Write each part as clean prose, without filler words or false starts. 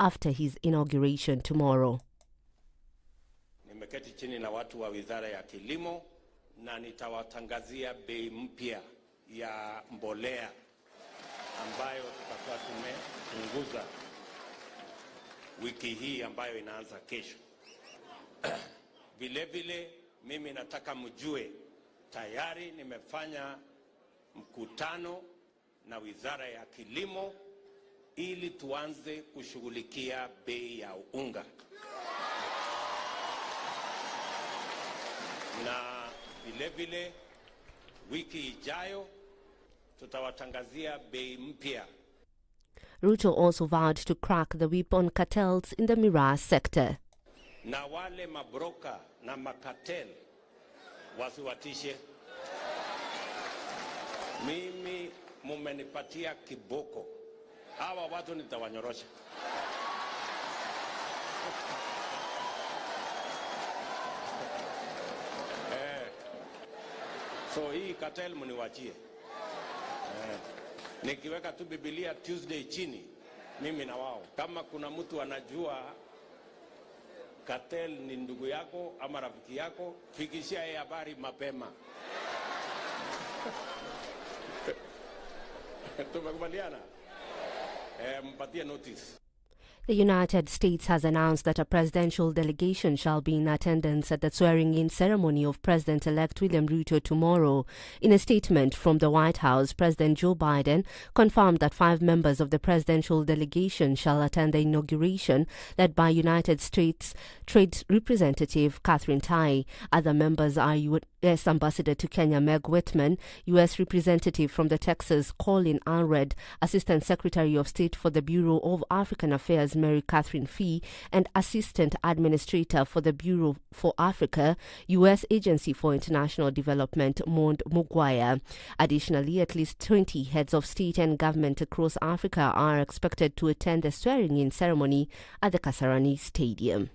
after his inauguration tomorrow. Nimeketi chini na watu wa Wizara ya Kilimo na nitawatangazia bei mpya ya mbolea ambayo tutakuwa tumepunguza wiki hii ambayo inaanza kesho. Vile vile mimi nataka mjue tayari nimefanya mkutano na Wizara ya Kilimo ili tuanze kushughulikia bei ya unga. Na vile vile wiki ijayo tutawatangazia bei mpya. Ruto also vowed to crack the whip on cartels in the miraa sector. Na wale mabroka na makatel wasiwatishe. Mimi mumenipatia kiboko. Hawa watu nitawanyorosha. So hii cartel mniwachie. Nikiweka tu Biblia Tuesday chini, mimi na wao. Kama kuna mtu anajua cartel ni ndugu yako ama rafiki yako, fikishia yeye habari mapema. Tumekubaliana? Mpatie notice. The United States has announced that a presidential delegation shall be in attendance at the swearing-in ceremony of President-elect William Ruto tomorrow. In a statement from the White House, President Joe Biden confirmed that 5 members of the presidential delegation shall attend the inauguration, led by United States Trade Representative Catherine Tai. Other members are U.S. Ambassador to Kenya Meg Whitman, U.S. Representative from the Texas Colin Allred, Assistant Secretary of State for the Bureau of African Affairs Mary Catherine Fee, and Assistant Administrator for the Bureau for Africa, U.S. Agency for International Development, Mond Mugwaya. Additionally, at least 20 heads of state and government across Africa are expected to attend the swearing-in ceremony at the Kasarani Stadium.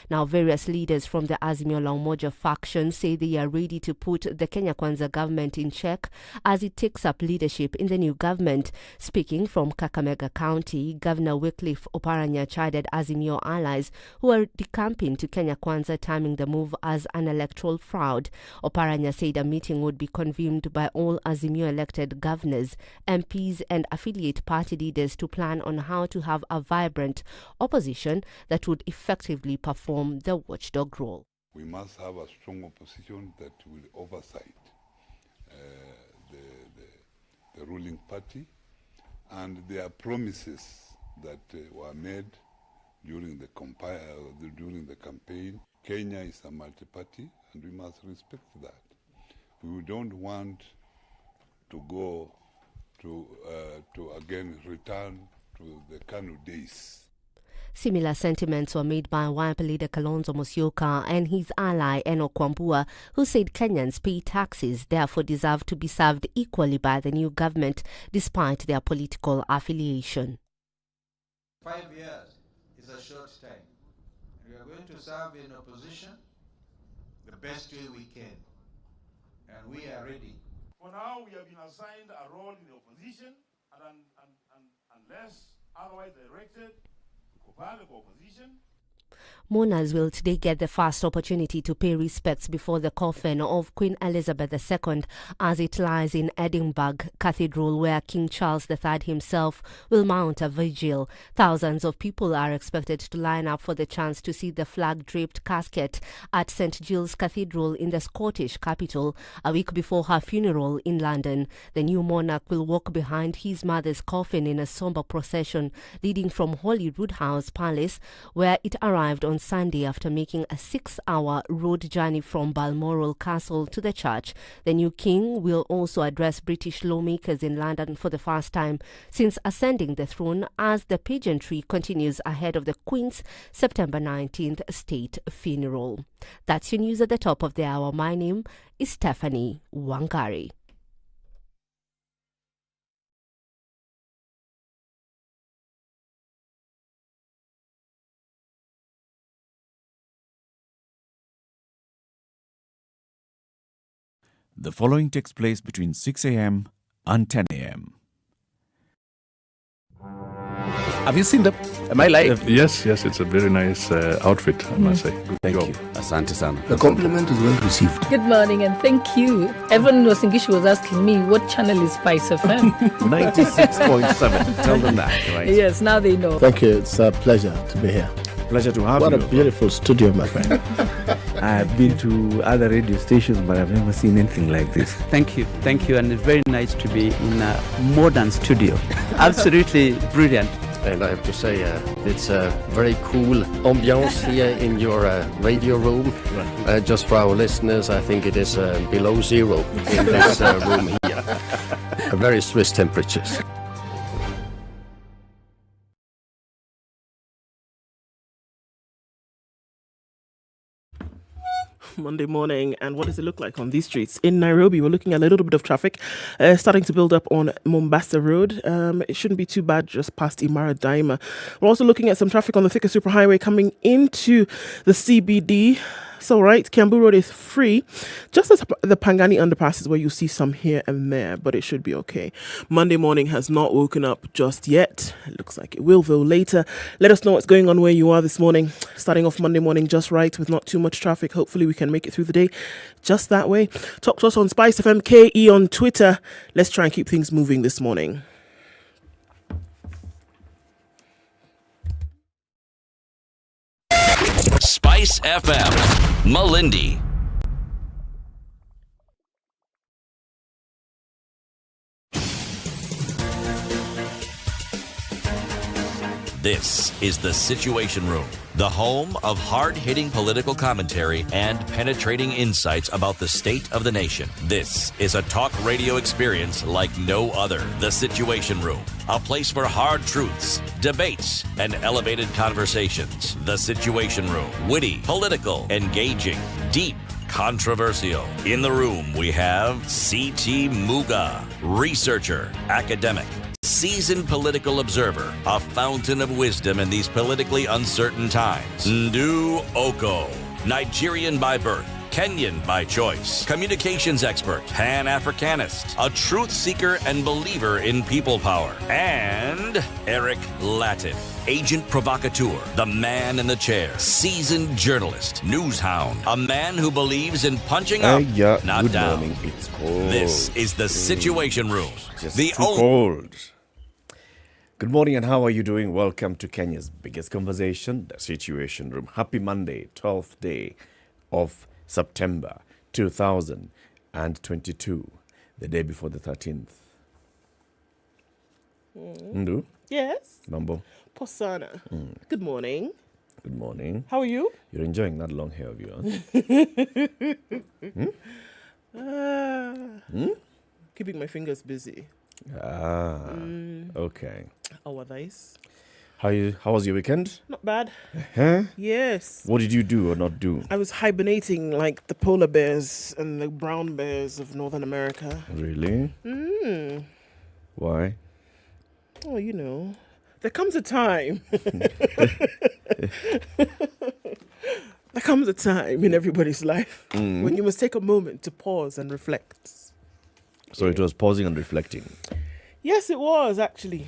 Now, various leaders from the Azimio la Umoja faction say they are ready to put the Kenya Kwanza government in check as it takes up leadership in the new government. Speaking from Kakamega County, Governor Wycliffe Oparanya chided Azimio allies who are decamping to Kenya Kwanza, terming the move as an electoral fraud. Oparanya said a meeting would be convened by all Azimio elected governors, MPs and affiliate party leaders to plan on how to have a vibrant opposition that would effectively perform the watchdog role. We must have a strong opposition that will oversight the ruling party, and there are promises that were made during the campaign. Kenya is a multi-party, and we must respect that. We don't want to go to again return to the Kanu days. Similar sentiments were made by Wiper leader Kalonzo Musyoka and his ally Enoch Wambua, who said Kenyans pay taxes, therefore deserve to be served equally by the new government, despite their political affiliation. 5 years is a short time. We are going to serve in opposition the best way we can, and we are ready. For now, we have been assigned a role in the opposition, and unless otherwise directed, opposition. Mourners will today get the first opportunity to pay respects before the coffin of Queen Elizabeth II as it lies in Edinburgh Cathedral, where King Charles III himself will mount a vigil. Thousands of people are expected to line up for the chance to see the flag-draped casket at St. Giles Cathedral in the Scottish capital a week before her funeral in London. The new monarch will walk behind his mother's coffin in a somber procession leading from Holyrood House Palace, where it arrived on Sunday after making a 6-hour road journey from Balmoral Castle to the church. The new king will also address British lawmakers in London for the first time since ascending the throne, as the pageantry continues ahead of the Queen's September 19th state funeral. That's your news at the top of the hour. My name is Stephanie Wangari. The following takes place between 6 a.m. and 10 a.m. Have you seen them? Am I lying? Yes, it's a very nice outfit, I must say. Thank you. Asante sana. The compliment is well received. Good morning and thank you. Everyone in Wasingishu was asking me, what channel is SpiceFM? 96.7. Tell them that, right? Yes, now they know. Thank you. It's a pleasure to be here. Pleasure to have What you. a beautiful studio, my friend. I've been to other radio stations, but I've never seen anything like this. Thank you, and it's very nice to be in a modern studio. Absolutely brilliant. And I have to say, it's a very cool ambiance here in your radio room. Just for our listeners, I think it is below zero in this room here. Very Swiss temperatures. Monday morning, and what does it look like on these streets? In Nairobi, we're looking at a little bit of traffic starting to build up on Mombasa Road. It shouldn't be too bad just past Imara Daima. We're also looking at some traffic on the Thika Superhighway coming into the CBD. So, right, Kiambu Road is free, just as the Pangani underpass is where you see some here and there, but it should be okay. Monday morning has not woken up just yet. It looks like it will, though, later. Let us know what's going on where you are this morning. Starting off Monday morning just right with not too much traffic. Hopefully we can make it through the day just that way. Talk to us on SpiceFM KE on Twitter. Let's try and keep things moving this morning. Spice FM, Malindi. This is the Situation Room, the home of hard-hitting political commentary and penetrating insights about the state of the nation. This is a talk radio experience like no other. The Situation Room, a place for hard truths, debates, and elevated conversations. The Situation Room, witty, political, engaging, deep, controversial. In the room, we have C.T. Muga, researcher, academic, seasoned political observer, a fountain of wisdom in these politically uncertain times. Ndu Oko, Nigerian by birth, Kenyan by choice, communications expert, Pan-Africanist, a truth seeker and believer in people power, and Eric Latif, agent provocateur, the man in the chair, seasoned journalist, news hound, a man who believes in punching up, not good down. Morning. It's cold. This is the Situation Room. Just the too cold. Good morning, and how are you doing? Welcome to Kenya's biggest conversation, the Situation Room. Happy Monday, 12th day of September 2022, the day before the 13th. Ndu? Yes? Mambo? Posana. Good morning. Good morning. How are you? You're enjoying that long hair of yours. Keeping my fingers busy. Okay. How are these? How was your weekend? Not bad. Huh? Yes. What did you do or not do? I was hibernating like the polar bears and the brown bears of Northern America. Really? Why? Oh, you know, there comes a time. There comes a time in everybody's life when you must take a moment to pause and reflect. So it was pausing and reflecting. Yes, it was actually.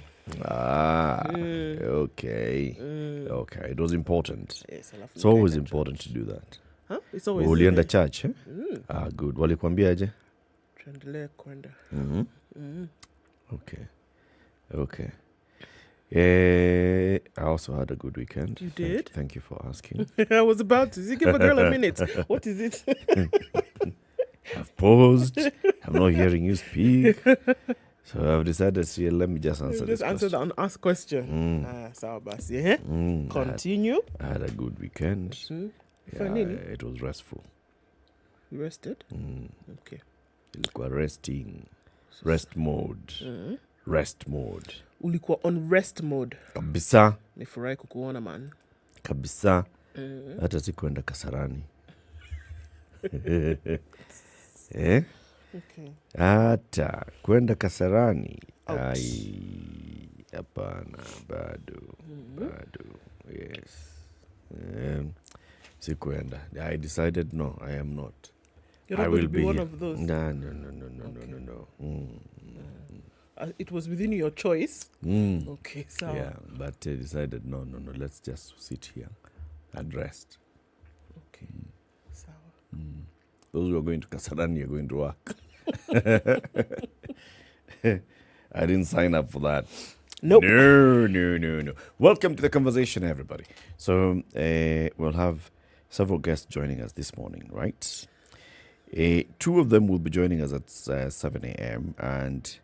Okay. Okay, it was important. Yes, it's always important to do that. Huh? It's always. Ulienda church, eh? Good. Walikwambiaje? Tuendelee kwenda. Okay. I also had a good weekend. You did? Thank you for asking. I was about to. Give a girl a minute. What is it? I've paused. I'm not hearing you speak. So I've decided to let me just answer this answer the unasked question. Continue. I had a good weekend. It was restful. You rested? Okay. Ilikuwa resting. Rest mode. Rest mode. Ulikuwa on rest mode. Kabisa. Nifurahi kukuona man. Kabisa. Hata sikuenda Kasarani. Eh? Okay. Hata kwenda Kasarani. Hapana, bado. Yes. Sikuenda. I decided no, I am not. You're not I going will to be one here. of those. No. it was within your choice. Okay, so Yeah, but they decided, no, let's just sit here and rest. Okay, so Those who are going to Kasarani are going to work. I didn't sign up for that. Nope. No. Welcome to the conversation, everybody. So we'll have several guests joining us this morning, right? Two of them will be joining us at 7 a.m. and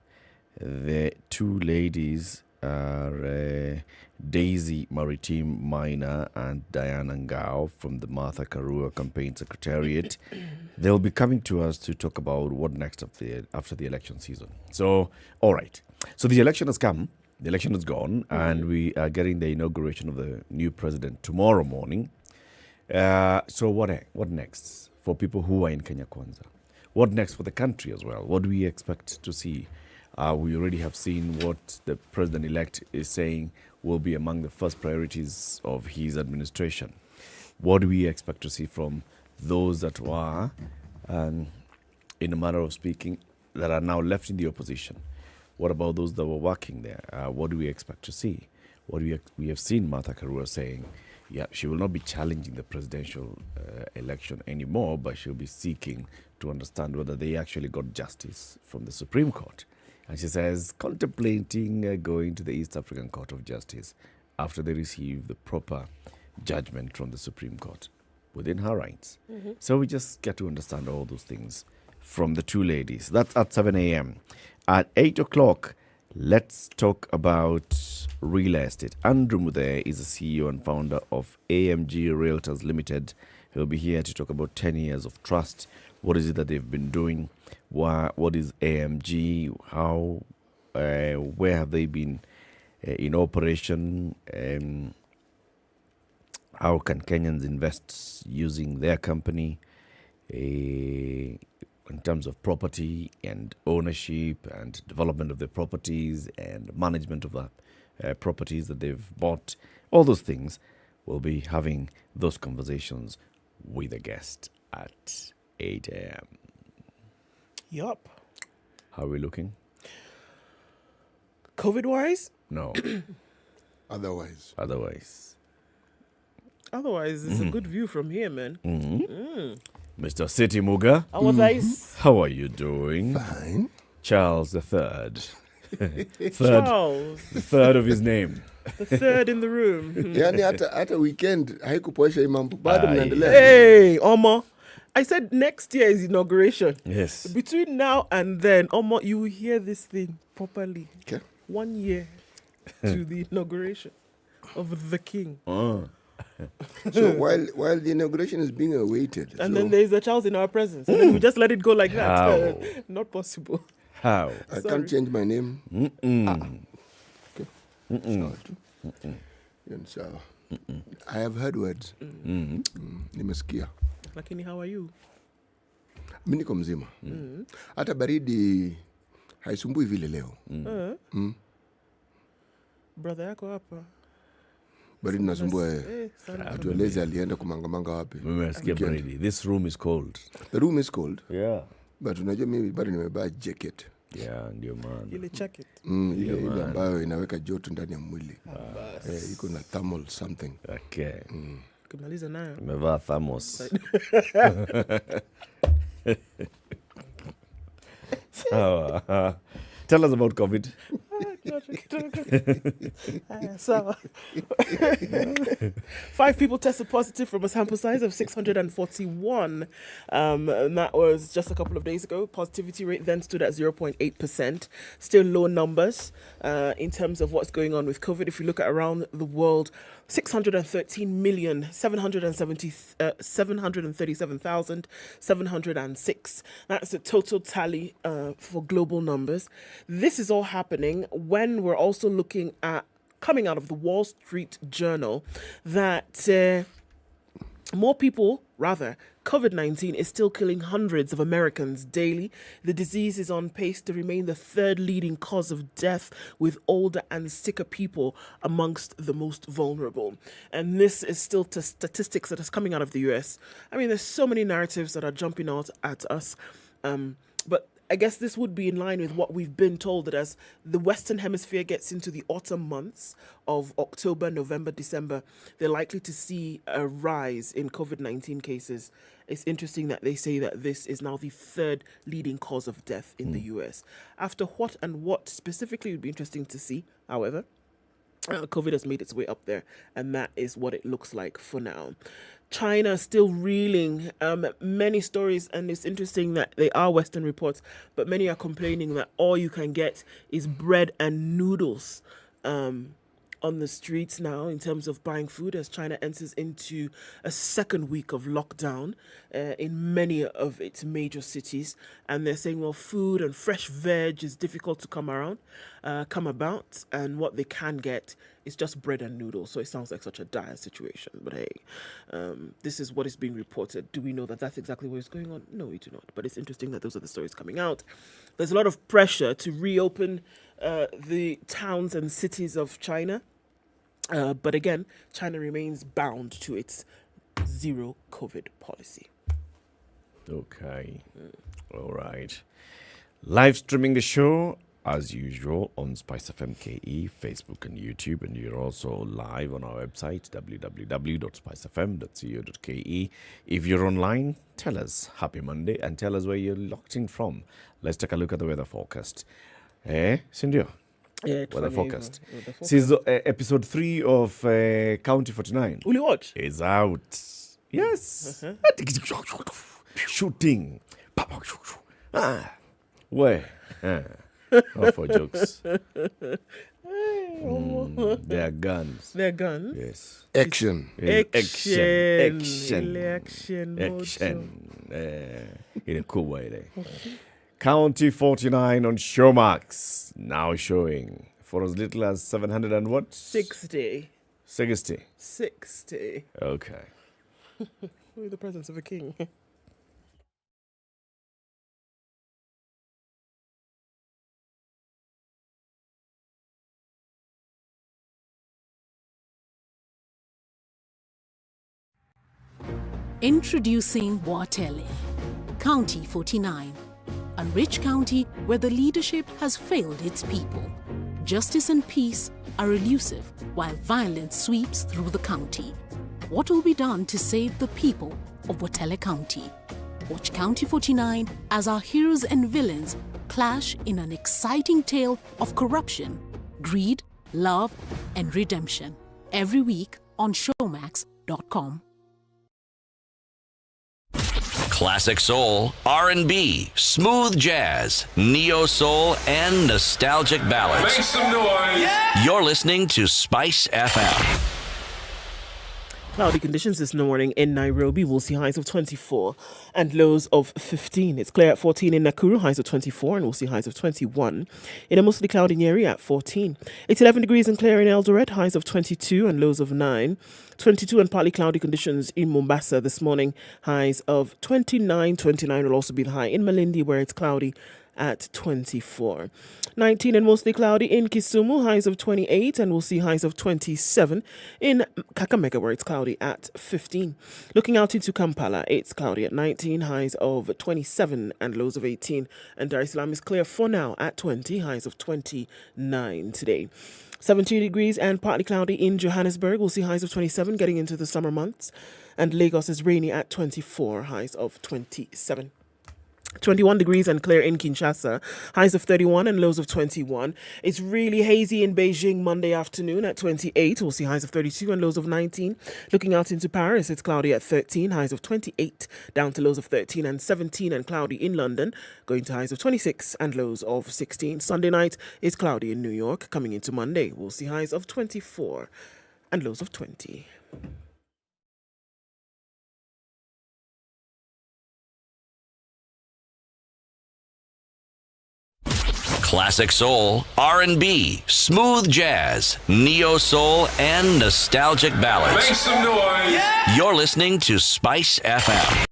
the two ladies are Daisy Maritime Minor and Diana Ngao from the Martha Karua Campaign Secretariat. They'll be coming to us to talk about what next after the election season. So, all right. So the election has come. The election is gone, and we are getting the inauguration of the new president tomorrow morning. So what next for people who are in Kenya Kwanza? What next for the country as well? What do we expect to see? We already have seen what the president-elect is saying will be among the first priorities of his administration. What do we expect to see from those that were, in a manner of speaking, that are now left in the opposition? What about those that were working there? What do we expect to see? We have seen Martha Karua saying, she will not be challenging the presidential election anymore, but she'll be seeking to understand whether they actually got justice from the Supreme Court. And she says, contemplating going to the East African Court of Justice after they receive the proper judgment from the Supreme Court within her rights. So we just get to understand all those things from the two ladies. That's at 7 a.m. At 8 o'clock, let's talk about real estate. Andrew Muthe is the CEO and founder of AMG Realtors Limited. He'll be here to talk about 10 years of trust. What is it that they've been doing? What is AMG? How, where have they been in operation? How can Kenyans invest using their company in terms of property and ownership and development of the properties and management of the properties that they've bought? All those things. We'll be having those conversations with a guest at 8 a.m. Yup. How are we looking? COVID-wise? No. Otherwise, it's a good view from here, man. Mr. City Muga. How are you doing? Fine. Charles the Third. Charles. The third of his name. The third in the room. Yani hata weekend haikupoesha hii mambo bado mnaendelea. Hey, Omo. I said next year is inauguration. Yes. Between now and then, Omo, you will hear this thing properly. Okay. 1 year to the inauguration of the king. So while the inauguration is being awaited, and then there's a Charles in our presence. And then we just let it go like that. How? Not possible. How? I can't change my name. Okay. So, I have heard words. Nimesikia. Lakini, how are you? Mimi niko mzima. Hata baridi haisumbui vile leo. Brother yako hapa. Baridi nasumbua. Atueleze alienda kumangamanga wapi. Mmesikia baridi. This room is cold. The room is cold. Yeah. But unajua mimi bado nimevaa jacket. Yeah, ndio maana. Ile jacket. Ile ambayo inaweka joto ndani ya mwili. Iko na thermal something. Okay. Kumaliza nayo. Umevaa thermos. So, tell us about COVID. So, 5 people tested positive from a sample size of 641. And that was just a couple of days ago. Positivity rate then stood at 0.8%. Still low numbers in terms of what's going on with COVID. If you look at around the world, 613,737,706. That's the total tally for global numbers. This is all happening when we're also looking at, coming out of the Wall Street Journal, that COVID-19 is still killing hundreds of Americans daily. The disease is on pace to remain the third leading cause of death, with older and sicker people amongst the most vulnerable. And this is still statistics that is coming out of the US. I mean, there's so many narratives that are jumping out at us. But I guess this would be in line with what we've been told, that as the Western Hemisphere gets into the autumn months of October, November, December, they're likely to see a rise in COVID-19 cases. It's interesting that they say that this is now the third leading cause of death in the US. After what specifically would be interesting to see, however. COVID has made its way up there, and that is what it looks like for now. China still reeling. Many stories, and it's interesting that they are Western reports, but many are complaining that all you can get is bread and noodles on the streets now in terms of buying food, as China enters into a second week of lockdown in many of its major cities. And they're saying, well, food and fresh veg is difficult to come about, and what they can get is just bread and noodles. So it sounds like such a dire situation. But hey, this is what is being reported. Do we know that that's exactly what is going on? No, we do not. But it's interesting that those are the stories coming out. There's a lot of pressure to reopen the towns and cities of China. But again, China remains bound to its zero COVID policy. Okay. All right. Live streaming the show as usual on SpiceFM KE, Facebook and YouTube. And you're also live on our website, www.spicefm.co.ke. If you're online, tell us happy Monday and tell us where you're locked in from. Let's take a look at the weather forecast. Sindio? Yeah, weather forecast. Episode 3 of County 49. Will you watch? Is out. Yes. Shooting. Where? Not for jokes. They're guns. They're guns? Yes. Action. Action. In a cool way there. County 49 on Showmax. Now showing for as little as 700 and what? 60. 60. 60. Okay. With the presence of a king. Introducing Watele, County 49. A rich county where the leadership has failed its people. Justice and peace are elusive while violence sweeps through the county. What will be done to save the people of Watele County? Watch County 49 as our heroes and villains clash in an exciting tale of corruption, greed, love, and redemption. Every week on showmax.com. Classic soul, R&B, smooth jazz, neo soul, and nostalgic ballads. Make some noise. Yeah. You're listening to Spice FM. Cloudy conditions this morning in Nairobi. We'll see highs of 24 and lows of 15. It's clear at 14 in Nakuru, highs of 24, and we'll see highs of 21. In a mostly cloudy Nyeri at 14. It's 11 degrees and clear in Eldoret, highs of 22 and lows of 9. 22 and partly cloudy conditions in Mombasa this morning, highs of 29. 29 will also be the high in Malindi, where it's cloudy at 24. 19 and mostly cloudy in Kisumu, highs of 28, and we'll see highs of 27 in Kakamega, where it's cloudy at 15. Looking out into Kampala, it's cloudy at 19, highs of 27 and lows of 18, and Dar es Salaam is clear for now at 20, highs of 29 today. 17 degrees and partly cloudy in Johannesburg. We'll see highs of 27 getting into the summer months, and Lagos is rainy at 24, highs of 27. 21 degrees and clear in Kinshasa, highs of 31 and lows of 21. It's really hazy in Beijing Monday afternoon at 28. We'll see highs of 32 and lows of 19. Looking out into Paris, it's cloudy at 13, highs of 28, down to lows of 13 and 17, and cloudy in London, going to highs of 26 and lows of 16. Sunday night is cloudy in New York. Coming into Monday, we'll see highs of 24 and lows of 20. Classic soul, R&B, smooth jazz, neo soul, and nostalgic ballads. Make some noise. Yeah. You're listening to Spice FM.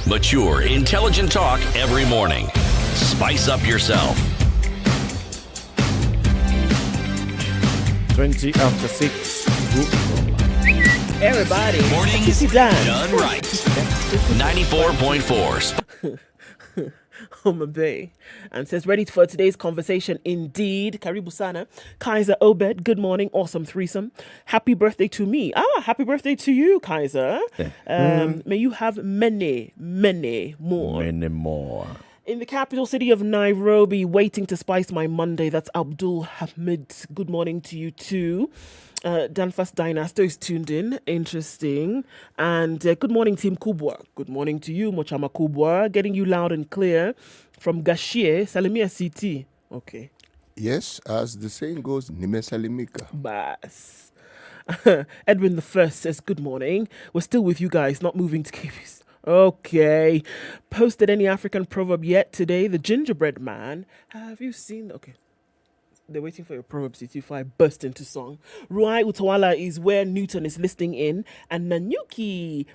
Mature, intelligent talk every morning. Spice up yourself. 20 after 6. Everybody. Mornings Sit down. done right. 94.4. Homa Bay, and says ready for today's conversation indeed. Karibu sana. Kaiser Obed, good morning, awesome threesome. Happy birthday to me. Happy birthday to you, Kaiser. May you have many more. Many more. In the capital city of Nairobi, waiting to spice my Monday. That's Abdul Hamid. Good morning to you too. Danfas Dynasto is tuned in. Interesting. And good morning, Team Kubwa. Good morning to you, Mochama Kubwa. Getting you loud and clear from Gashie, Salimia CT. Okay. Yes, as the saying goes, Nimesalimika. Bas. Edwin the First says, good morning. We're still with you guys, not moving to KBS. Okay. Posted any African proverb yet today? The gingerbread man. Have you seen? Okay. They're waiting for your proverbs if I burst into song. Ruai Utawala is where Newton is listening in, and Nanyuki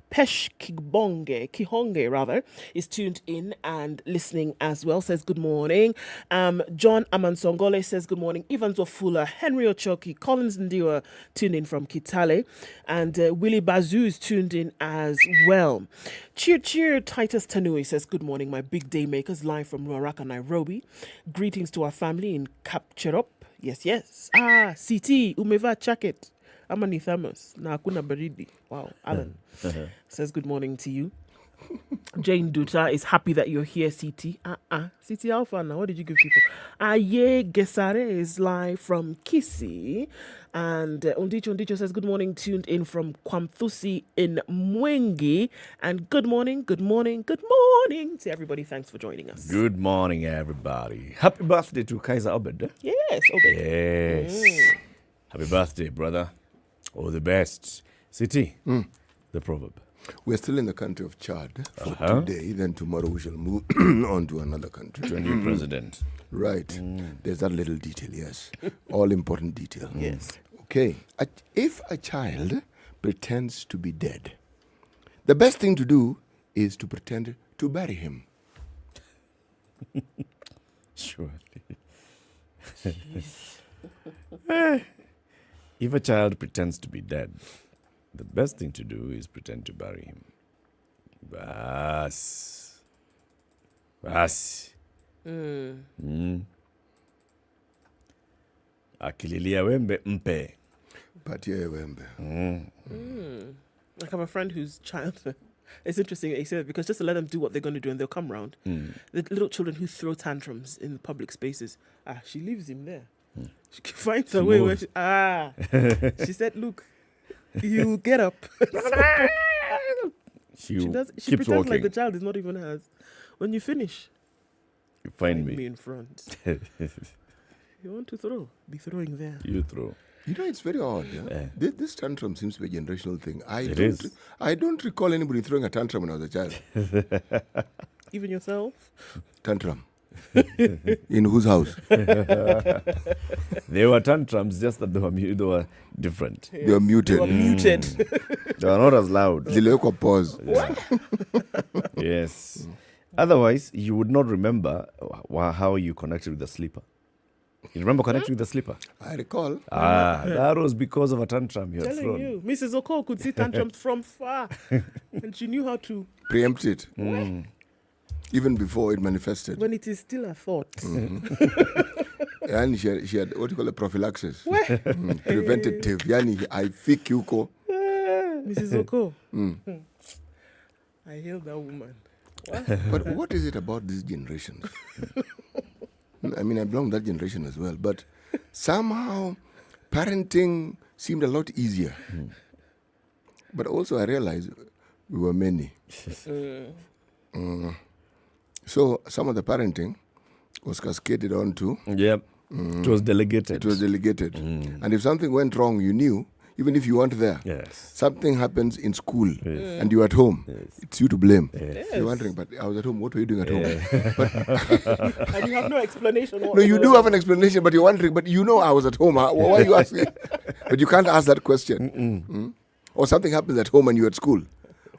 Kihonge is tuned in and listening as well. Says good morning. John Amansongole says good morning. Evans Ofula, Henry Ochoki, Collins Ndiwa tuned in from Kitale, and Willie Bazoo is tuned in as well. Cheer, Titus Tanui says good morning, my big day makers, live from Ruaraka, Nairobi. Greetings to our family in Kapcherop. Yes. CT, umeva jacket. Amani Thamas. Na hakuna baridi. Wow, Alan says good morning to you. Jane Duta is happy that you're here, CT. CT Alpha now. What did you give people? Aye Gesare is live from Kisi. And Undicho says good morning, tuned in from Kwamthusi in Mwengi. And good morning to everybody. Thanks for joining us. Good morning, everybody. Happy birthday to Kaiser Obed. Yes, Obed. Yes. Happy birthday, brother. All the best. City, the proverb. We're still in the country of Chad for today. Then tomorrow we shall move on to another country. To a new president. Right. There's that little detail, yes. All important detail. Yes. Okay. If a child pretends to be dead, the best thing to do is to pretend to bury him. Surely. If a child pretends to be dead, the best thing to do is pretend to bury him. Bas. Akililia wembe mpe. Patia wembe. I have a friend whose child... It's interesting he said, because just to let them do what they're going to do and they'll come round. The little children who throw tantrums in the public spaces. She leaves him there. She finds a way where she said, look, you get up. She pretends walking. like the child is not even hers. When you finish, you find me in front. You want to throw? Be throwing there. You throw. You know, it's very odd. Yeah? This tantrum seems to be a generational thing. I don't recall anybody throwing a tantrum when I was a child. Even yourself? Tantrum. In whose house? They were tantrums, just that they were different. Yes. They were muted. They were not as loud. Zilewekwa pause. Yes. Otherwise, you would not remember how you connected with the sleeper. You remember connecting with the sleeper? I recall. That was because of a tantrum you had Telling thrown. you, Mrs. Oko could see tantrums from far, and she knew how to preempt it. Even before it manifested. When it is still a thought. And she had what you call a prophylaxis. Preventative. Yani, I think you go. Mrs. Oko. I hailed that woman. But what is it about this generation? I mean, I belong to that generation as well. But somehow, parenting seemed a lot easier. But also, I realized we were many. So some of the parenting was cascaded onto. Yep. It was delegated. And if something went wrong, you knew, even if you weren't there. Yes. Something happens in school and you're at home. It's you to blame. You're wondering, but I was at home. What were you doing at home? And you have no explanation. No, you do have an explanation, but you're wondering, but you know I was at home. Why are you asking? But you can't ask that question. Or something happens at home and you're at school.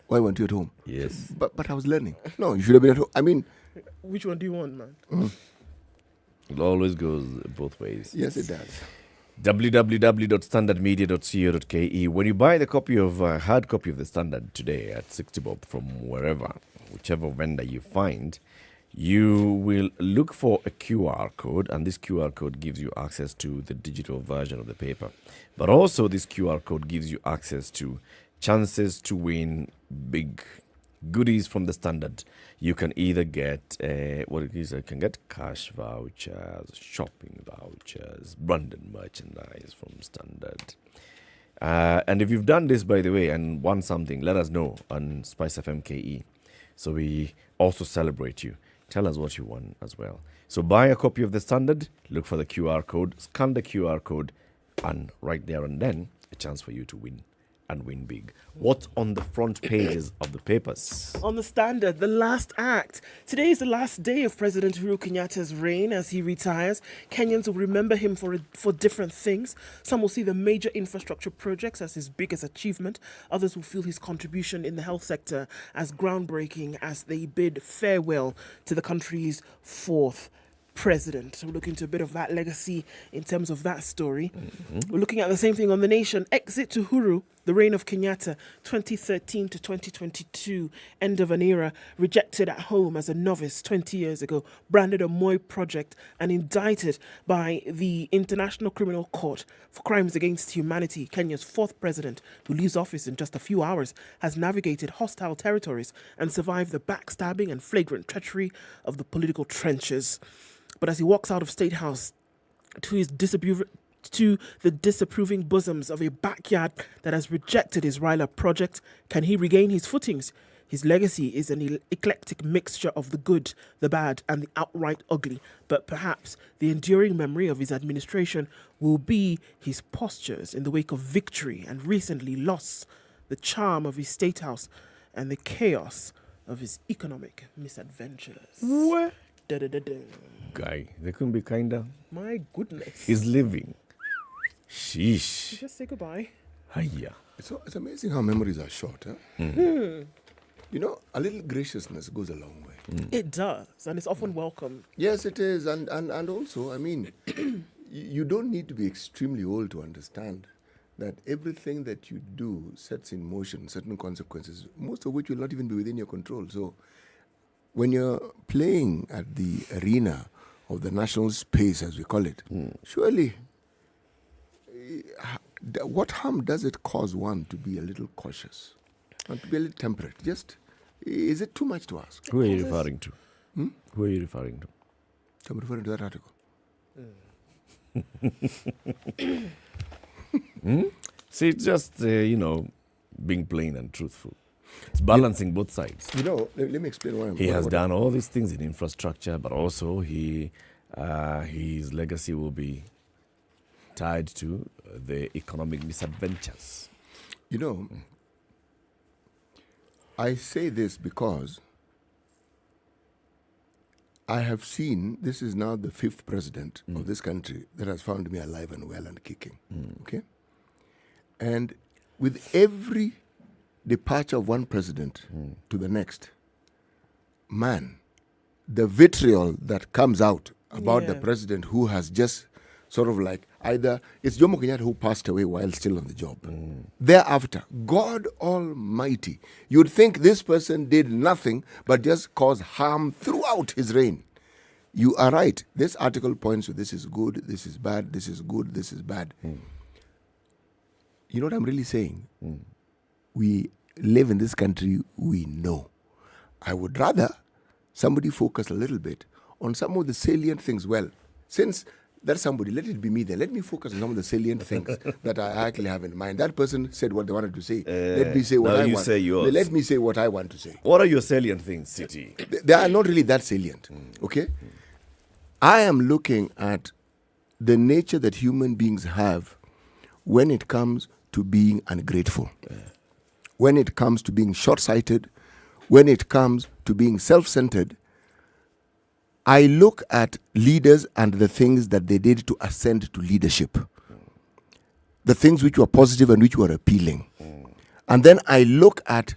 Why weren't you at home? Yes. But I was learning. No, you should have been at home. I mean... Which one do you want, man? It always goes both ways. Yes, it does. www.standardmedia.co.ke. When you buy the copy of hard copy of the Standard today at 60 bob from wherever, whichever vendor you find, you will look for a QR code, and this QR code gives you access to the digital version of the paper. But also, this QR code gives you access to chances to win big goodies from the Standard. You can either get you can get cash vouchers, shopping vouchers, branded merchandise from Standard. And if you've done this, by the way, and won something, let us know on SpiceFM KE. So we also celebrate you. Tell us what you won as well. So buy a copy of the Standard, look for the QR code, scan the QR code, and right there and then, a chance for you to win. And win big. What's on the front pages of the papers? On the Standard, the last act. Today is the last day of President Uhuru Kenyatta's reign. As he retires, Kenyans will remember him for different things. Some will see the major infrastructure projects as his biggest achievement. Others will feel his contribution in the health sector as groundbreaking as they bid farewell to the country's fourth president. We're looking to a bit of that legacy in terms of that story. We're looking at the same thing on The Nation. Exit to Uhuru, the reign of Kenyatta, 2013 to 2022, end of an era, rejected at home as a novice 20 years ago, branded a Moi project and indicted by the International Criminal Court for crimes against humanity. Kenya's fourth president, who leaves office in just a few hours, has navigated hostile territories and survived the backstabbing and flagrant treachery of the political trenches. But as he walks out of State House to the disapproving bosoms of a backyard that has rejected his Ryla project, can he regain his footings? His legacy is an eclectic mixture of the good, the bad, and the outright ugly. But perhaps the enduring memory of his administration will be his postures in the wake of victory and recently loss, the charm of his State House, and the chaos of his economic misadventures. What? Da-da-da-da. Guy, they couldn't be kinder. My goodness. He's living. Sheesh. Just say goodbye. Hiya. It's amazing how memories are short. Huh? You know, a little graciousness goes a long way. It does, and it's often welcome. Yes, it is. And also, I mean, you don't need to be extremely old to understand that everything that you do sets in motion certain consequences, most of which will not even be within your control. So when you're playing at the arena of the national space, as we call it, surely, what harm does it cause one to be a little cautious and to be a little temperate? Just, is it too much to ask? Who are you referring to? Who are you referring to? I'm referring to that article. See, it's just, being plain and truthful. It's balancing both sides. You know, let me explain why. He has done all these things in infrastructure, but also his legacy will be tied to the economic misadventures. You know, I say this because I have seen, this is now the fifth president of this country that has found me alive and well and kicking. Okay? And with every departure of one president to the next, man, the vitriol that comes out about the president who has just sort of like either it's Jomo Kenyatta who passed away while still on the job. Thereafter, God Almighty, you'd think this person did nothing but just cause harm throughout his reign. You are right. This article points to this is good, this is bad, this is good, this is bad. You know what I'm really saying? We live in this country, we know. I would rather somebody focus a little bit on some of the salient things. Well, since that's somebody, let it be me then. Let me focus on some of the salient things that I actually have in mind. That person said what they wanted to say. Let me say what I want. Say yours. Let me say what I want to say. What are your salient things, City? They are not really that salient, okay? I am looking at the nature that human beings have when it comes to being ungrateful, when it comes to being short-sighted, when it comes to being self-centered. I look at leaders and the things that they did to ascend to leadership, the things which were positive and which were appealing. And then I look at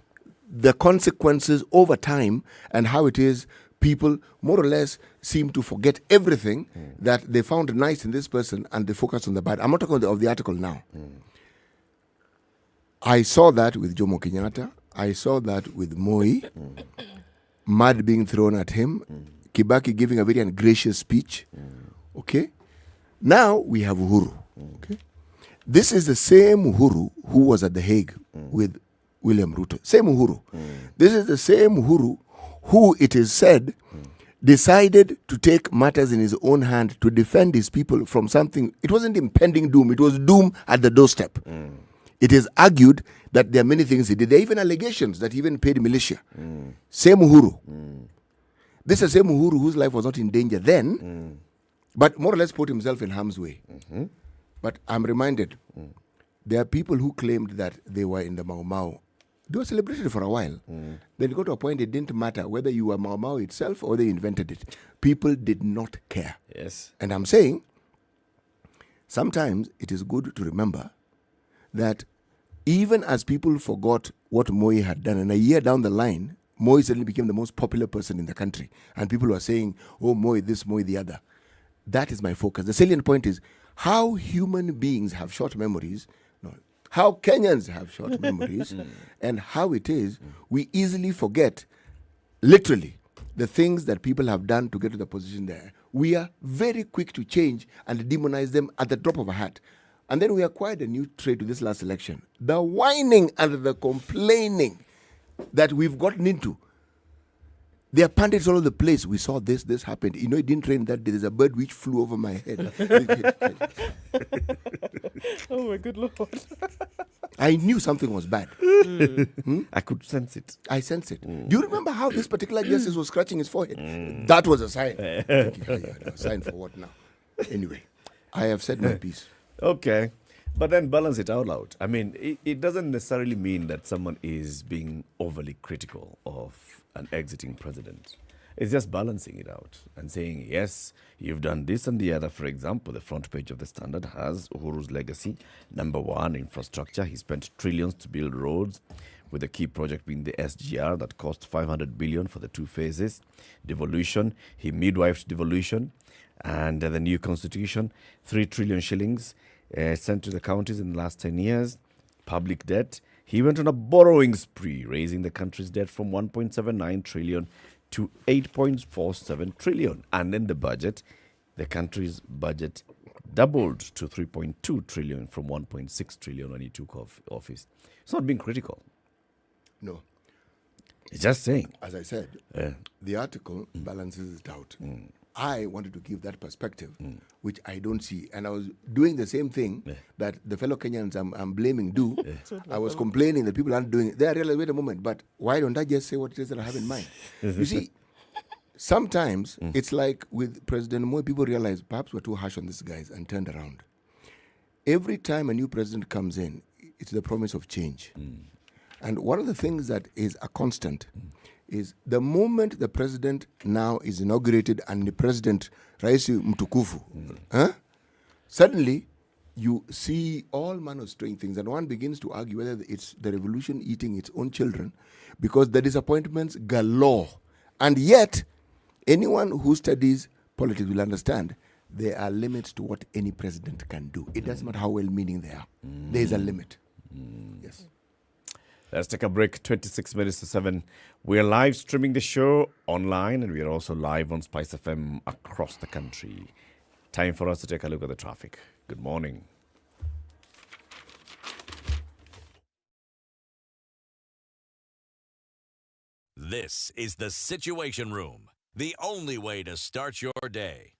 the consequences over time and how it is people more or less seem to forget everything that they found nice in this person and they focus on the bad. I'm not talking of the article now. I saw that with Jomo Kenyatta. I saw that with Moi. Mud being thrown at him. Kibaki giving a very ungracious speech. Okay? Now we have Uhuru. Okay? This is the same Uhuru who was at The Hague with William Ruto. Same Uhuru. This is the same Uhuru who, it is said, decided to take matters in his own hand to defend his people from something. It wasn't impending doom. It was doom at the doorstep. It is argued that there are many things he did. There are even allegations that he even paid militia. Same Uhuru. This is the same Uhuru whose life was not in danger then, but more or less put himself in harm's way. But I'm reminded, there are people who claimed that they were in the Mau Mau. They were celebrated for a while. Then it got to a point it didn't matter whether you were Mau Mau itself or they invented it. People did not care. Yes. And I'm saying, sometimes it is good to remember that even as people forgot what Moi had done, and a year down the line, Moi suddenly became the most popular person in the country. And people were saying, oh, Moi this, Moi the other. That is my focus. The salient point is how human beings have short memories, how Kenyans have short memories, and how it is we easily forget, literally, the things that people have done to get to the position there. We are very quick to change and demonize them at the drop of a hat. And then we acquired a new trait to this last election. The whining and the complaining that we've gotten into. There are pundits all over the place. We saw this happened. You know, it didn't rain that day. There's a bird which flew over my head. Oh my good Lord. I knew something was bad. I could sense it. I sensed it. Do you remember how this particular justice was scratching his forehead? That was a sign. A sign for what now? Anyway, I have said my piece. Okay. But then balance it out loud. I mean, it doesn't necessarily mean that someone is being overly critical of an exiting president. It's just balancing it out and saying, yes, you've done this and the other. For example, the front page of the Standard has Uhuru's legacy. Number one, infrastructure. He spent trillions to build roads, with the key project being the SGR that cost 500 billion for the 2 phases. Devolution. He midwifed devolution. And the new constitution, 3 trillion shillings sent to the counties in the last 10 years. Public debt. He went on a borrowing spree, raising the country's debt from 1.79 trillion to 8.47 trillion. And in the budget, the country's budget doubled to 3.2 trillion from 1.6 trillion when he took office. It's not being critical. No. It's just saying. As I said, the article balances it out. I wanted to give that perspective, which I don't see. And I was doing the same thing that the fellow Kenyans I'm blaming do. I was complaining that people aren't doing it. They realized, wait a moment, but why don't I just say what it is that I have in mind? You see, sometimes it's like with President Moi, people realize perhaps we're too harsh on these guys and turned around. Every time a new president comes in, it's the promise of change. And one of the things that is a constant is the moment the president now is inaugurated and the president Raisi Mtukufu, suddenly you see all manner of strange things, and one begins to argue whether it's the revolution eating its own children, because the disappointments galore. And yet, anyone who studies politics will understand there are limits to what any president can do. It doesn't matter how well-meaning they are. There is a limit. Yes. Let's take a break. 26 minutes to 7. We're live streaming the show online, and we are also live on SpiceFM across the country. Time for us to take a look at the traffic. Good morning. This is the Situation Room, the only way to start your day.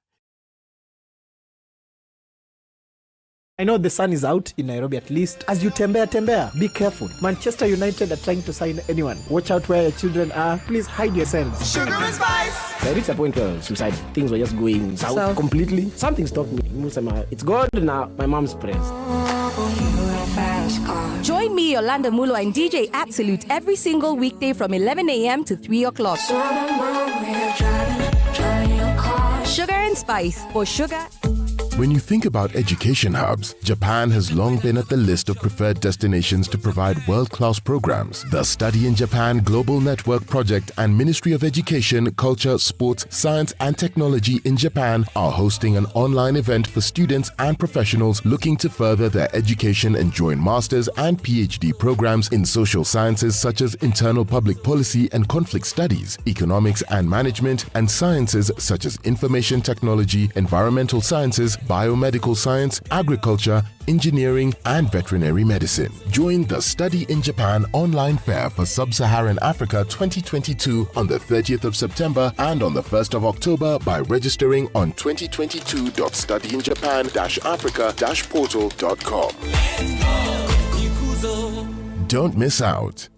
I know the sun is out in Nairobi at least. As you tembea, be careful. Manchester United are trying to sign anyone. Watch out where your children are. Please hide yourselves. Sugar and spice. I reached a point where suicide things were just going south completely. Something stopped me. It's God now. My mom's prayers. Join me, Yolanda Mulo, and DJ Absolute every single weekday from 11 a.m. to 3 o'clock. Sugar and spice for sugar. When you think about education hubs, Japan has long been at the list of preferred destinations to provide world-class programs. The Study in Japan Global Network Project and Ministry of Education, Culture, Sports, Science and Technology in Japan are hosting an online event for students and professionals looking to further their education and join master's and PhD programs in social sciences such as internal public policy and conflict studies, economics and management, and sciences such as information technology, environmental sciences, biomedical science, agriculture, engineering, and veterinary medicine. Join the Study in Japan online fair for Sub-Saharan Africa 2022 on the 30th of September and on the 1st of October by registering on 2022.studyinjapan-africa-portal.com. Don't miss out.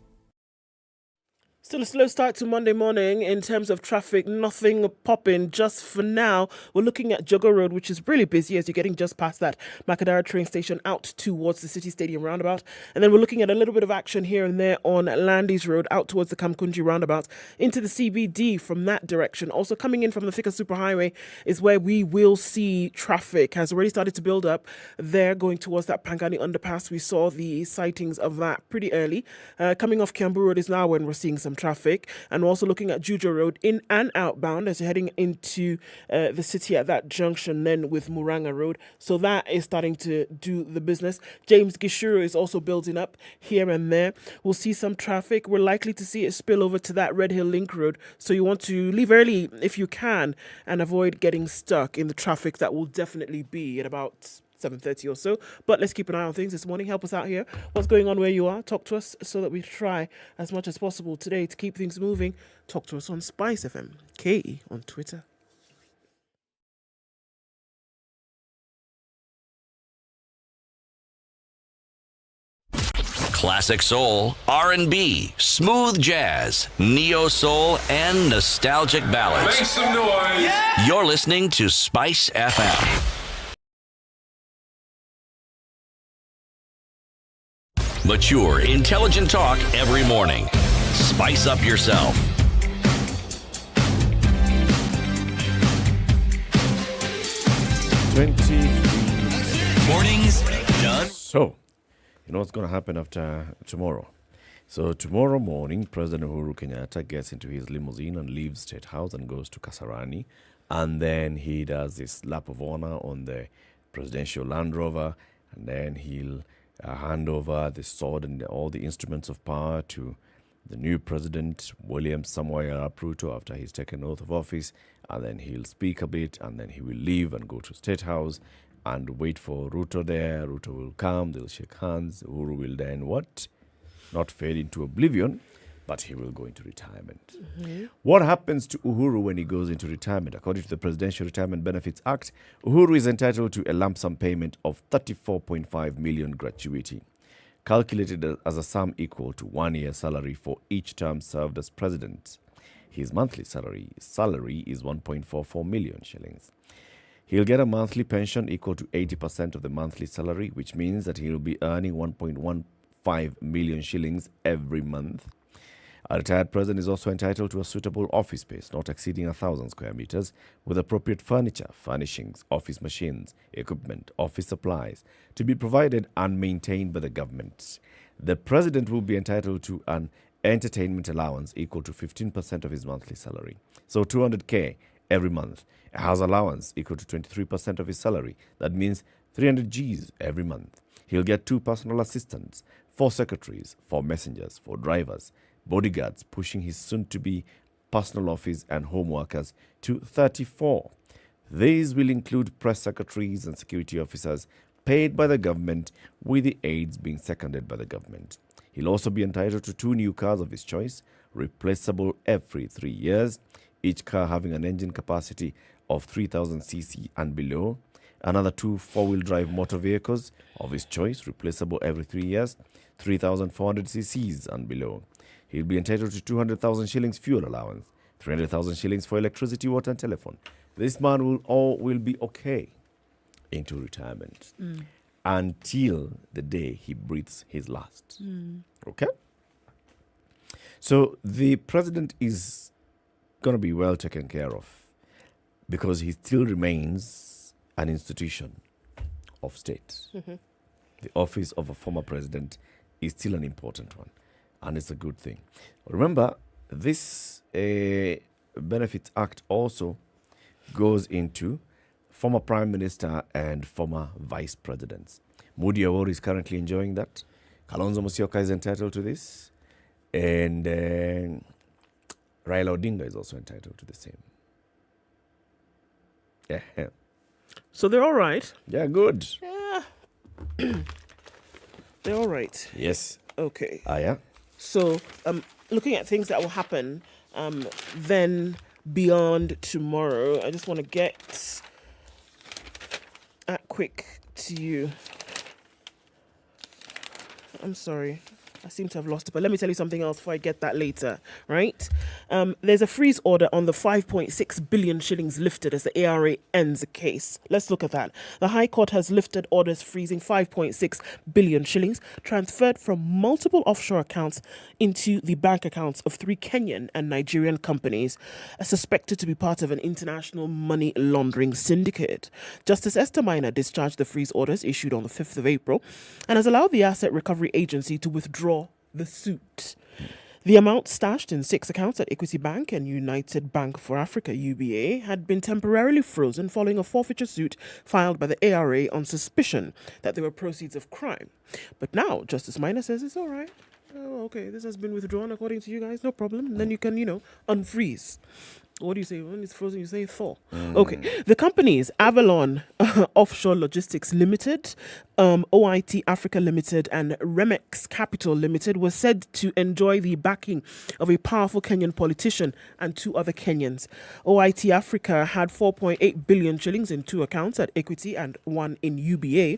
Still a slow start to Monday morning in terms of traffic. Nothing popping just for now. We're looking at Jogo Road, which is really busy as you're getting just past that Makadara train station out towards the City Stadium roundabout. And then we're looking at a little bit of action here and there on Landis Road out towards the Kamkunji roundabout into the CBD from that direction. Also coming in from the Thika Superhighway is where we will see traffic has already started to build up there going towards that Pangani underpass. We saw the sightings of that pretty early. Coming off Kiambu Road is now when we're seeing some traffic, and we're also looking at Juja Road in and outbound as you're heading into the city at that junction then with Muranga Road. So that is starting to do the business. James Gishuru is also building up here and there. We'll see some traffic. We're likely to see it spill over to that Red Hill Link Road. So you want to leave early if you can and avoid getting stuck in the traffic that will definitely be at about 7:30 or so. But let's keep an eye on things this morning. Help us out here. What's going on where you are? Talk to us so that we try as much as possible today to keep things moving. Talk to us on SpiceFM, KE on Twitter. Classic soul, R&B, smooth jazz, neo soul, and nostalgic ballads. Make some noise. Yeah! You're listening to Spice FM. Mature, intelligent talk every morning. Spice up yourself. Mornings done. So, you know what's going to happen after tomorrow? So tomorrow morning, President Uhuru Kenyatta gets into his limousine and leaves State House and goes to Kasarani. And then he does this lap of honor on the presidential Land Rover. And then he'll hand over the sword and all the instruments of power to the new president, William Samoei Arap Ruto, after he's taken oath of office. And then he'll speak a bit, and then he will leave and go to State House and wait for Ruto there. Ruto will come, they'll shake hands. Uhuru will then what? Not fade into oblivion, but he will go into retirement. Mm-hmm. What happens to Uhuru when he goes into retirement? According to the Presidential Retirement Benefits Act, Uhuru is entitled to a lump sum payment of 34.5 million gratuity, calculated as a sum equal to 1 year's salary for each term served as president. His monthly salary is 1.44 million shillings. He'll get a monthly pension equal to 80% of the monthly salary, which means that he'll be earning 1.15 million shillings every month. A retired president is also entitled to a suitable office space not exceeding 1,000 square meters with appropriate furniture, furnishings, office machines, equipment, office supplies to be provided and maintained by the government. The president will be entitled to an entertainment allowance equal to 15% of his monthly salary. So 200K every month. A house allowance equal to 23% of his salary. That means 300 Gs every month. He'll get 2 personal assistants, 4 secretaries, 4 messengers, 4 drivers, bodyguards, pushing his soon-to-be personal office and home workers to 34. These will include press secretaries and security officers paid by the government, with the aides being seconded by the government. He'll also be entitled to 2 new cars of his choice, replaceable every 3 years, each car having an engine capacity of 3,000 cc and below. Another 2 4-wheel drive motor vehicles of his choice, replaceable every 3 years, 3,400 cc's and below. He'll be entitled to 200,000 shillings fuel allowance, 300,000 shillings for electricity, water and telephone. This man will be okay into retirement until the day he breathes his last. Okay? So the president is going to be well taken care of because he still remains an institution of state. The office of a former president is still an important one, and it's a good thing. Remember, this Benefits Act also goes into former prime minister and former vice presidents. Mudi Awori is currently enjoying that. Kalonzo Musyoka is entitled to this. And Raila Odinga is also entitled to the same. Yeah. So they're all right? Yeah, good. Yeah. They're all right. Yes. Okay. Yeah. So, looking at things that will happen then beyond tomorrow, I just want to get quick to you. I'm sorry. I seem to have lost it, but let me tell you something else before I get that later, right? There's a freeze order on the 5.6 billion shillings lifted as the ARA ends the case. Let's look at that. The High Court has lifted orders freezing 5.6 billion shillings transferred from multiple offshore accounts into the bank accounts of 3 Kenyan and Nigerian companies suspected to be part of an international money laundering syndicate. Justice Esther Minor discharged the freeze orders issued on the 5th of April and has allowed the Asset Recovery Agency to withdraw the suit. The amount stashed in 6 accounts at Equity Bank and United Bank for Africa UBA had been temporarily frozen following a forfeiture suit filed by the ARA on suspicion that they were proceeds of crime. But now Justice Minor says it's all right. Oh, okay, this has been withdrawn according to you guys, no problem. And then you can, unfreeze. What do you say? When it's frozen, you say thaw. Okay. The companies, Avalon Offshore Logistics Limited, OIT Africa Limited, and Remex Capital Limited, were said to enjoy the backing of a powerful Kenyan politician and 2 other Kenyans. OIT Africa had 4.8 billion shillings in 2 accounts at Equity and 1 in UBA,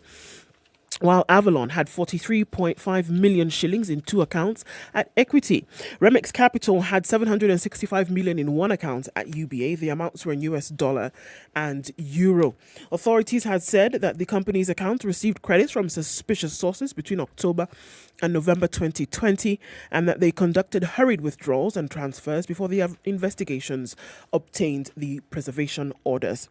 while Avalon had 43.5 million shillings in 2 accounts at Equity. Remex Capital had 765 million in 1 account at UBA. The amounts were in US dollar and euro. Authorities had said that the company's account received credits from suspicious sources between October and November 2020, and that they conducted hurried withdrawals and transfers before the investigations obtained the preservation orders.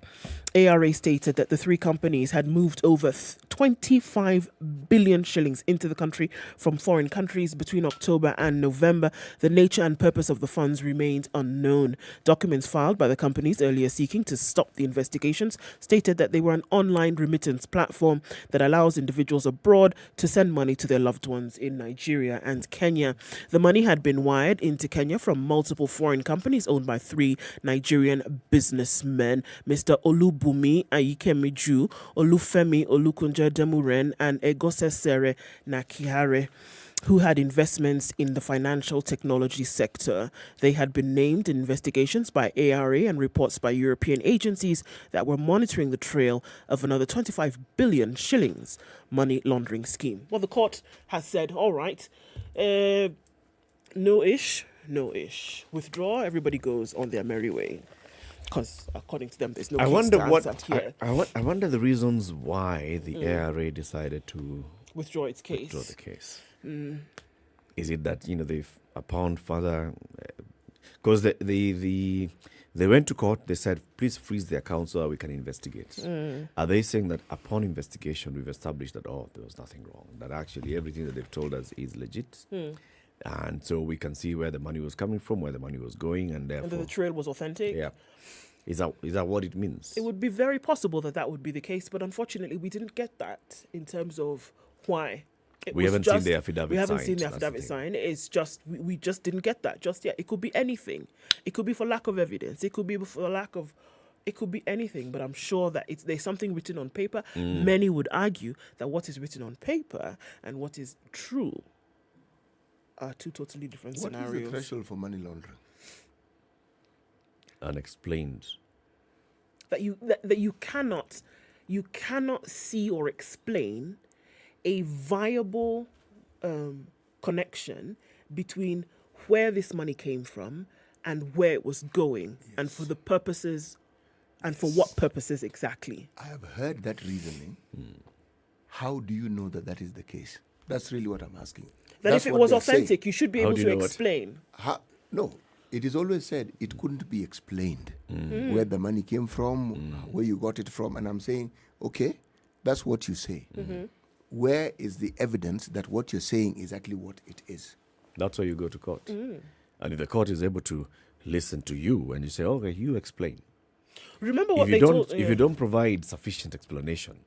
ARA stated that the 3 companies had moved over 25 billion shillings into the country from foreign countries between October and November. The nature and purpose of the funds remained unknown. Documents filed by the companies earlier seeking to stop the investigations stated that they were an online remittance platform that allows individuals abroad to send money to their loved ones in Nigeria and Kenya. The money had been wired into Kenya from multiple foreign companies owned by 3 Nigerian businessmen, Mr. Olubumi Ayikemiju, Olufemi Olukunja Demuren, and Egosesere Nakihare, who had investments in the financial technology sector. They had been named in investigations by ARA and reports by European agencies that were monitoring the trail of another 25 billion shillings money laundering scheme. Well, the court has said, all right, no-ish. Withdraw, everybody goes on their merry way. Because according to them, there's no case to answer here. I wonder the reasons why the ARA decided to withdraw its case. Withdraw the case. Is it that they've upon further, because they went to court, they said please freeze the account so that we can investigate. Are they saying that upon investigation we've established that there was nothing wrong, that actually everything that they've told us is legit, and so we can see where the money was coming from, where the money was going, and therefore the trail was authentic? Yeah. Is that what it means? It would be very possible that would be the case, but unfortunately we didn't get that in terms of why. We haven't seen the affidavit signed. We haven't seen the affidavit signed. It's just, we just didn't get that just yet. It could be anything. It could be for lack of evidence. It could be for lack of, it could be anything, but I'm sure that there's something written on paper. Many would argue that what is written on paper and what is true are 2 totally different scenarios. What is the threshold for money laundering? Unexplained. That you cannot see or explain a viable connection between where this money came from and where it was going, and for the purposes, and for what purposes exactly. I have heard that reasoning. How do you know that is the case? That's really what I'm asking. That if it was authentic, you should be able to explain. No. it is always said it couldn't be explained where the money came from, where you got it from. And I'm saying, okay, that's what you say. Where is the evidence that what you're saying is actually what it is? That's why you go to court. And if the court is able to listen to you and you say, okay, you explain. Remember what If you don't provide sufficient explanation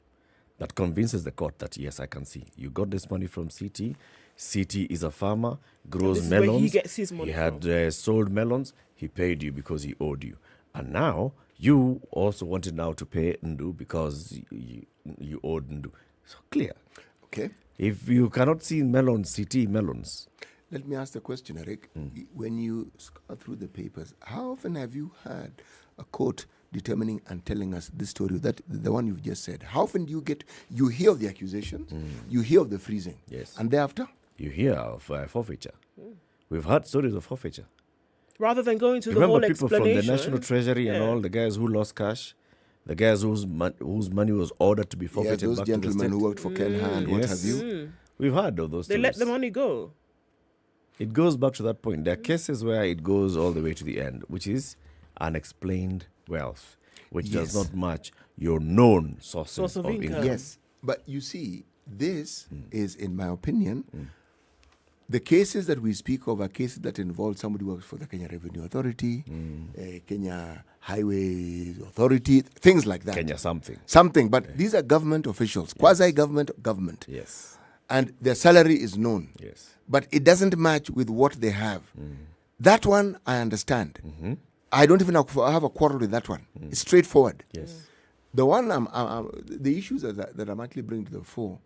that convinces the court that, yes, I can see, you got this money from CT. CT is a farmer, grows this is where melons. he gets his money He had sold melons. He paid you because he owed you. And now you also wanted now to pay Ndu because you owed Ndu. So clear. Okay. If you cannot see melons, CT melons. Let me ask the question, Eric. When you scour through the papers, how often have you had a court determining and telling us this story, that the one you've just said? How often do you hear of the accusations, you hear of the freezing, yes, and thereafter? You hear of forfeiture. We've heard stories of forfeiture. Rather than going to Remember the whole people explanation. from the National Treasury and all, the guys who lost cash, the guys whose money was ordered to be forfeited those back to the gentlemen state. who worked for Kenha and what have you. We've heard of those They stories. let the money go. It goes back to that point. There are cases where it goes all the way to the end, which is unexplained wealth, which does not match your known sources of income. Yes, but you see, this is, in my opinion, the cases that we speak of are cases that involve somebody who works for the Kenya Revenue Authority, Kenya Highways Authority, things like that. Kenya something. Something, but these are government officials, quasi-government. Yes. And their salary is known. Yes. But it doesn't match with what they have. That one, I understand. I don't even have a quarrel with that one. It's straightforward. Yes. The one the issues that I'm actually bringing to the fore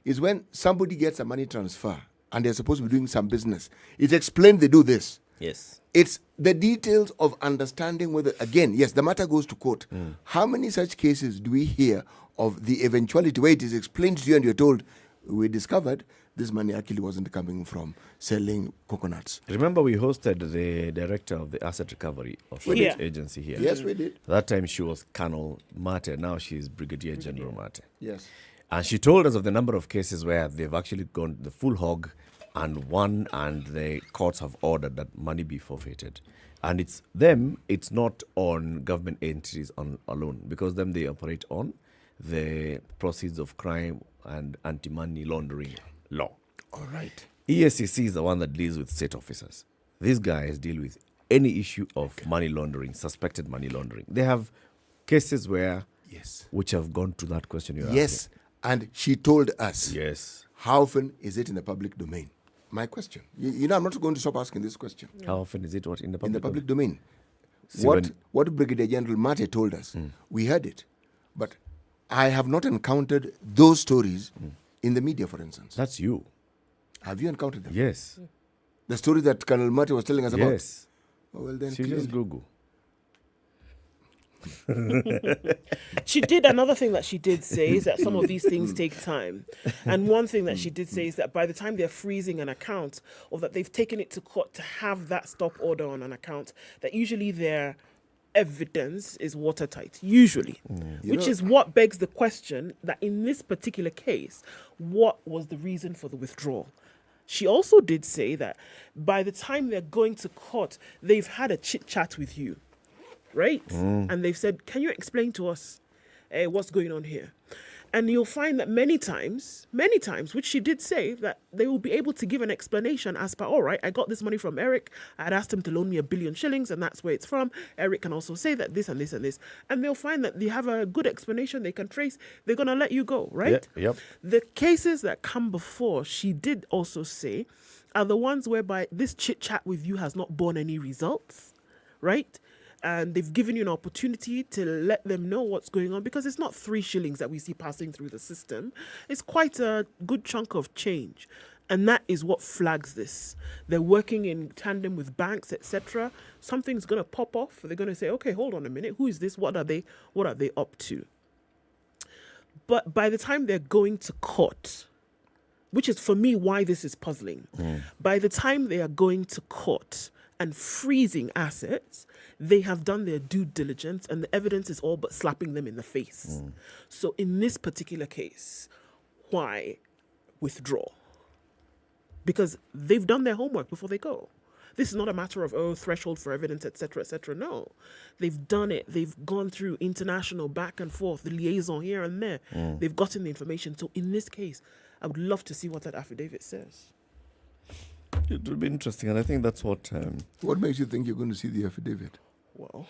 is when somebody gets a money transfer and they're supposed to be doing some business. It's explained they do this. Yes. It's the details of understanding whether, again, yes, the matter goes to court. How many such cases do we hear of the eventuality where it is explained to you and you're told, we discovered this money actually wasn't coming from selling coconuts? Remember we hosted the director of the asset recovery of the agency here. Yes, we did. That time she was Colonel Mate. Now she's Brigadier General Mate. Yes. And she told us of the number of cases where they've actually gone the full hog and won, and the courts have ordered that money be forfeited. And it's not on government entities alone, because them they operate on the proceeds of crime and anti-money laundering law. All right. ESCC is the one that deals with state officers. These guys deal with any issue of money laundering, suspected money laundering. They have cases which have gone to that question you're asking. And she told us. Yes. How often is it in the public domain? My question. You know, I'm not going to stop asking this question. How often is it in the public in the public domain? See, what Brigadier General Mate told us, we heard it. But I have not encountered those stories in the media, for instance. That's you. Have you encountered them? Yes. The story that Colonel Mate was telling us about? Yes. Oh, well, then she just Google. She did another thing that she did say is that some of these things take time, and one thing that she did say is that by the time they're freezing an account or that they've taken it to court to have that stop order on an account, that usually their evidence is watertight, usually, which is what begs the question that in this particular case, what was the reason for the withdrawal? She also did say that by the time they're going to court, they've had a chit chat with you. Right? And they've said, can you explain to us what's going on here? And you'll find that many times, which she did say, that they will be able to give an explanation as per, all right, I got this money from Eric. I had asked him to loan me 1 billion shillings, and that's where it's from. Eric can also say that this and this and this. And they'll find that they have a good explanation they can trace. They're going to let you go, right? Yep. The cases that come before, she did also say, are the ones whereby this chit-chat with you has not borne any results, right? And they've given you an opportunity to let them know what's going on, because it's not 3 shillings that we see passing through the system. It's quite a good chunk of change. And that is what flags this. They're working in tandem with banks, etc. Something's going to pop off. They're going to say, okay, hold on a minute. Who is this? What are they up to? But by the time they're going to court, which is for me why this is puzzling, by the time they are going to court and freezing assets, they have done their due diligence and the evidence is all but slapping them in the face. So in this particular case, why withdraw? Because they've done their homework before they go. This is not a matter of, threshold for evidence, etc., etc. No. They've done it. They've gone through international back and forth, the liaison here and there. They've gotten the information. So in this case, I would love to see what that affidavit says. It would be interesting, and I think that's what... What makes you think you're going to see the affidavit? Well...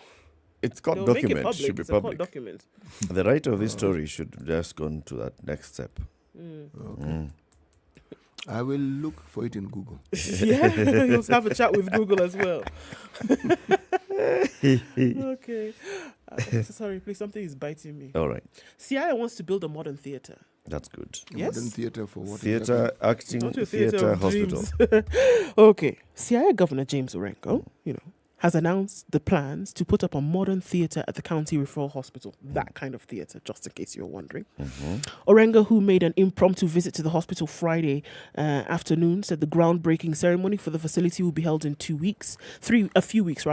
It's got They'll make it documents, public. should be It's a court public. document. The writer of this story should just go to that next step. Okay. I will look for it in Google. Yeah, you'll have a chat with Google as well. Okay. Sorry, please, something is biting me. All right. CIA wants to build a modern theatre. That's good. Yes? Modern theatre for what? Theatre, acting, Not a theatre, of hospital. dreams. Okay. CIA Governor James Orengo, has announced the plans to put up a modern theatre at the County Referral Hospital. That kind of theatre, just in case you're wondering. Orengo, who made an impromptu visit to the hospital Friday afternoon, said the groundbreaking ceremony for the facility will be held in a few weeks.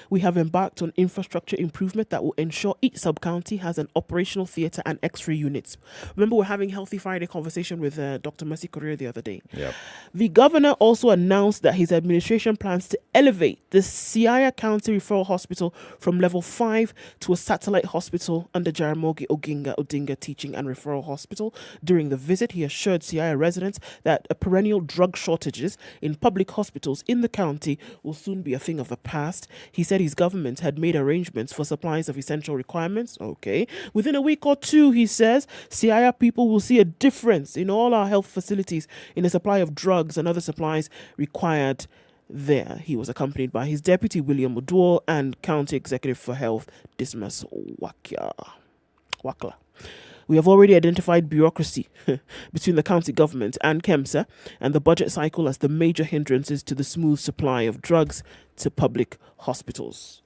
We have embarked on infrastructure improvement that will ensure each sub-county has an operational theatre and X-ray units. Remember, we're having Healthy Friday conversation with Dr. Mercy Korea the other day. Yep. The governor also announced that his administration plans to elevate the Siaya County Referral Hospital from level 5 to a satellite hospital under Jaramogi Oginga Odinga Teaching and Referral Hospital. During the visit, he assured Siaya residents that perennial drug shortages in public hospitals in the county will soon be a thing of the past. He said his government had made arrangements for supplies of essential requirements. Okay. Within a week or two, he says, Siaya people will see a difference in all our health facilities in the supply of drugs and other supplies required there. He was accompanied by his deputy, William Oduor, and County Executive for Health, Dismas Wakla. We have already identified bureaucracy between the county government and KEMSA and the budget cycle as the major hindrances to the smooth supply of drugs to public hospitals.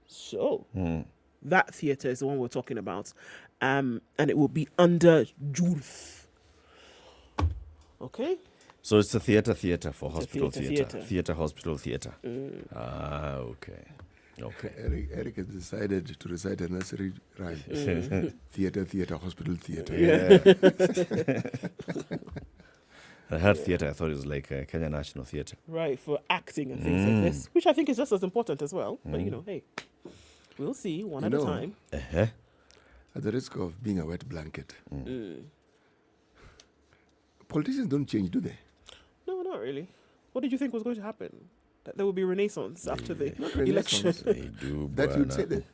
So, that theatre is the one we're talking about, and it will be under JURF. Okay? So it's a theatre for It's a hospital theatre. theatre, hospital theatre. Okay. Eric has decided to recite a nursery rhyme. Theatre, hospital, theatre. Yeah. I heard theatre, I thought it was like Kenya National Theatre. Right, for acting and things like this, which I think is just as important as well. But, hey, we'll see one at a time. At the risk of being a wet blanket, politicians don't change, do they? No, not really. What did you think was going to happen? That there will be renaissance after the election? They do, that you'd say that.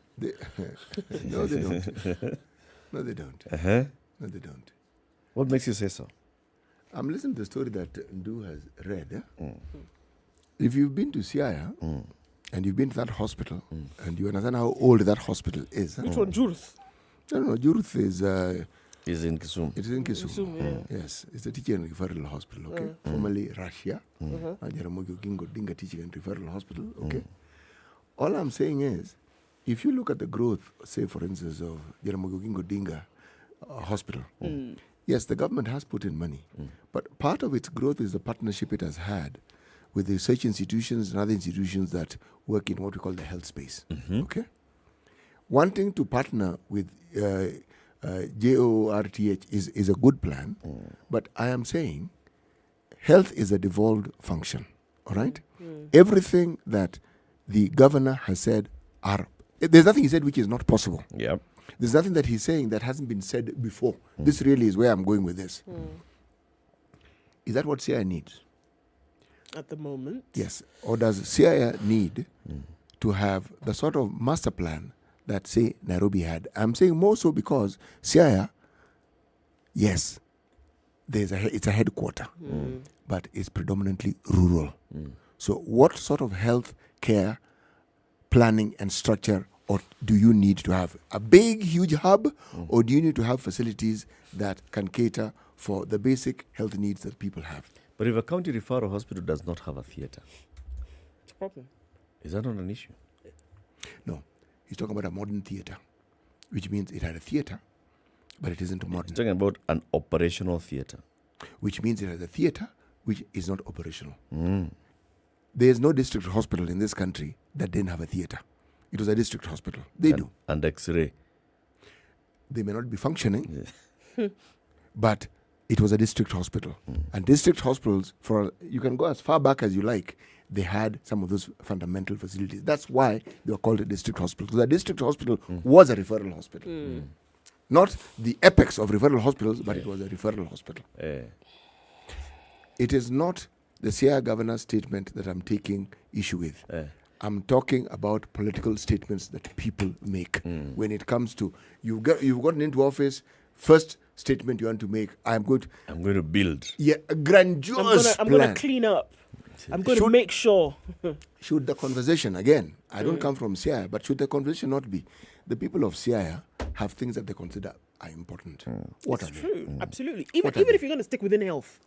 No, they don't. No, they don't. No, they don't. What makes you say so? I'm listening to the story that Ndu has read. If you've been to Siaya and you've been to that hospital and you understand how old that hospital is. Which one, Jurth? No, Jurth is... is in Kisumu. It is in Kisumu. Yes, it's a teaching and referral hospital, okay? Formerly Russia, Jaramogi Oginga Odinga Teaching and Referral Hospital, okay? All I'm saying is, if you look at the growth, say for instance, of Jaramogi Oginga Odinga Hospital, yes, the government has put in money, but part of its growth is the partnership it has had with the research institutions and other institutions that work in what we call the health space, okay? Wanting to partner with JORTH is a good plan, but I am saying health is a devolved function, all right? Everything that the governor has said there's nothing he said which is not possible. Yep. There's nothing that he's saying that hasn't been said before. This really is where I'm going with this. Is that what CIA needs? At the moment? Yes. Or does CIA need to have the sort of master plan that, say, Nairobi had? I'm saying more so because CIA, yes, it's a headquarter, but it's predominantly rural. So what sort of health care planning and structure or do you need to have? A big, huge hub, or do you need to have facilities that can cater for the basic health needs that people have? But if a county referral hospital does not have a theatre, it's a problem. Is that not an issue? No. He's talking about a modern theatre, which means it had a theatre, but it isn't modern. He's talking about an operational theatre. Which means it has a theatre, which is not operational. There is no district hospital in this country that didn't have a theatre. It was a district hospital. They do. And X-ray. They may not be functioning, but it was a district hospital. And district hospitals, you can go as far back as you like, they had some of those fundamental facilities. That's why they were called a district hospital. Because a district hospital was a referral hospital. Not the apex of referral hospitals, but it was a referral hospital. It is not the Siaya governor's statement that I'm taking issue with. I'm talking about political statements that people make when it comes to you've gotten into office. First statement you want to make: I'm going to build. Yeah, a grandiose I'm plan. going to clean up. I'm going to make sure. Should the conversation again? I don't come from Siaya, but should the conversation not be the people of Siaya have things that they consider are important? What It's are true, they? absolutely. Even if you're going to stick within health.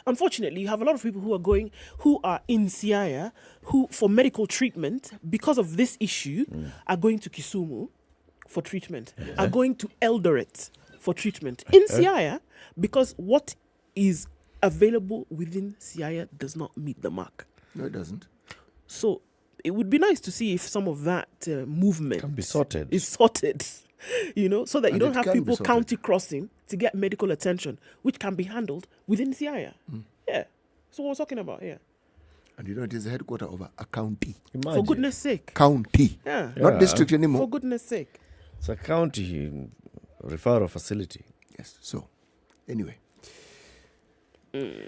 Unfortunately, you have a lot of people who are in Siaya, who for medical treatment, because of this issue, are going to Kisumu for treatment, are going to Eldoret for treatment. In Siaya, because what is available within Siaya does not meet the mark. No, it doesn't. So it would be nice to see if some of that movement can be sorted. Is sorted. So that you And don't it have can be people sorted. county crossing to get medical attention, which can be handled within Siaya. Yeah. So what we're talking about here. And it is the headquarters of a county. For goodness sake. County. Yeah. Not district anymore. For goodness sake. It's a county referral facility. Yes. So, anyway.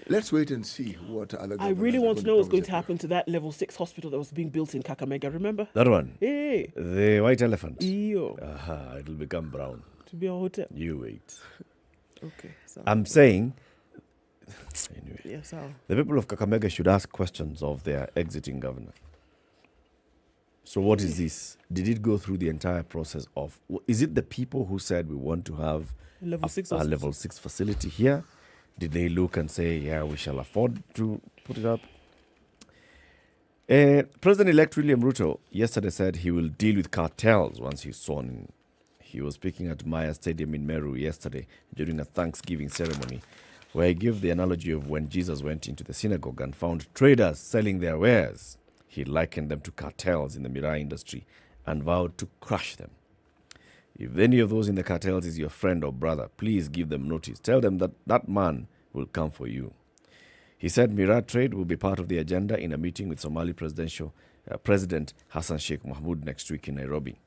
Let's wait and see what other I really want to know what's going to happen to that level 6 hospital that was being built in Kakamega, remember? That one? Hey. The white elephant? Eyo. It'll become brown. To be a hotel. You wait. Okay. So I'm saying, anyway, yes, the people of Kakamega should ask questions of their exiting governor. So what is this? Did it go through the entire process of, is it the people who said we want to have a level 6 facility here? Did they look and say, yeah, we shall afford to put it up? President-elect William Ruto yesterday said he will deal with cartels once he's sworn in. He was speaking at Maya Stadium in Meru yesterday during a Thanksgiving ceremony, where he gave the analogy of when Jesus went into the synagogue and found traders selling their wares. He likened them to cartels in the miraa industry and vowed to crush them. If any of those in the cartels is your friend or brother, please give them notice. Tell them that that man will come for you. He said miraa trade will be part of the agenda in a meeting with Somali President Hassan Sheikh Mahmoud next week in Nairobi.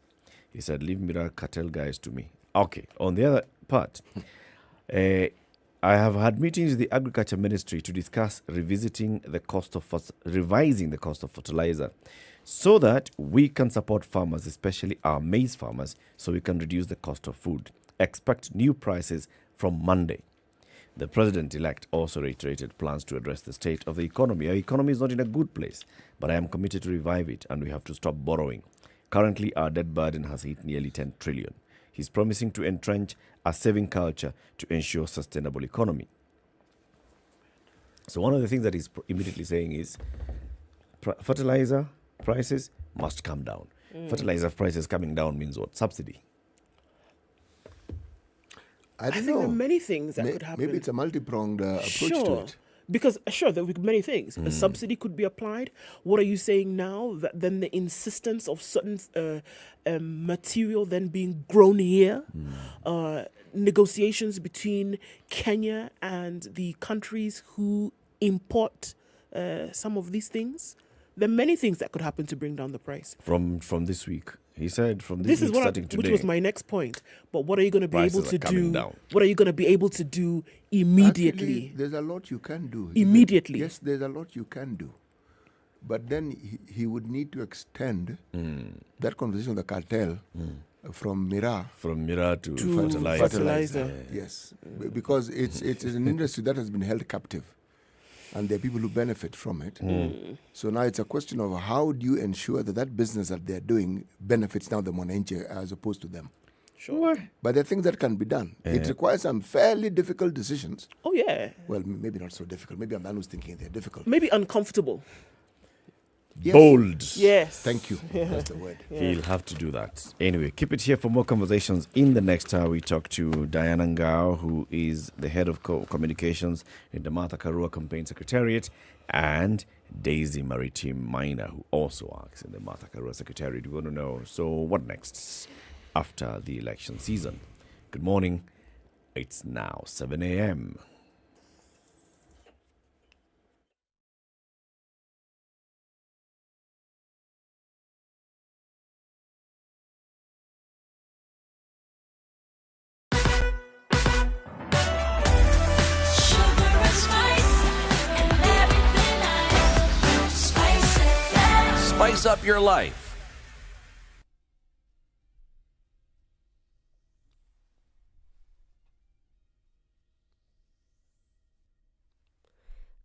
He said, leave miraa cartel guys to me. Okay, on the other part, I have had meetings with the Agriculture Ministry to discuss revising the cost of fertilizer so that we can support farmers, especially our maize farmers, so we can reduce the cost of food. Expect new prices from Monday. The president-elect also reiterated plans to address the state of the economy. Our economy is not in a good place, but I am committed to revive it, and we have to stop borrowing. Currently, our debt burden has hit nearly 10 trillion. He's promising to entrench a saving culture to ensure sustainable economy. So one of the things that he's immediately saying is fertilizer prices must come down. Fertilizer prices coming down means what? Subsidy. I think there are many things that could happen. Maybe it's a multi-pronged approach to it. Because, there will be many things. A subsidy could be applied. What are you saying now? That then the insistence of certain material then being grown here, negotiations between Kenya and the countries who import some of these things. There are many things that could happen to bring down the price. From this week. He said from this week starting today. Which was my next point. But what are you going to be able to do? Down. What are you going to be able to do immediately? Actually, there's a lot you can do. Immediately. Yes, there's a lot you can do. But then he would need to extend that conversation of the cartel from miraa to fertilizer. Yes, because it's an industry that has been held captive. And there are people who benefit from it. So now it's a question of how do you ensure that business that they're doing benefits now the mwananchi as opposed to them. Sure. But there are things that can be done. It requires some fairly difficult decisions. Oh, yeah. Well, maybe not so difficult. Maybe I'm the one who's thinking they're difficult. Maybe uncomfortable. Yes. Bold. Yes. Thank you. That's the word. Yeah. He'll have to do that. Anyway, keep it here for more conversations. In the next hour, we talk to Diana Ngao, who is the head of communications in the Martha Karua Campaign Secretariat, and Daisy Maritime Minor, who also works in the Martha Karua Secretariat. We want to know, so what next after the election season? Good morning. It's now 7 a.m. spice up your life.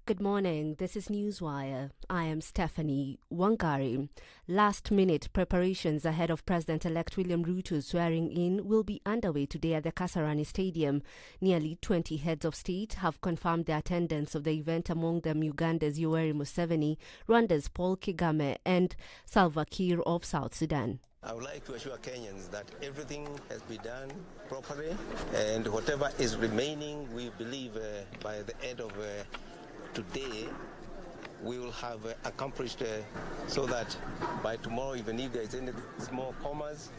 Good morning. This is Newswire. I am Stephanie Wangari. Last-minute preparations ahead of President-elect William Ruto's swearing in will be underway today at the Kasarani Stadium. Nearly 20 heads of state have confirmed their attendance of the event, among them Uganda's Yoweri Museveni, Rwanda's Paul Kagame, and Salva Kiir of South Sudan. I would like to assure Kenyans that everything has been done properly, and whatever is remaining, we believe by the end of today we will have accomplished so that by tomorrow, even if there is any small commas,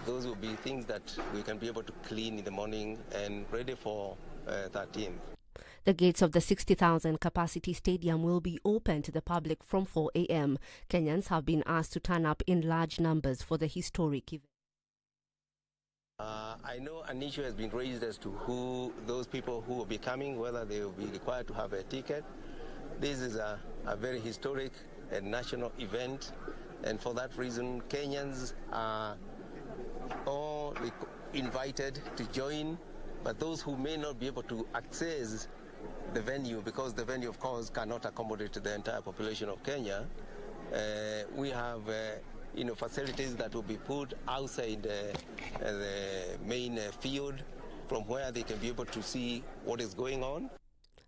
those will be things that we can be able to clean in the morning and ready for 13th. The gates of the 60,000 capacity stadium will be open to the public from 4 a.m. Kenyans have been asked to turn up in large numbers for the historic event. I know an issue has been raised as to who those people who will be coming, whether they will be required to have a ticket. This is a very historic and national event, and for that reason, Kenyans are all invited to join, but those who may not be able to access the venue, because the venue, of course, cannot accommodate the entire population of Kenya, we have facilities that will be put outside the main field from where they can be able to see what is going on.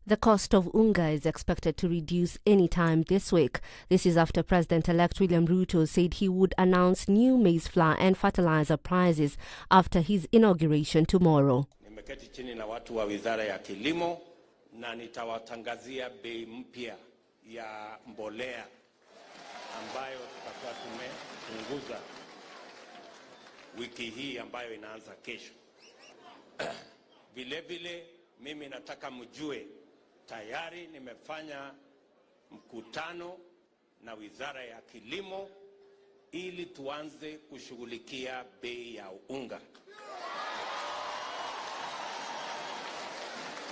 The cost of unga is expected to reduce any time this week. This is after President-elect William Ruto said he would announce new maize flour and fertilizer prices after his inauguration tomorrow. Nimeketi chini na watu wa Wizara ya Kilimo na nitawatangazia bei mpya ya mbolea ambayo tutakuwa tumepunguza wiki hii ambayo inaanza kesho. Vile vile mimi nataka mjue tayari nimefanya mkutano na Wizara ya Kilimo ili tuanze kushughulikia bei ya unga.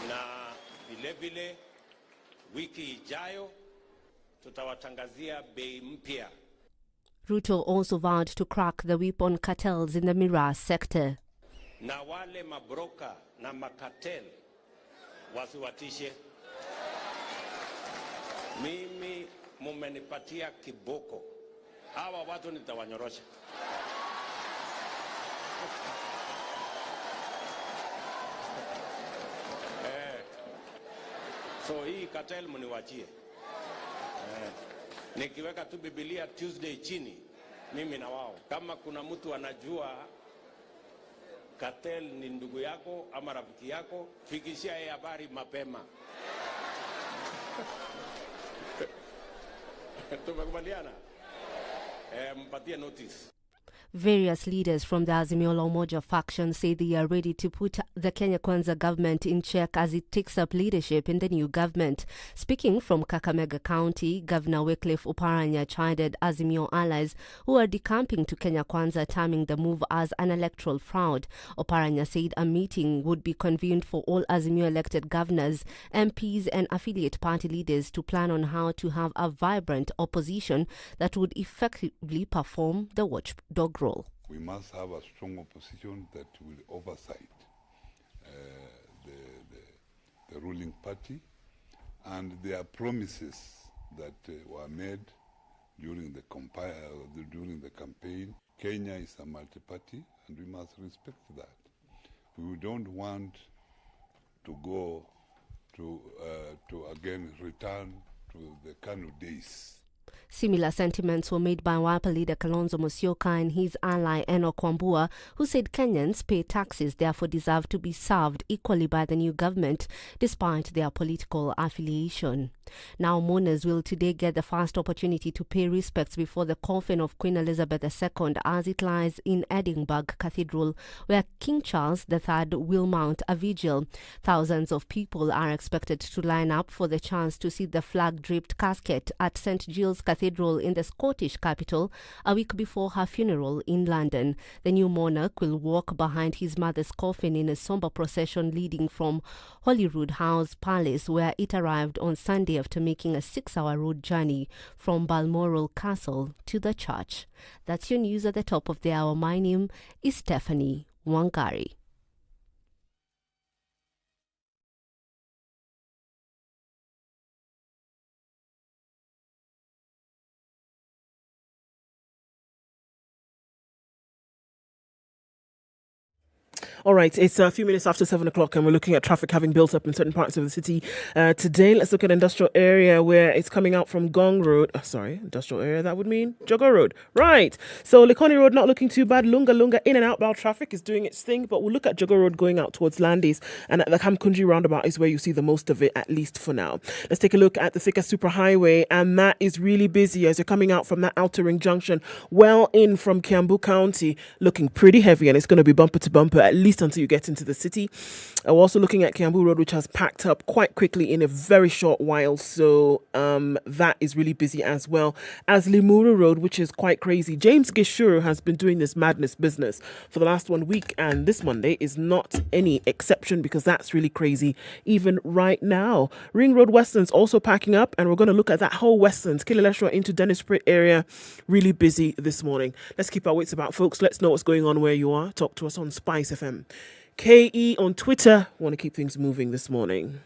Na vile vile wiki ijayo tutawatangazia bei mpya. Ruto also vowed to crack the whip on cartels in the miraa sector. Na wale mabroka na makatel wasiwatishe. Mimi mumenipatia kiboko. Hawa watu nitawanyorosha. So hii cartel mniwachie. Nikiweka tu Biblia Tuesday chini, mimi na wao. Kama kuna mtu anajua cartel ni ndugu yako ama rafiki yako, fikishia yeye habari mapema. Tumekubaliana? Mpatie notice. Various leaders from the Azimio la Umoja faction say they are ready to put the Kenya Kwanza government in check as it takes up leadership in the new government. Speaking from Kakamega County, Governor Wycliffe Oparanya chided Azimio allies who are decamping to Kenya Kwanza, terming the move as an electoral fraud. Oparanya said a meeting would be convened for all Azimio elected governors, MPs and affiliate party leaders to plan on how to have a vibrant opposition that would effectively perform the watchdog role. We must have a strong opposition that will oversight the ruling party, and there are promises that were made during the campaign. Kenya is a multi-party, and we must respect that. We don't want to go to again return to the Kanu days. Similar sentiments were made by Wiper leader Kalonzo Musyoka and his ally Enoch Wambua, who said Kenyans pay taxes, therefore deserve to be served equally by the new government, despite their political affiliation. Now, mourners will today get the first opportunity to pay respects before the coffin of Queen Elizabeth II as it lies in Edinburgh Cathedral, where King Charles III will mount a vigil. Thousands of people are expected to line up for the chance to see the flag-draped casket at St. Giles Cathedral Cathedral in the Scottish capital a week before her funeral in London. The new monarch will walk behind his mother's coffin in a somber procession leading from Holyrood House Palace, where it arrived on Sunday after making a 6-hour road journey from Balmoral Castle to the church. That's your news at the top of the hour. My name is Stephanie Wangari. All right, it's a few minutes after 7 o'clock and we're looking at traffic having built up in certain parts of the city. Today, let's look at industrial area where it's coming out from Gong Road. Industrial area, that would mean Jogo Road. Right, so Likoni Road not looking too bad. Lunga in and outbound traffic is doing its thing, but we'll look at Jogo Road going out towards Landis, and at the Kamkunji roundabout is where you see the most of it, at least for now. Let's take a look at the Thika Superhighway, and that is really busy as you're coming out from that outer ring junction, well in from Kiambu County, looking pretty heavy, and it's going to be bumper to bumper at least until you get into the city. We're also looking at Kiambu Road, which has packed up quite quickly in a very short while, so that is really busy as well as Limuru Road, which is quite crazy. James Gishuru has been doing this madness business for the last 1 week, and this Monday is not any exception because that's really crazy even right now. Ring Road Westlands also packing up, and we're going to look at that whole Westlands, Kileleshwa into Dennisprit area, really busy this morning. Let's keep our wits about, folks. Let's know what's going on where you are. Talk to us on SpiceFM. KE on Twitter. Want to keep things moving this morning.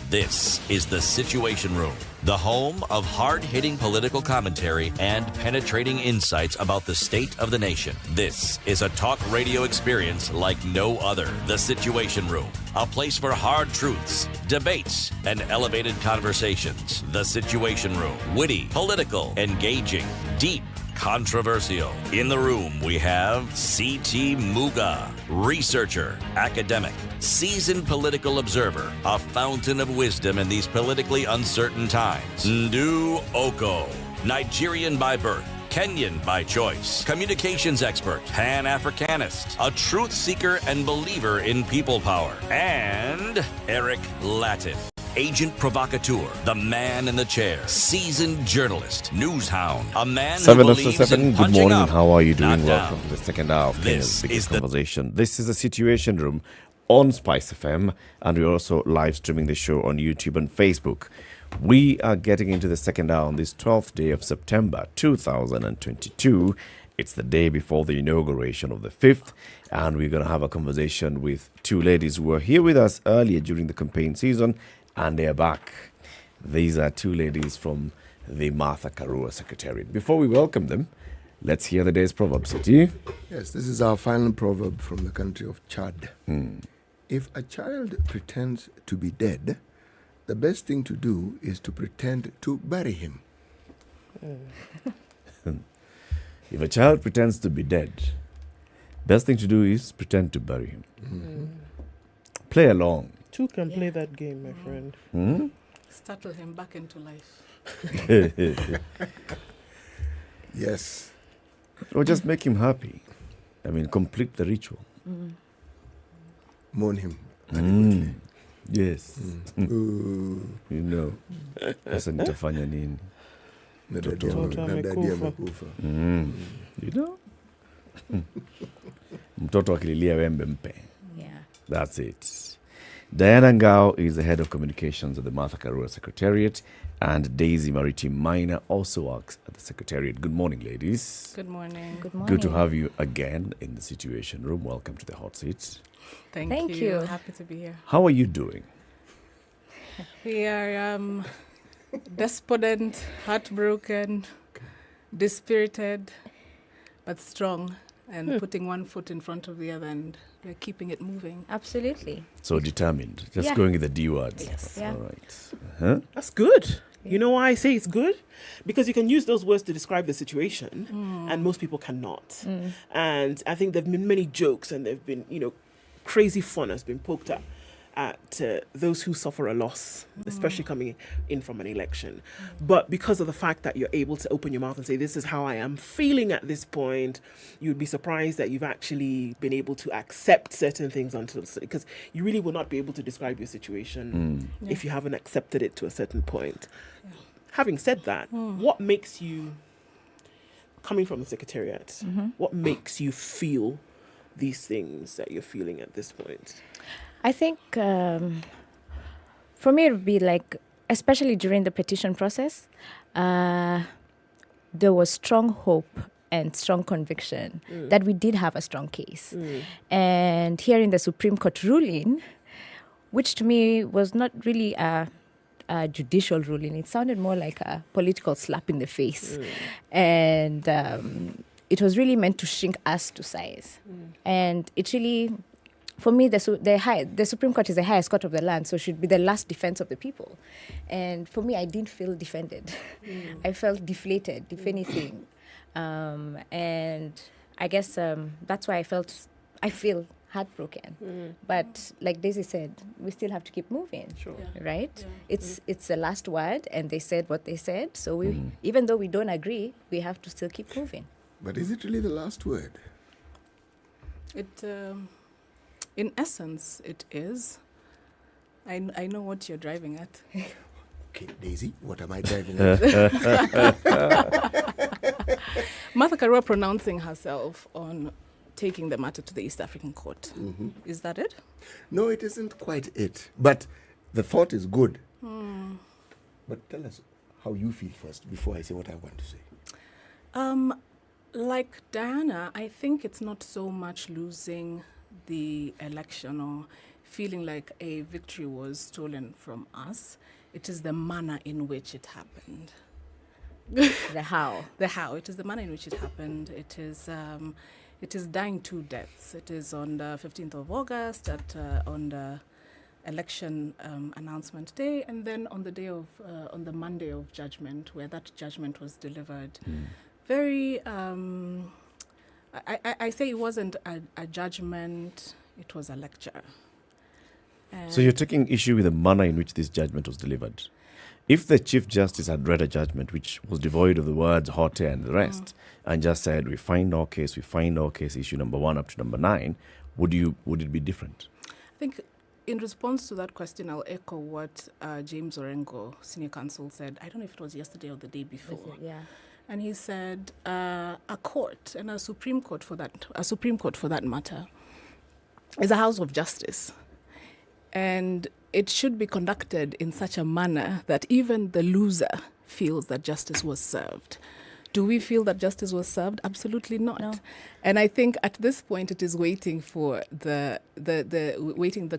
This is the Situation Room, the home of hard-hitting political commentary and penetrating insights about the state of the nation. This is a talk radio experience like no other. The Situation Room, a place for hard truths, debates, and elevated conversations. The Situation Room, witty, political, engaging, deep, controversial. In the room, we have C.T. Muga, researcher, academic, seasoned political observer, a fountain of wisdom in these politically uncertain times. Ndu Oko, Nigerian by birth, Kenyan by choice, communications expert, Pan-Africanist, a truth seeker and believer in people power, and Eric Latif, agent provocateur, the man in the chair, seasoned journalist, news hound, a man who 7 believes after 7. in Good punching morning. up, How are you not doing? Welcome down. to the second hour of Kenya's This biggest is the conversation. This is the Situation Room on SpiceFM, and we're also live streaming the show on YouTube and Facebook. We are getting into the second hour on this 12th day of September 2022. It's the day before the inauguration of the 5th, and we're going to have a conversation with two ladies who were here with us earlier during the campaign season, and they're back. These are two ladies from the Martha Karua Secretariat. Before we welcome them, let's hear the day's proverb, City. Yes, this is our final proverb from the country of Chad. If a child pretends to be dead, the best thing to do is to pretend to bury him. If a child pretends to be dead, best thing to do is pretend to bury him. Play along. Two can play that game, my friend. Startle him back into life. Yes. Or just make him happy. I mean, complete the ritual. Mourn him adequately. Yes. You know. Sasa nitafanya nini? You know? Mtoto akililia wembe mpe. Yeah. That's it. Diana Ngao is the head of communications at the Martha Karua Secretariat, and Daisy Maritim Minor also works at the Secretariat. Good morning, ladies. Good morning. Good Good to have you again in the Situation Room. Welcome to the hot seat. Thank you. Happy to be here. How are you doing? We are despondent, heartbroken, dispirited, but strong, and putting one foot in front of the other, and we're keeping it moving. Absolutely. So determined. Just going with the D words. Yes. Yeah. All right. That's good. You know why I say it's good? Because you can use those words to describe the situation, and most people cannot. And I think there have been many jokes, and there have been, crazy fun has been poked at at those who suffer a loss, especially coming in from an election. But because of the fact that you're able to open your mouth and say, this is how I am feeling at this point, you'd be surprised that you've actually been able to accept certain things until, because you really will not be able to describe your situation if you haven't accepted it to a certain point. Having said that, what makes you, coming from the Secretariat, what makes you feel these things that you're feeling at this point? I think for me it would be like, especially during the petition process, there was strong hope and strong conviction that we did have a strong case. And hearing the Supreme Court ruling, which to me was not really a judicial ruling, it sounded more like a political slap in the face. And it was really meant to shrink us to size. And it really, for me, the Supreme Court is the highest court of the land, so it should be the last defense of the people. And for me, I didn't feel defended. I felt deflated, if anything. And I guess that's why I feel heartbroken. But like Daisy said, we still have to keep moving, right? It's the last word, and they said what they said. So we, even though we don't agree, we have to still keep moving. But is it really the last word? In essence, it is. I know what you're driving at. Okay, Daisy, what am I driving at? Martha Karua pronouncing herself on taking the matter to the East African Court. Is that it? No, it isn't quite it. But the thought is good. But tell us how you feel first before I say what I want to say. Like Diana, I think it's not so much losing the election or feeling like a victory was stolen from us. It is the manner in which it happened. The how. The how. It is the manner in which it happened. It is dying 2 deaths. It is on the 15th of August on the election announcement day, and then on the day of on the Monday of judgment, where that judgment was delivered. Very, I say it wasn't a judgment, it was a lecture. So you're taking issue with the manner in which this judgment was delivered. If the Chief Justice had read a judgment which was devoid of the words "haughty" and the rest, and just said, we find no case, issue number 1 up to number 9, would it be different? I think in response to that question, I'll echo what James Orengo, Senior Counsel, said. I don't know if it was yesterday or the day before. And he said a court, and a Supreme Court for that matter, is a house of justice. And it should be conducted in such a manner that even the loser feels that justice was served. Do we feel that justice was served? Absolutely not. No. And I think at this point it is waiting for the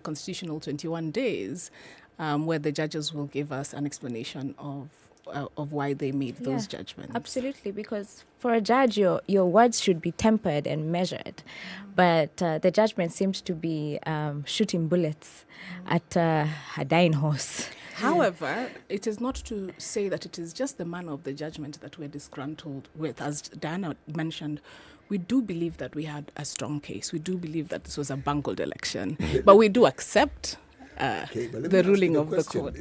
constitutional 21 days where the judges will give us an explanation of why they made those judgments. Absolutely, because for a judge, your words should be tempered and measured. But the judgment seems to be shooting bullets at a dying horse. However, it is not to say that it is just the manner of the judgment that we're disgruntled with. As Diana mentioned, we do believe that we had a strong case. We do believe that this was a bungled election. But we do accept the ruling of the court.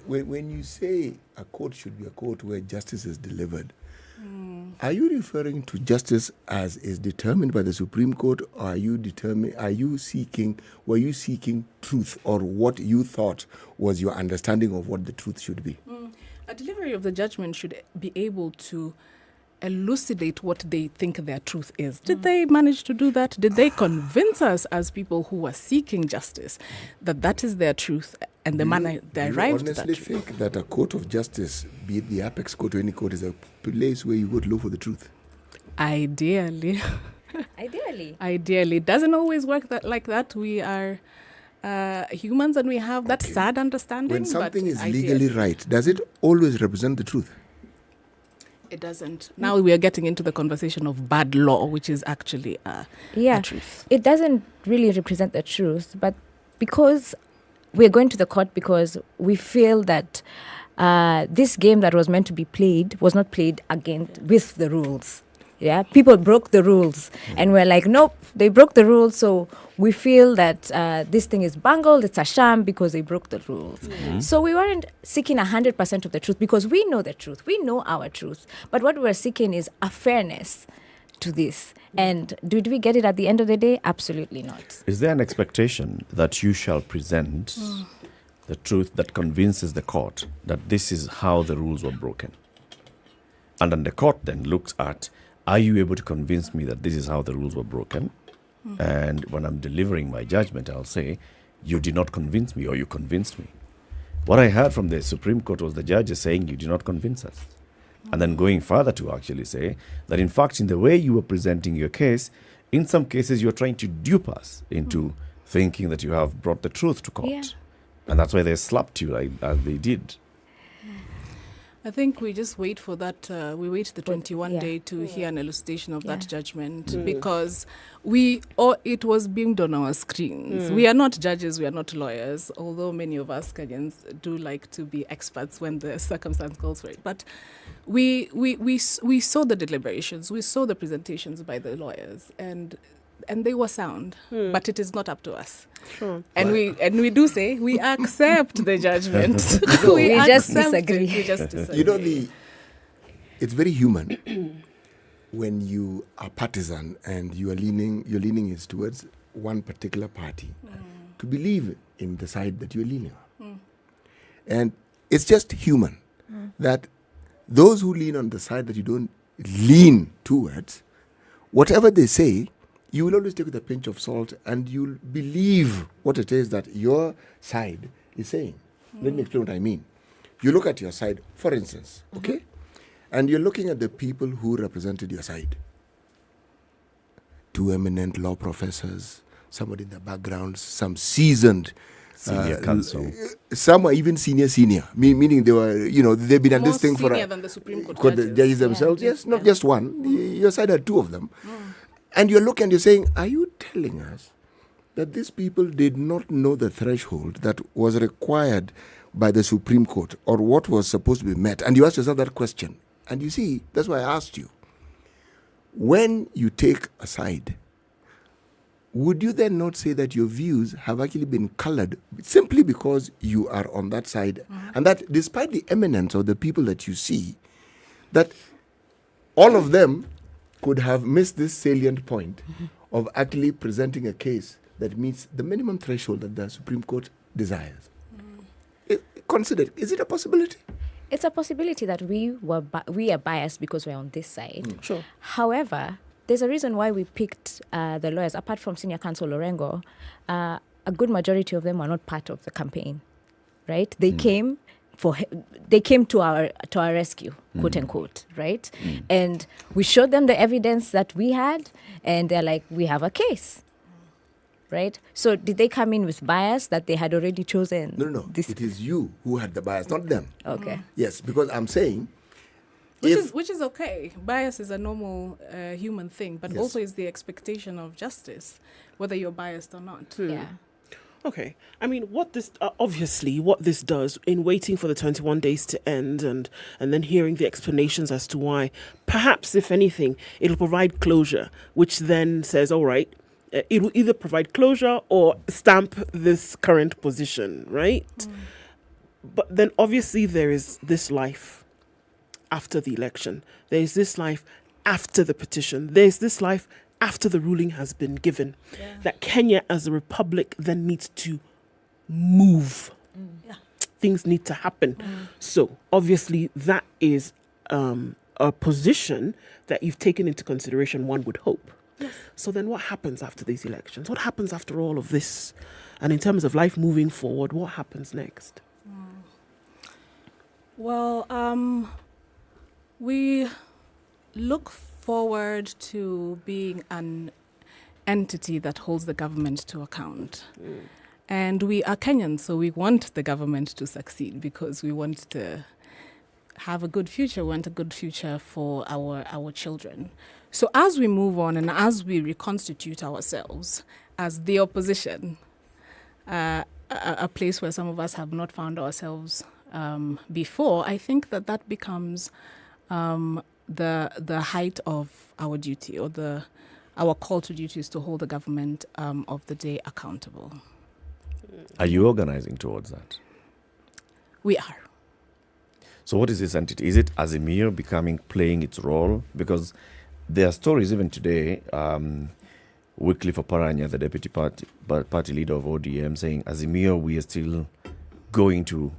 When you say a court should be a court where justice is delivered, are you referring to justice as is determined by the Supreme Court, or were you seeking truth, or what you thought was your understanding of what the truth should be? A delivery of the judgment should be able to elucidate what they think their truth is. Did they manage to do that? Did they convince us as people who are seeking justice that that is their truth and the manner they arrived at that truth? Do you honestly think that a court of justice, be it the apex court or any court, is a place where you go to look for the truth? Ideally. Ideally. It doesn't always work like that. We are humans and we have that sad understanding. When something is legally right, does it always represent the truth? It doesn't. Now we are getting into the conversation of bad law, which is actually a truth. It doesn't really represent the truth, but because we're going to the court because we feel that this game that was meant to be played was not played again with the rules. Yeah, people broke the rules, and we're like, nope, they broke the rules, so we feel that this thing is bungled, it's a sham because they broke the rules. So we weren't seeking 100% of the truth because we know the truth, we know our truth, but what we're seeking is a fairness to this. And did we get it at the end of the day? Absolutely not. Is there an expectation that you shall present the truth that convinces the court that this is how the rules were broken? And then the court then looks at, are you able to convince me that this is how the rules were broken? And when I'm delivering my judgment, I'll say, you did not convince me, or you convinced me. What I heard from the Supreme Court was the judges saying, you did not convince us. And then going further to actually say that, in fact, in the way you were presenting your case, in some cases you're trying to dupe us into thinking that you have brought the truth to court. Yeah. And that's why they slapped you like as they did. I think we just wait for that. We wait the 21 day to hear an elucidation of that judgment because it was beamed on our screens. We are not judges, we are not lawyers, although many of us Kenyans do like to be experts when the circumstance calls for it. But we saw the deliberations, we saw the presentations by the lawyers, and they were sound, but it is not up to us. Sure. And we do say we accept the judgment. we just disagree. We just disagree. You know, it's very human when you are partisan and your leaning is towards one particular party to believe in the side that you're leaning on. And it's just human that those who lean on the side that you don't lean towards, whatever they say, you will always take with a pinch of salt and you'll believe what it is that your side is saying. Let me explain what I mean. You look at your side, for instance, okay? And you're looking at the people who represented your side. 2 eminent law professors, somebody in the background, some seasoned senior counsel. Some are even senior, meaning they were, they've been at this thing for senior than the Supreme Court judges themselves. Yes, not just one. Your side had 2 of them. And you're looking and you're saying, are you telling us that these people did not know the threshold that was required by the Supreme Court or what was supposed to be met? And you ask yourself that question. And you see, that's why I asked you. When you take a side, would you then not say that your views have actually been colored simply because you are on that side? And that despite the eminence of the people that you see, that all of them could have missed this salient point of actually presenting a case that meets the minimum threshold that the Supreme Court desires. Consider, is it a possibility? It's a possibility that we are biased because we're on this side. Sure. However, there's a reason why we picked the lawyers. Apart from Senior Counsel Lorengo, a good majority of them were not part of the campaign, right? They came to our rescue, quote unquote, right? And we showed them the evidence that we had, and they're like, we have a case, right? So did they come in with bias that they had already chosen? No. It is you who had the bias, not them. Okay. Yes, because I'm saying, which is okay. Bias is a normal human thing, but Yes. also is the expectation of justice, whether you're biased or not. Yeah. Okay. I mean, what this does in waiting for the 21 days to end and then hearing the explanations as to why, perhaps, if anything, it'll provide closure, which then says, all right, it will either provide closure or stamp this current position, right? But then obviously there is this life after the election. There is this life after the petition. There's this life after the ruling has been given, that Kenya as a republic then needs to move. Things need to happen. So obviously that is a position that you've taken into consideration, one would hope. So then what happens after these elections? What happens after all of this? And in terms of life moving forward, what happens next? Well, we look forward to being an entity that holds the government to account. And we are Kenyans, so we want the government to succeed because we want to have a good future. We want a good future for our children. So as we move on and as we reconstitute ourselves as the opposition, a place where some of us have not found ourselves before, I think that becomes the height of our duty, or our call to duty is to hold the government of the day accountable. Are you organizing towards that? We are. So what is this entity? Is it Azimio playing its role? Because there are stories even today, Wycliffe Oparanya, the deputy party leader of ODM, saying, Azimio, we are still going to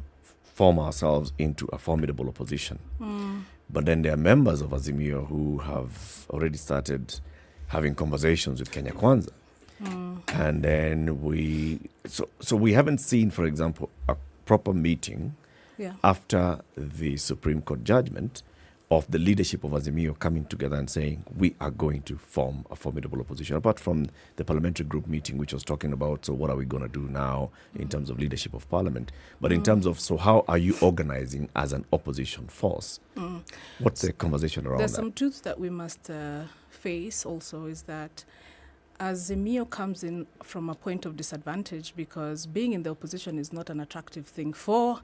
form ourselves into a formidable opposition. But then there are members of Azimio who have already started having conversations with Kenya Kwanza. And then we haven't seen, for example, a proper meeting after the Supreme Court judgment of the leadership of Azimio coming together and saying, we are going to form a formidable opposition, apart from the parliamentary group meeting, which was talking about, so what are we going to do now in terms of leadership of parliament? But in terms of, so how are you organizing as an opposition force? What's the conversation around There's that? some truths that we must face also, is that Azimio comes in from a point of disadvantage, because being in the opposition is not an attractive thing for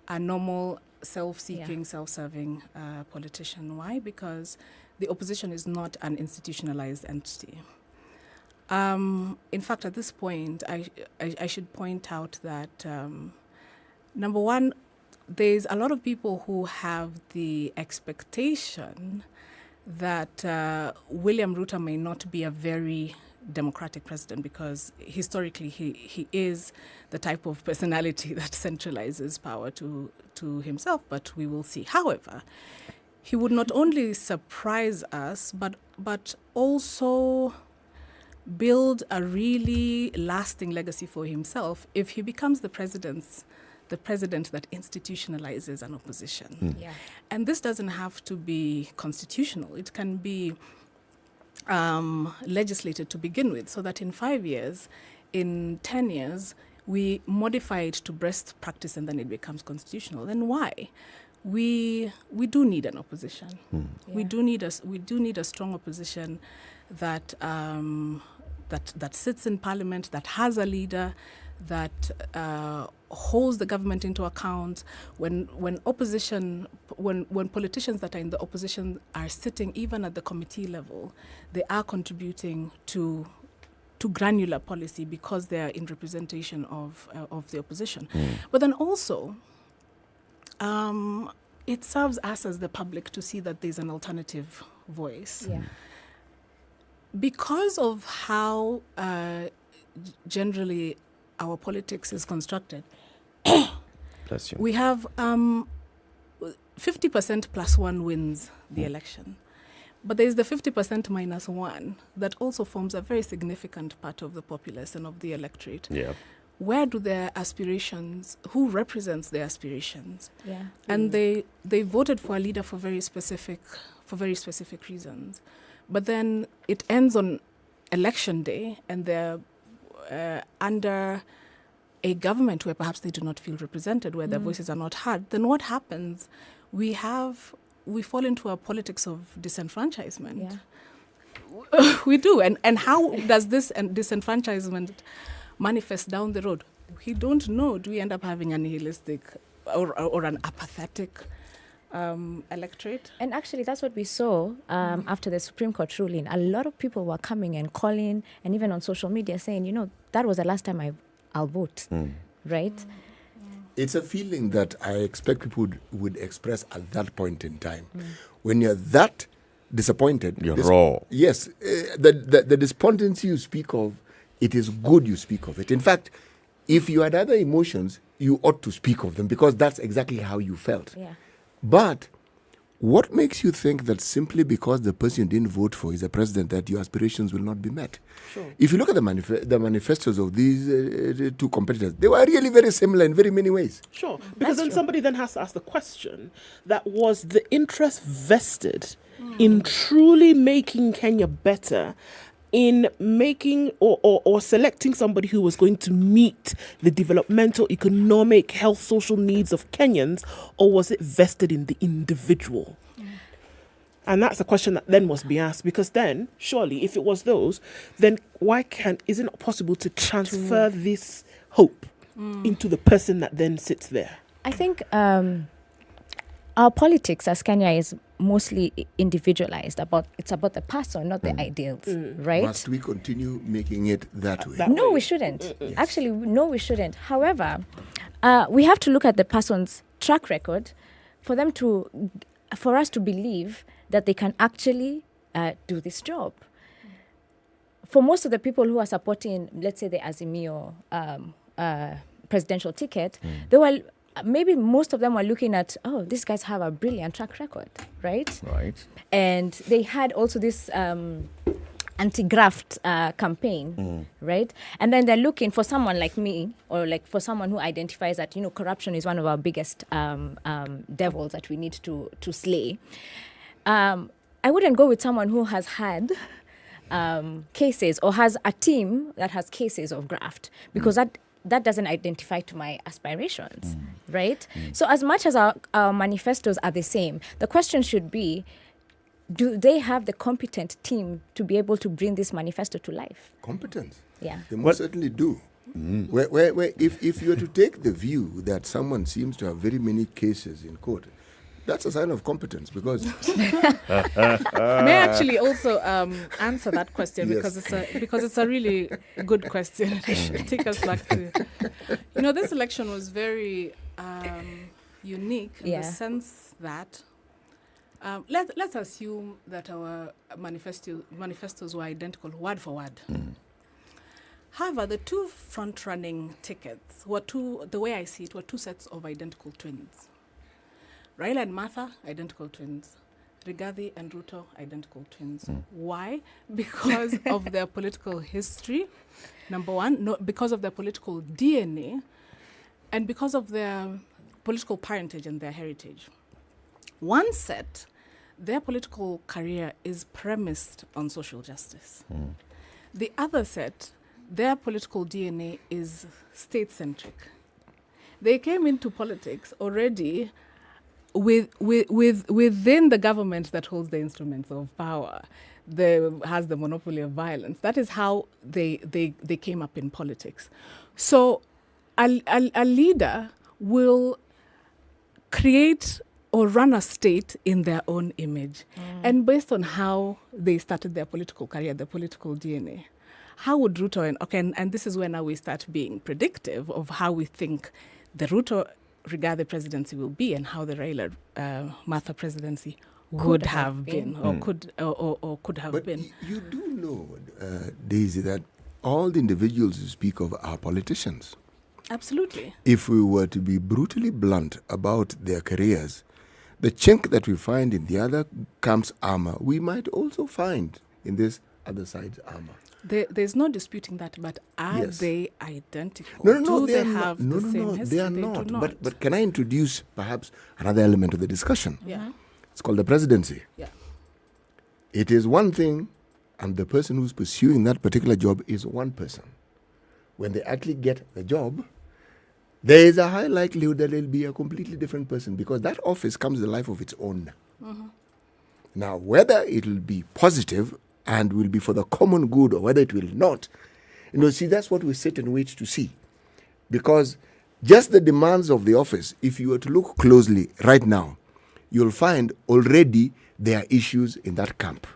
a normal self-seeking, self-serving politician. Why? Because the opposition is not an institutionalized entity. In fact, at this point, I should point out that, number one, there's a lot of people who have the expectation that William Ruto may not be a very democratic president, because historically he is the type of personality that centralizes power to himself, but we will see. However, he would not only surprise us, but also build a really lasting legacy for himself if he becomes the president that institutionalizes an opposition. And this doesn't have to be constitutional. It can be legislated to begin with, so that in 5 years, in 10 years, we modify it to best practice and then it becomes constitutional. Then why? We do need an opposition. We do need a strong opposition that that sits in parliament, that has a leader, that holds the government into account. When politicians that are in the opposition are sitting even at the committee level, they are contributing to granular policy because they are in representation of the opposition. But then also, it serves us as the public to see that there's an alternative voice. Because of how generally our politics is constructed, Bless you. we have 50% plus one wins the election. But there is the 50% minus one that also forms a very significant part of the populace and of the electorate. Where do their aspirations, who represents their aspirations? And they voted for a leader for very specific reasons. But then it ends on election day and they're under a government where perhaps they do not feel represented, where their voices are not heard. Then what happens? We fall into a politics of disenfranchisement. We do. And how does this disenfranchisement manifest down the road? We don't know. Do we end up having a nihilistic or an apathetic electorate? And actually, that's what we saw after the Supreme Court ruling. A lot of people were coming and calling, and even on social media saying, that was the last time I'll vote, right? It's a feeling that I expect people would express at that point in time. When you're that disappointed. You're raw. Yes. The despondency you speak of, it is good you speak of it. In fact, if you had other emotions, you ought to speak of them because that's exactly how you felt. But what makes you think that simply because the person you didn't vote for is a president that your aspirations will not be met? If you look at the manifestos of these two competitors, they were really very similar in very many ways. Because then somebody then has to ask the question, that was the interest vested in truly making Kenya better, in making or selecting somebody who was going to meet the developmental, economic, health, social needs of Kenyans, or was it vested in the individual? And that's a question that then must be asked, because then, surely, if it was those, then is it not possible to transfer this hope into the person that then sits there? I think our politics as Kenya is mostly individualized. It's about the person, not the ideals, right? Must we continue making it that way? No, we shouldn't. Actually, no, we shouldn't. However, we have to look at the person's track record for us to believe that they can actually do this job. For most of the people who are supporting, let's say, the Azimio presidential ticket, they were maybe most of them were looking at, oh, these guys have a brilliant track record, right? Right. And they had also this anti-graft campaign, right? And then they're looking for someone like me, or like for someone who identifies that, corruption is one of our biggest devils that we need to slay. I wouldn't go with someone who has had cases or has a team that has cases of graft, because that doesn't identify to my aspirations, right? So as much as our manifestos are the same, the question should be, do they have the competent team to be able to bring this manifesto to life? Competence. Yeah. They most certainly do. Where if you were to take the view that someone seems to have very many cases in court, that's a sign of competence, because May I actually also answer that question? Yes. because it's a really good question. Take us back to, this election was very unique in the sense that let's assume that our manifestos were identical word for word. However, the two front-running tickets were the way I see it, were two sets of identical twins. Raila and Martha, identical twins. Rigathi and Ruto, identical twins. Why? Because of their political history, number one. No, because of their political DNA, and because of their political parentage and their heritage. One set, their political career is premised on social justice. The other set, their political DNA is state-centric. They came into politics already within the government that holds the instruments of power, has the monopoly of violence. That is how they came up in politics. So a leader will create or run a state in their own image. And based on how they started their political career, their political DNA, how would Ruto, and this is where now we start being predictive of how we think the Ruto Rigathi presidency will be, and how the Raila Martha presidency would have been, or could have been. You do know, Daisy, that all the individuals you speak of are politicians. Absolutely. If we were to be brutally blunt about their careers, the chink that we find in the other camp's armor, we might also find in this other side's armor. There's no disputing that, but are Yes. they identical? No, they have the same history? they are not. But can I introduce perhaps another element of the discussion? Yeah. It's called the presidency. Yeah. It is one thing, and the person who's pursuing that particular job is one person. When they actually get the job, there is a high likelihood that they'll be a completely different person, because that office comes with a life of its own. Now, whether it will be positive and will be for the common good, or whether it will not, see, that's what we sit and wait to see. Because just the demands of the office, if you were to look closely right now, you'll find already there are issues in that camp.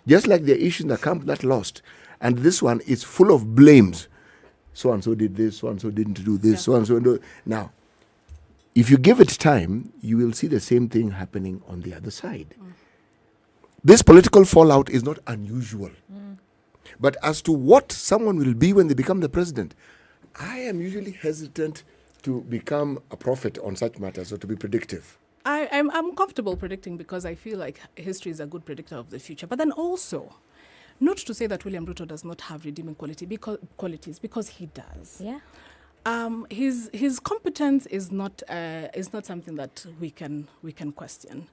Just like there are issues in the camp that lost. And this one is full of blames. So-and-so did this, so-and-so didn't do this, so-and-so. Now, if you give it time, you will see the same thing happening on the other side. This political fallout is not unusual. But as to what someone will be when they become the president, I am usually hesitant to become a prophet on such matters, or to be predictive. I'm comfortable predicting, because I feel like history is a good predictor of the future. But then also, not to say that William Ruto does not have redeeming qualities, because he does. Yeah. His competence is not something that we can question.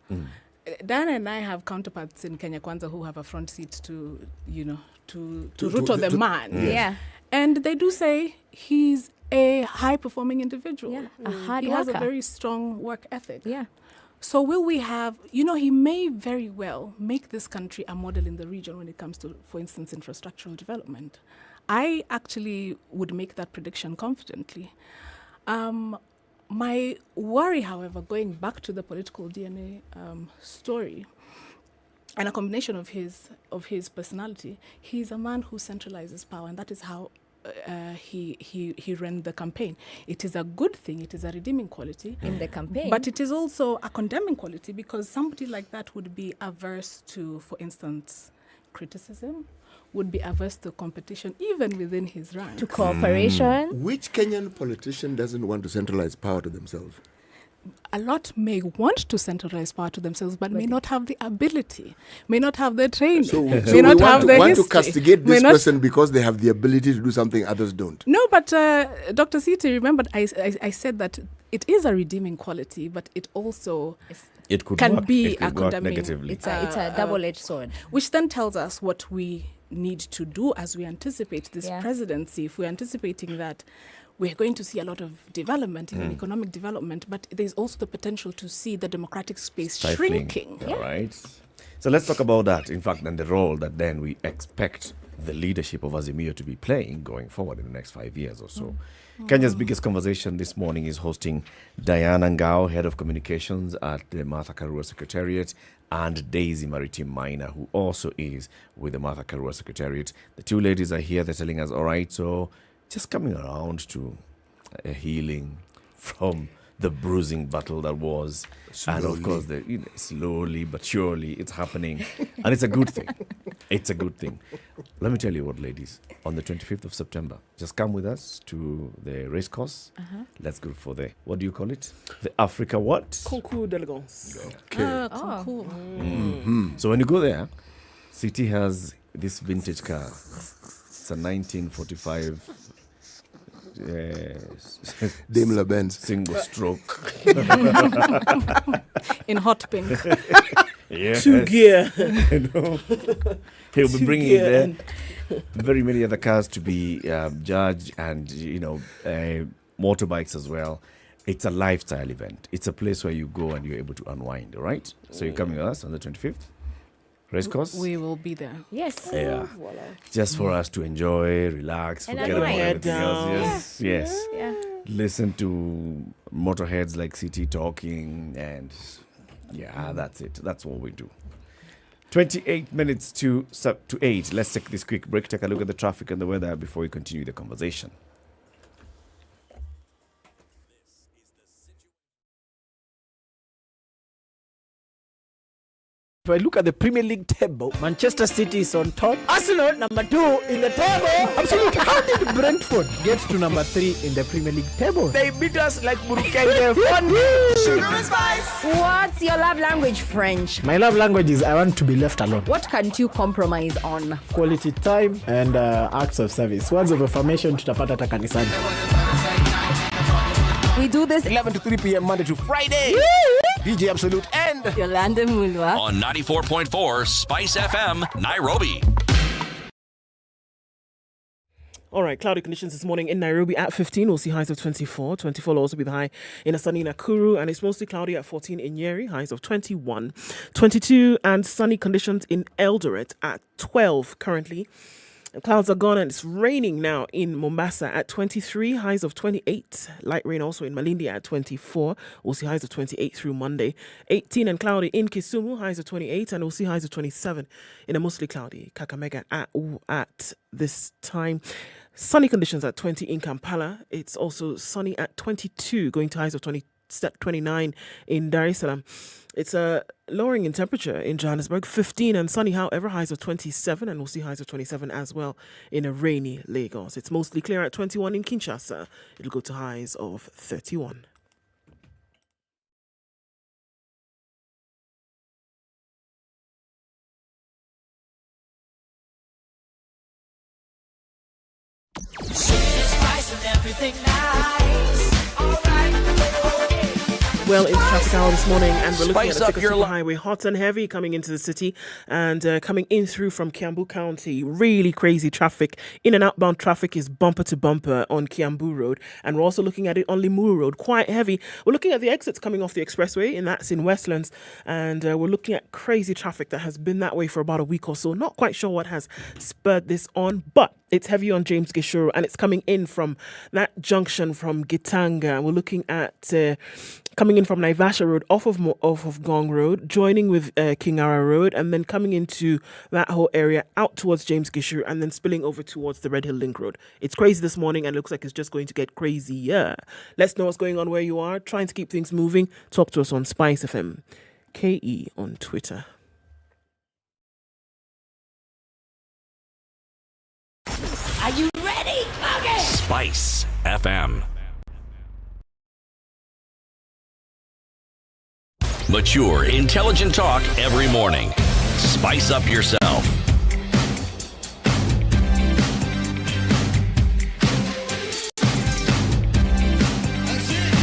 Diana and I have counterparts in Kenya Kwanza who have a front seat to Ruto the man. Yes. Yeah. And they do say he's a high-performing individual. Yeah, a hard He worker. has a very strong work ethic. Yeah. So will we have, he may very well make this country a model in the region when it comes to, for instance, infrastructural development. I actually would make that prediction confidently. My worry, however, going back to the political DNA story, and a combination of his personality, he's a man who centralizes power, and that is how he ran the campaign. It is a good thing. It is a redeeming quality in the campaign, but it is also a condemning quality, because somebody like that would be averse to, for instance, criticism, would be averse to competition, even within his ranks. To cooperation. Which Kenyan politician doesn't want to centralize power to themselves? A lot may want to centralize power to themselves, but may not have the ability, may not have the training, may not have the history. To castigate this person because they have the ability to do something others don't. No, but Dr. Siti, remember I said that it is a redeeming quality, but it also can be a condemning. Negatively. It's a double-edged sword. Which then tells us what we need to do as we anticipate this presidency. If we're anticipating that we're going to see a lot of development, even economic development, but there's also the potential to see the democratic space shrinking. All right. So let's talk about that, in fact, and the role that then we expect the leadership of Azimio to be playing going forward in the next 5 years or so. Kenya's biggest conversation this morning is hosting Diana Ngao, Head of Communications at the Martha Karua Secretariat, and Daisy Maritim Minor, who also is with the Martha Karua Secretariat. The two ladies are here. They're telling us, all right, so just coming around to a healing from the bruising battle that was. Slowly. And of course, slowly but surely it's happening. And it's a good thing. It's a good thing. Let me tell you what, ladies, on the 25th of September, just come with us to the race course. Let's go for the, what do you call it? The Africa what? Concours d'Elegance. Okay. Concours. So when you go there, City has this vintage car. It's a 1945 Daimler Benz single stroke in hot pink. Yes. 2 gear. He'll be bringing there very many other cars to be judged, and motorbikes as well. It's a lifestyle event. It's a place where you go and you're able to unwind. All right. So you're coming with us on the 25th. Race course? We will be there. Yes. Yeah. Just for us to enjoy, relax, and forget about everything down. else. Yes. Yeah. Listen to motorheads like CT talking, and that's it. That's what we do. 28 minutes to 8. Let's take this quick break, take a look at the traffic and the weather before we continue the conversation. If I look at the Premier League table, Manchester City is on top. Arsenal, number 2 in the table. Absolutely. How did Brentford get to number 3 in the Premier League table? They beat us like Burkenge. Sugar and spice. What's your love language, French? My love language is I want to be left alone. What can't you compromise on? Quality time and acts of service. Words of affirmation tutapata hata kanisani. We do this 11 to 3 p.m. Monday to Friday. DJ Absolute and Yolanda Mulwa on 94.4 Spice FM, Nairobi. All right, cloudy conditions this morning in Nairobi at 15. We'll see highs of 24. 24 will also be the high in a sunny Nakuru, and it's mostly cloudy at 14 in Nyeri, highs of 21. 22 and sunny conditions in Eldoret at 12 currently. The clouds are gone and it's raining now in Mombasa at 23, highs of 28. Light rain also in Malindi at 24. We'll see highs of 28 through Monday. 18 and cloudy in Kisumu, highs of 28. And we'll see highs of 27 in a mostly cloudy Kakamega at this time. Sunny conditions at 20 in Kampala. It's also sunny at 22, going to highs of 29 in Dar es Salaam. It's a lowering in temperature in Johannesburg, 15 and sunny, however, highs of 27, and we'll see highs of 27 as well in a rainy Lagos. It's mostly clear at 21 in Kinshasa. It'll go to highs of 31. Sugar, spice, and everything nice. All right. Well, into traffic hour this morning, and we're looking Spice at up the your highway, hot and heavy coming into the city, and coming in through from Kiambu County. Really crazy traffic. In and outbound traffic is bumper to bumper on Kiambu Road, and we're also looking at it on Limuru Road, quite heavy. We're looking at the exits coming off the expressway, and that's in Westlands, and we're looking at crazy traffic that has been that way for about a week or so. Not quite sure what has spurred this on, but it's heavy on James Gishuru, and it's coming in from that junction from Gitanga. We're looking at coming in from Naivasha Road off of Gong Road, joining with Kingara Road, and then coming into that whole area out towards James Gishuru, and then spilling over towards the Red Hill Link Road. It's crazy this morning, and looks like it's just going to get crazier. Let's know what's going on where you are. Trying to keep things moving. Talk to us on SpiceFM, KE on Twitter. Are you ready? Okay. Spice FM. Mature, intelligent talk every morning. Spice up yourself.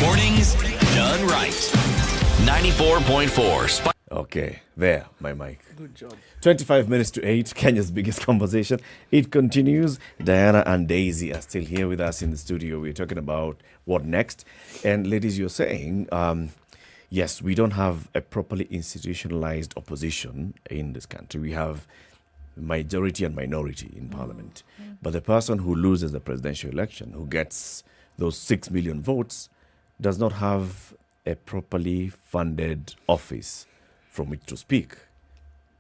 Mornings done right. 94.4 Spice. Okay, there, my mic. Good job. 25 minutes to 8, Kenya's biggest conversation. It continues. Diana and Daisy are still here with us in the studio. We're talking about what next. And ladies, you're saying, yes, we don't have a properly institutionalized opposition in this country. We have majority and minority in parliament. But the person who loses the presidential election, who gets those 6 million votes, does not have a properly funded office from which to speak.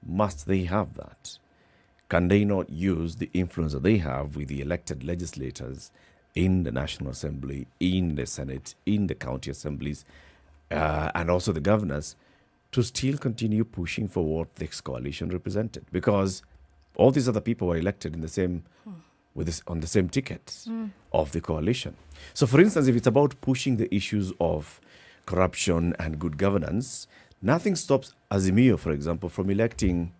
Must they have that? Can they not use the influence that they have with the elected legislators in the National Assembly, in the Senate, in the county assemblies, and also the governors, to still continue pushing for what this coalition represented? Because all these other people were elected in the same, on the same ticket of the coalition. So, for instance, if it's about pushing the issues of corruption and good governance, nothing stops Azimio, for example, from electing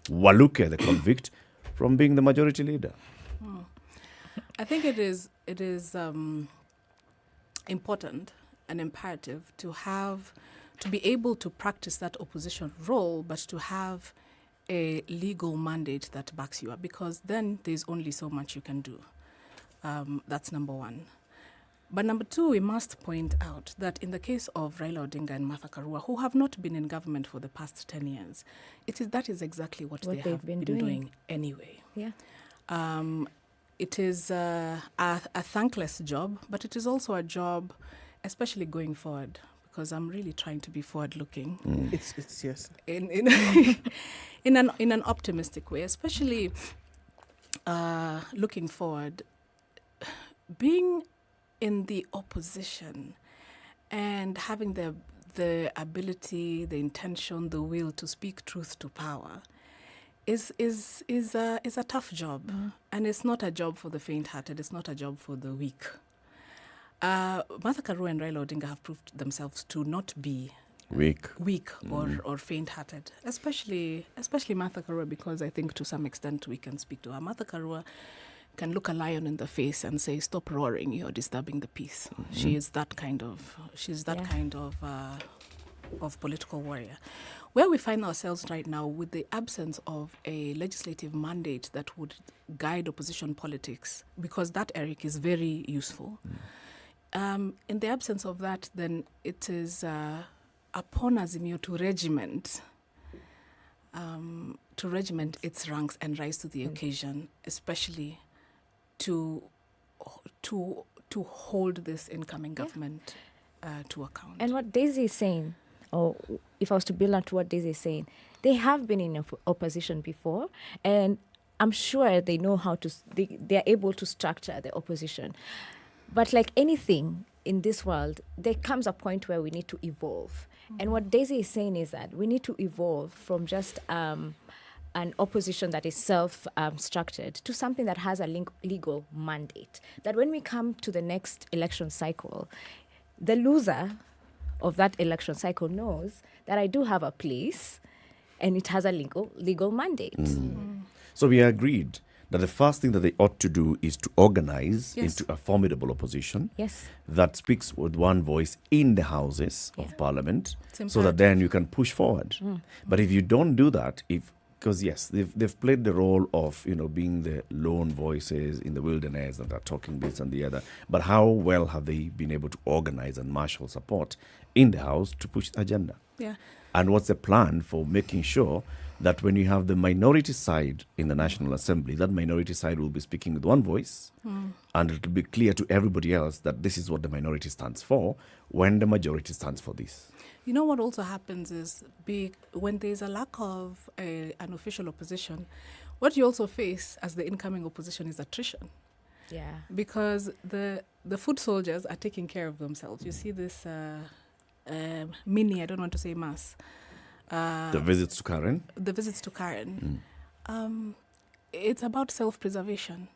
Waluke, the convict, from being the majority leader. I think it is important and imperative to be able to practice that opposition role, but to have a legal mandate that backs you up, because then there's only so much you can do. That's number one. But number two, we must point out that in the case of Raila Odinga and Martha Karua, who have not been in government for the past 10 years, that is exactly what they have been doing anyway. Yeah. It is a thankless job, but it is also a job, especially going forward, because I'm really trying to be forward-looking. It's yes. In an optimistic way, especially looking forward, being in the opposition and having the ability, the intention, the will to speak truth to power is a tough job. And it's not a job for the faint-hearted. It's not a job for the weak. Martha Karua and Raila Odinga have proved themselves to not be weak or faint-hearted, especially Martha Karua, because I think to some extent we can speak to her. Martha Karua can look a lion in the face and say, "Stop roaring! You're disturbing the peace." She is that kind of political warrior. Where we find ourselves right now, with the absence of a legislative mandate that would guide opposition politics, because that, Eric, is very useful. In the absence of that, then it is upon Azimio to regiment its ranks and rise to the occasion, especially to hold this incoming government to account. And what Daisy is saying, or if I was to build on to what Daisy is saying, they have been in opposition before, and I'm sure they know how to, they're able to structure the opposition. But like anything in this world, there comes a point where we need to evolve. And what Daisy is saying is that we need to evolve from just an opposition that is self-structured to something that has a legal mandate. That when we come to the next election cycle, the loser of that election cycle knows that I do have a place and it has a legal mandate. So we agreed that the first thing that they ought to do is to organize Yes. into a formidable opposition Yes. that speaks with one voice in the houses of parliament, It's so that then you can push forward. Mm. But if you don't do that, because yes, they've played the role of being the lone voices in the wilderness that are talking this and the other. But how well have they been able to organize and marshal support in the house to push the agenda? Yeah. And what's the plan for making sure that when you have the minority side in the National Assembly, that minority side will be speaking with one voice, and it will be clear to everybody else that this is what the minority stands for when the majority stands for this. You know what also happens is when there's a lack of an official opposition, what you also face as the incoming opposition is attrition. Yeah. Because the foot soldiers are taking care of themselves. You see this mini, I don't want to say mass. The visits to Karen? The visits to Karen. It's about self-preservation.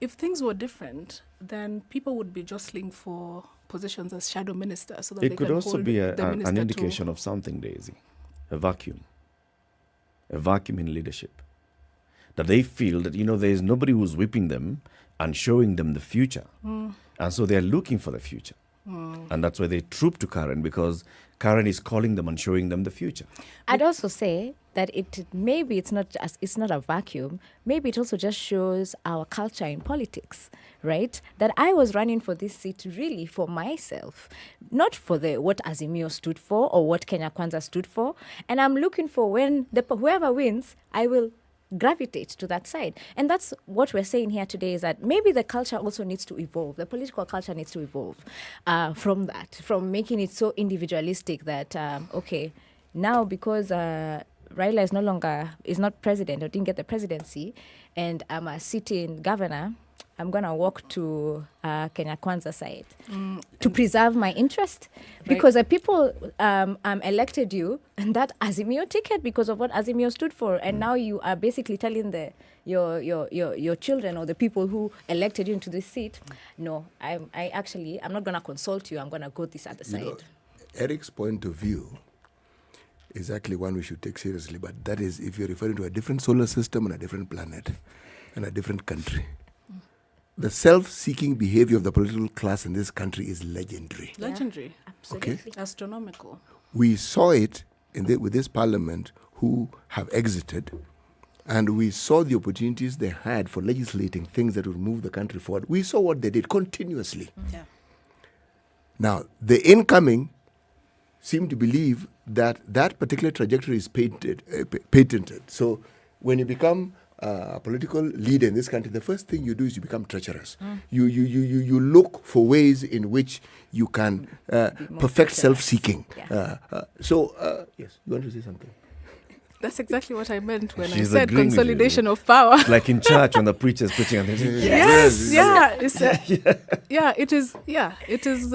If things were different, then people would be jostling for positions as shadow minister so that It they could can also hold be the an minister indication of something, Daisy. A vacuum in leadership. That they feel that, there is nobody who's whipping them and showing them the future. And so they're looking for the future. And that's why they troop to Karen, because Karen is calling them and showing them the future. I'd also say that maybe it's not a vacuum. Maybe it also just shows our culture in politics, right? That I was running for this seat really for myself, not for what Azimio stood for or what Kenya Kwanza stood for. And I'm looking for when whoever wins, I will gravitate to that side. And that's what we're saying here today, is that maybe the culture also needs to evolve. The political culture needs to evolve from from making it so individualistic that, now because Raila is not president or didn't get the presidency, and I'm a sitting governor, I'm going to walk to Kenya Kwanza side to preserve my interest. Because the people elected you and that Azimio ticket because of what Azimio stood for. And now you are basically telling your children or the people who elected you into this seat, no, I'm not going to consult you. I'm going to go this other side. Eric's point of view is actually one we should take seriously. But that is if you're referring to a different solar system and a different planet and a different country. The self-seeking behavior of the political class in this country is legendary. Legendary. Absolutely. Okay. Astronomical. We saw it with this parliament who have exited, and we saw the opportunities they had for legislating things that would move the country forward. We saw what they did continuously. Yeah. Now, the incoming seem to believe that that particular trajectory is patented. So when you become a political leader in this country, the first thing you do is you become treacherous. You look for ways in which you can perfect self-seeking. Yeah. Yes, you want to say something? That's exactly what I meant when She's I said agreeing with consolidation you. of power. Like in church when the preacher's preaching and they say, Yes, it is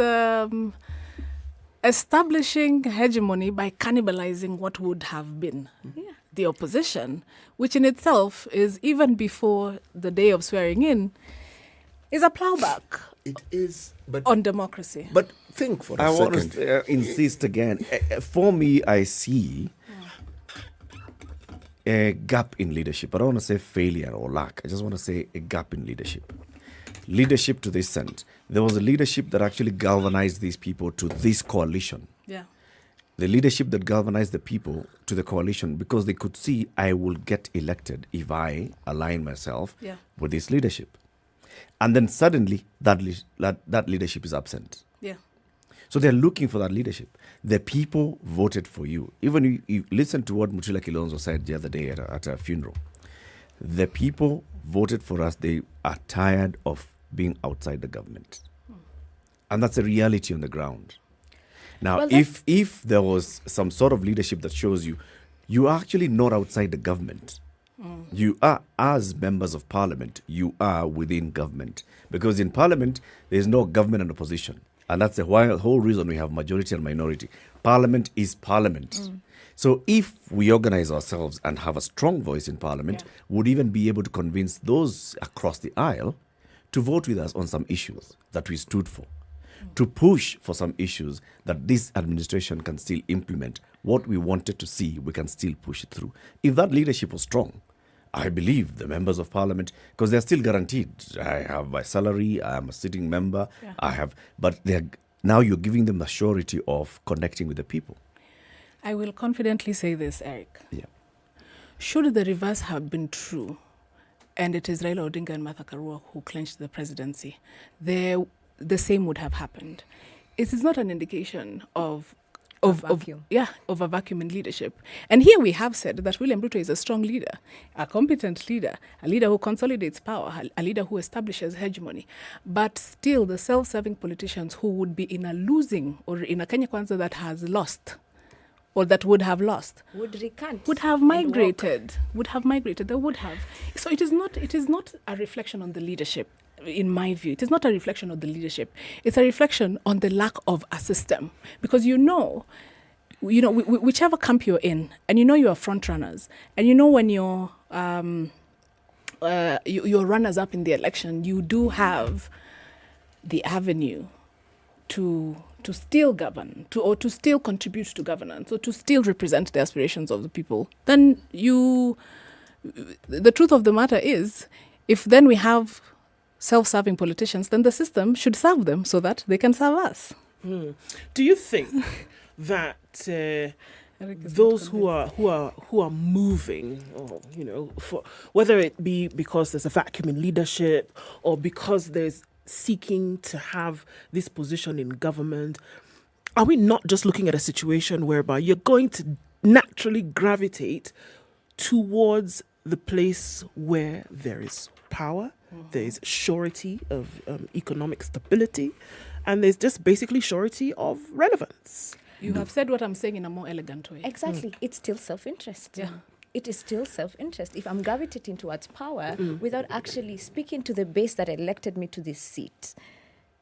establishing hegemony by cannibalizing what would have been the opposition, which in itself is, even before the day of swearing in, is a plowback. It is, but on democracy. But think for a I second. want to insist again. For me, I see a gap in leadership. I don't want to say failure or lack. I just want to say a gap in leadership. Leadership to this end. There was a leadership that actually galvanized these people to this coalition. Yeah. The leadership that galvanized the people to the coalition because they could see I will get elected if I align myself with this leadership. And then suddenly that leadership is absent. Yeah. So they're looking for that leadership. The people voted for you. Even you listen to what Mutula Kilonzo said the other day at a funeral. The people voted for us. They are tired of being outside the government. And that's a reality on the ground. Now, Well, if there was some sort of leadership that shows you are actually not outside the government. You are, as members of parliament, you are within government. Because in parliament, there's no government and opposition. And that's the whole reason we have majority and minority. Parliament is parliament. So if we organize ourselves and have a strong voice in parliament, we'd even be able to convince those across the aisle to vote with us on some issues that we stood for. To push for some issues that this administration can still implement. What we wanted to see, we can still push it through. If that leadership was strong, I believe the members of parliament, because they're still guaranteed. I have my salary, I am a sitting member, but now you're giving them the surety of connecting with the people. I will confidently say this, Eric. Yeah. Should the reverse have been true, and it is Raila Odinga and Martha Karua who clinched the presidency, the same would have happened. It is not an indication of a vacuum in leadership. And here we have said that William Ruto is a strong leader, a competent leader, a leader who consolidates power, a leader who establishes hegemony. But still, the self-serving politicians who would be in a losing, or in a Kenya Kwanza that has lost, or that would have lost, would have migrated. They would have. So it is not a reflection on the leadership. In my view, it is not a reflection of the leadership. It's a reflection on the lack of a system. Because whichever camp you're in, and you are front runners, and when you're runners up in the election, you do have the avenue to still govern, or to still contribute to governance, or to still represent the aspirations of the people. Then the truth of the matter is, if then we have self-serving politicians, then the system should serve them so that they can serve us. Do you think that those who are moving, or for whether it be because there's a vacuum in leadership, or because there's seeking to have this position in government, are we not just looking at a situation whereby you're going to naturally gravitate towards the place where there is power, there is surety of economic stability, and there's just basically surety of relevance? You have said what I'm saying in a more elegant way. Exactly. It's still self-interest. Yeah. It is still self-interest. If I'm gravitating towards power without actually speaking to the base that elected me to this seat,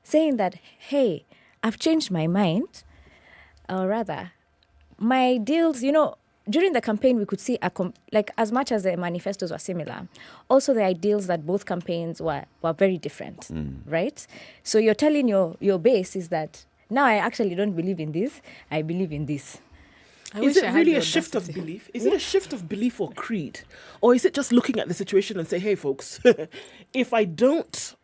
saying that, hey, I've changed my mind, or rather, my deals, during the campaign, we could see, as much as the manifestos were similar, also the ideals that both campaigns were very different, right? So you're telling your base is that, now I actually don't believe in this, I believe in this. Is it really a shift of belief? Is it a shift of belief or creed? Or is it just looking at the situation and say, hey, folks, if I don't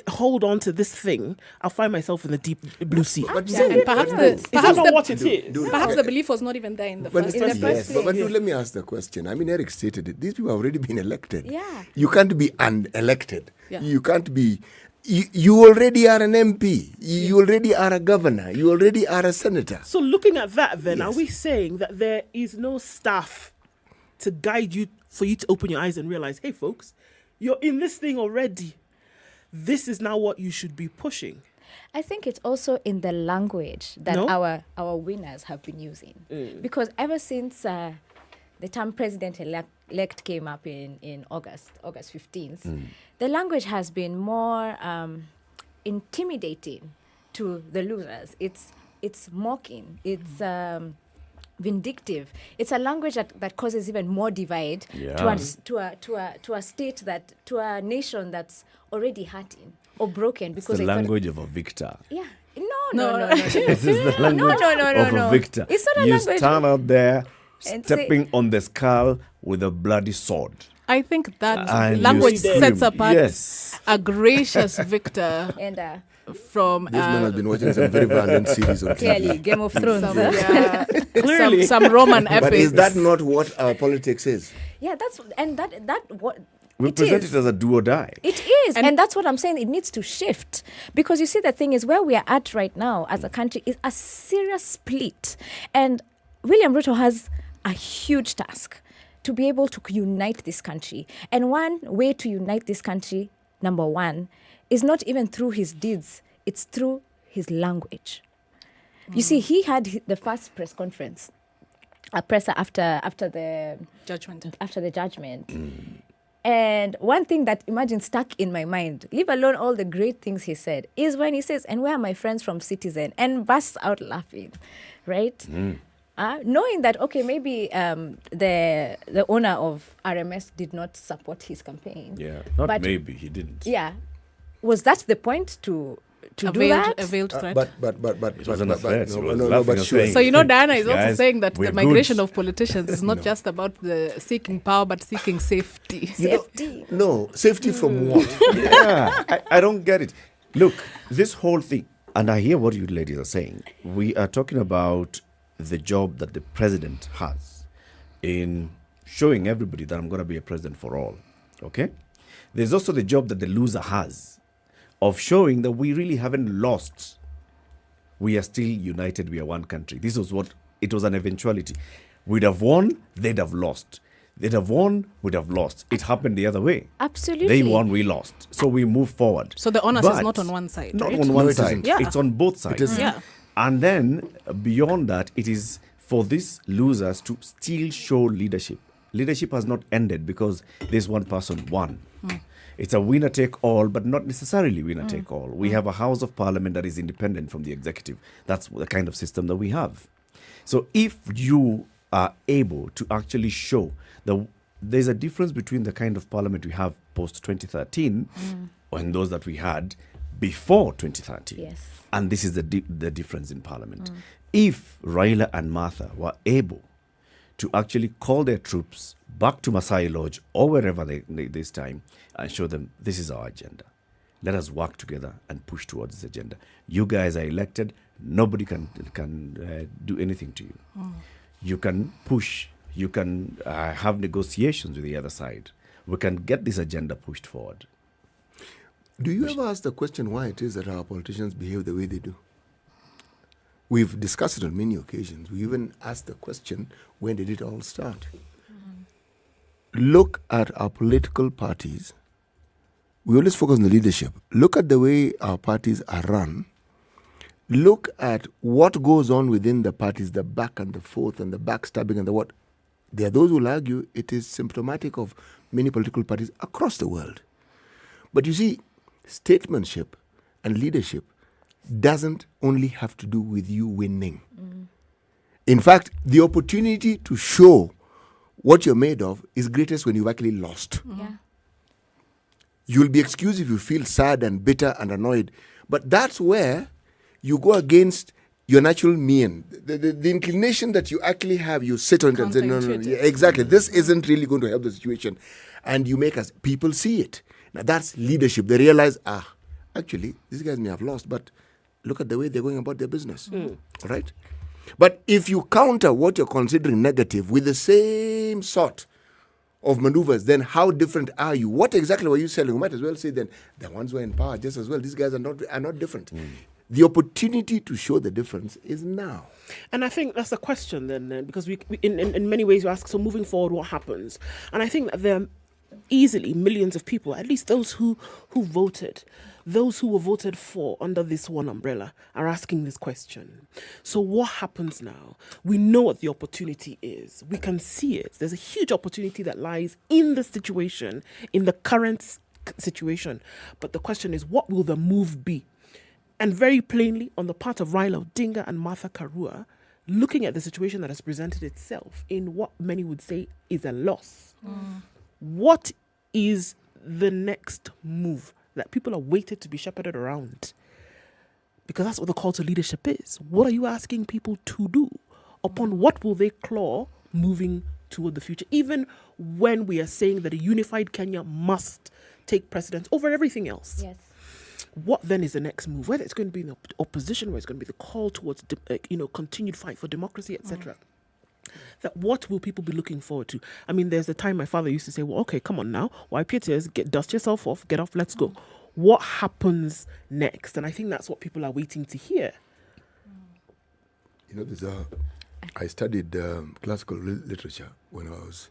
hold on to this thing, I'll find myself in the deep blue sea? And perhaps the belief was not even there in the first place. But let me ask the question. I mean, Eric stated it. These people have already been elected. Yeah. You can't be unelected. Yeah. You can't be... You already are an MP. You already are a governor. You already are a senator. So looking at that then, are we saying that there is no staff to guide you, for you to open your eyes and realize, hey folks, you're in this thing already. This is now what you should be pushing? I think it's also in the language that our winners have been using. Because ever since the term president-elect came up in August 15th, the language has been more intimidating to the losers. It's mocking. It's vindictive. It's a language that causes even more divide to a state to a nation that's already hurting or broken. Because it's the language of a victor. Yeah. No. This is the language of a victor. It's not a you language. stand out there stepping on the skull with a bloody sword. I think that language sets apart a gracious victor and from... This man has been watching some very violent series on TV. Clearly, Game of Thrones. Clearly. Some Roman epics. But is that not what our politics is? Yeah, what... We present it as a do or die. It is. And that's what I'm saying. It needs to shift. Because you see, the thing is, where we are at right now as a country is a serious split. And William Ruto has a huge task to be able to unite this country. And one way to unite this country, number one, is not even through his deeds. It's through his language. You see, he had the first press conference, a presser after the judgment. And one thing that, imagine, stuck in my mind, leave alone all the great things he said, is when he says, and where are my friends from Citizen? And bursts out laughing, right? Knowing that, okay, maybe the owner of RMS did not support his campaign. Yeah, maybe, he didn't. Yeah. Was that the point to to a do veiled, that. a veiled threat. But It wasn't a threat. She was no, laughing but and sure. saying, So, Diana is also guys, saying that we're the migration good. of politicians is not just about the seeking power, but seeking safety. No, safety from what? Yeah, I don't get it. Look, this whole thing, and I hear what you ladies are saying. We are talking about the job that the president has in showing everybody that I'm going to be a president for all. Okay? There's also the job that the loser has of showing that we really haven't lost. We are still united. We are one country. This was what it was, an eventuality. We'd have won, they'd have lost. They'd have won, we'd have lost. It happened the other way. Absolutely. They won, we lost. So we move forward. So the onus is But not on one side, Not right? on No, one it side. isn't. Yeah. It's on both sides. isn't. Yeah. And then beyond that, it is for these losers to still show leadership. Leadership has not ended because this one person won. It's a winner take all, but not necessarily winner take all. We have a House of Parliament that is independent from the executive. That's the kind of system that we have. So if you are able to actually show there's a difference between the kind of parliament we have post 2013 and those that we had before 2013. Yes. And this is the difference in parliament. If Raila and Martha were able to actually call their troops back to Masai Lodge or wherever they this time and show them this is our agenda. Let us work together and push towards this agenda. You guys are elected. Nobody can do anything to you. You can push. You can have negotiations with the other side. We can get this agenda pushed forward. Do you ever ask the question why it is that our politicians behave the way they do? We've discussed it on many occasions. We even asked the question, when did it all start? Look at our political parties. We always focus on the leadership. Look at the way our parties are run. Look at what goes on within the parties, the back and the forth and the backstabbing and the what. There are those who will argue it is symptomatic of many political parties across the world. But you see, statesmanship and leadership doesn't only have to do with you winning. In fact, the opportunity to show what you're made of is greatest when you've actually lost. Yeah. You'll be excused if you feel sad and bitter and annoyed. But that's where you go against your natural mean. The inclination that you actually have, you sit on it and say, no, yeah, exactly. This isn't really going to help the situation. And you make us, people see it. Now that's leadership. They realize, actually, these guys may have lost, but look at the way they're going about their business. Right? But if you counter what you're considering negative with the same sort of maneuvers, then how different are you? What exactly were you selling? We might as well say then the ones who are in power just as well. These guys are not different. The opportunity to show the difference is now. And I think that's the question then, because we in many ways you ask, so moving forward, what happens? And I think that there are easily millions of people, at least those who voted, those who were voted for under this one umbrella are asking this question. So what happens now? We know what the opportunity is. We can see it. There's a huge opportunity that lies in the situation, in the current situation. But the question is, what will the move be? And very plainly, on the part of Raila Odinga and Martha Karua, looking at the situation that has presented itself in what many would say is a loss. What is the next move that people are waited to be shepherded around? Because that's what the call to leadership is. What are you asking people to do? Upon what will they claw moving toward the future? Even when we are saying that a unified Kenya must take precedence over everything else. Yes. What then is the next move? Whether it's going to be in the opposition, whether it's going to be the call towards continued fight for democracy, etc. That what will people be looking forward to? I mean, there's a time my father used to say, well, okay, come on now, wipe your tears, dust yourself off, get off, let's go. What happens next? And I think that's what people are waiting to hear. You know, I studied classical literature when I was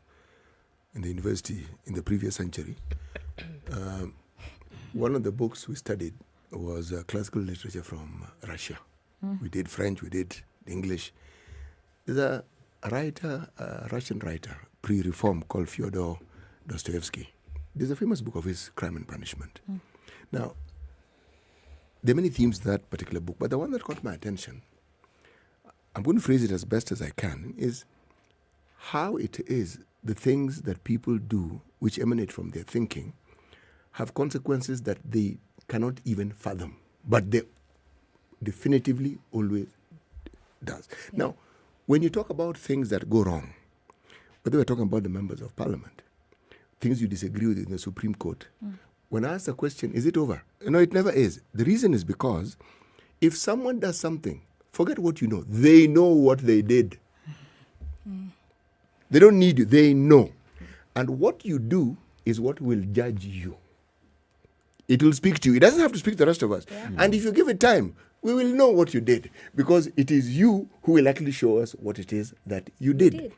in the university in the previous century. One of the books we studied was classical literature from Russia. We did French, we did English. There's a writer, a Russian writer, pre-reform, called Fyodor Dostoevsky. There's a famous book of his, Crime and Punishment. Now, there are many themes in that particular book, but the one that caught my attention, I'm going to phrase it as best as I can, is how it is the things that people do which emanate from their thinking have consequences that they cannot even fathom. but they definitively always does. Now, when you talk about things that go wrong, whether we're talking about the members of parliament, things you disagree with in the Supreme Court, when I ask the question, is it over? No, it never is. The reason is because if someone does something, forget what you know. They know what they did. They don't need you. They know. And what you do is what will judge you. It will speak to you. It doesn't have to speak to the rest of us. And if you give it time, we will know what you did, because it is you who will actually show us what it is that you did.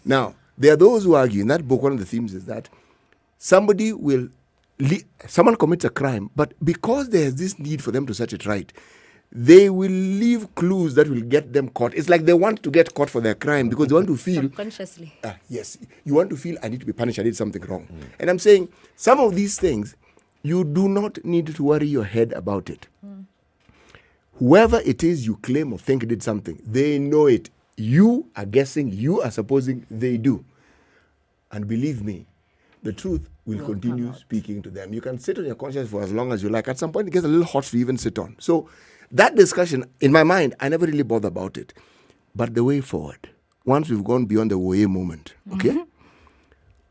Now, there are those who argue, in that book, one of the themes is that someone commits a crime, but because there's this need for them to set it right, they will leave clues that will get them caught. It's like they want to get caught for their crime because they want to feel... Subconsciously. Yes. You want to feel, I need to be punished, I did something wrong. And I'm saying, some of these things, you do not need to worry your head about it. Whoever it is you claim or think did something, they know it. You are guessing, you are supposing they do. And believe me, the truth will continue speaking to them. You can sit on your conscience for as long as you like. At some point, it gets a little hot to even sit on. So that discussion, in my mind, I never really bother about it. But the way forward, once we've gone beyond the way moment, okay?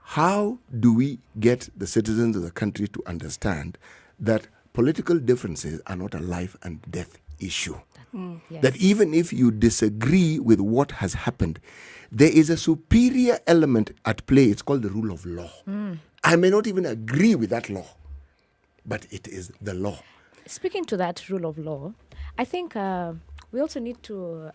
How do we get the citizens of the country to understand that political differences are not a life and death issue? That even if you disagree with what has happened, there is a superior element at play. It's called the rule of law. I may not even agree with that law, but it is the law. Speaking to that rule of law, I think we also need to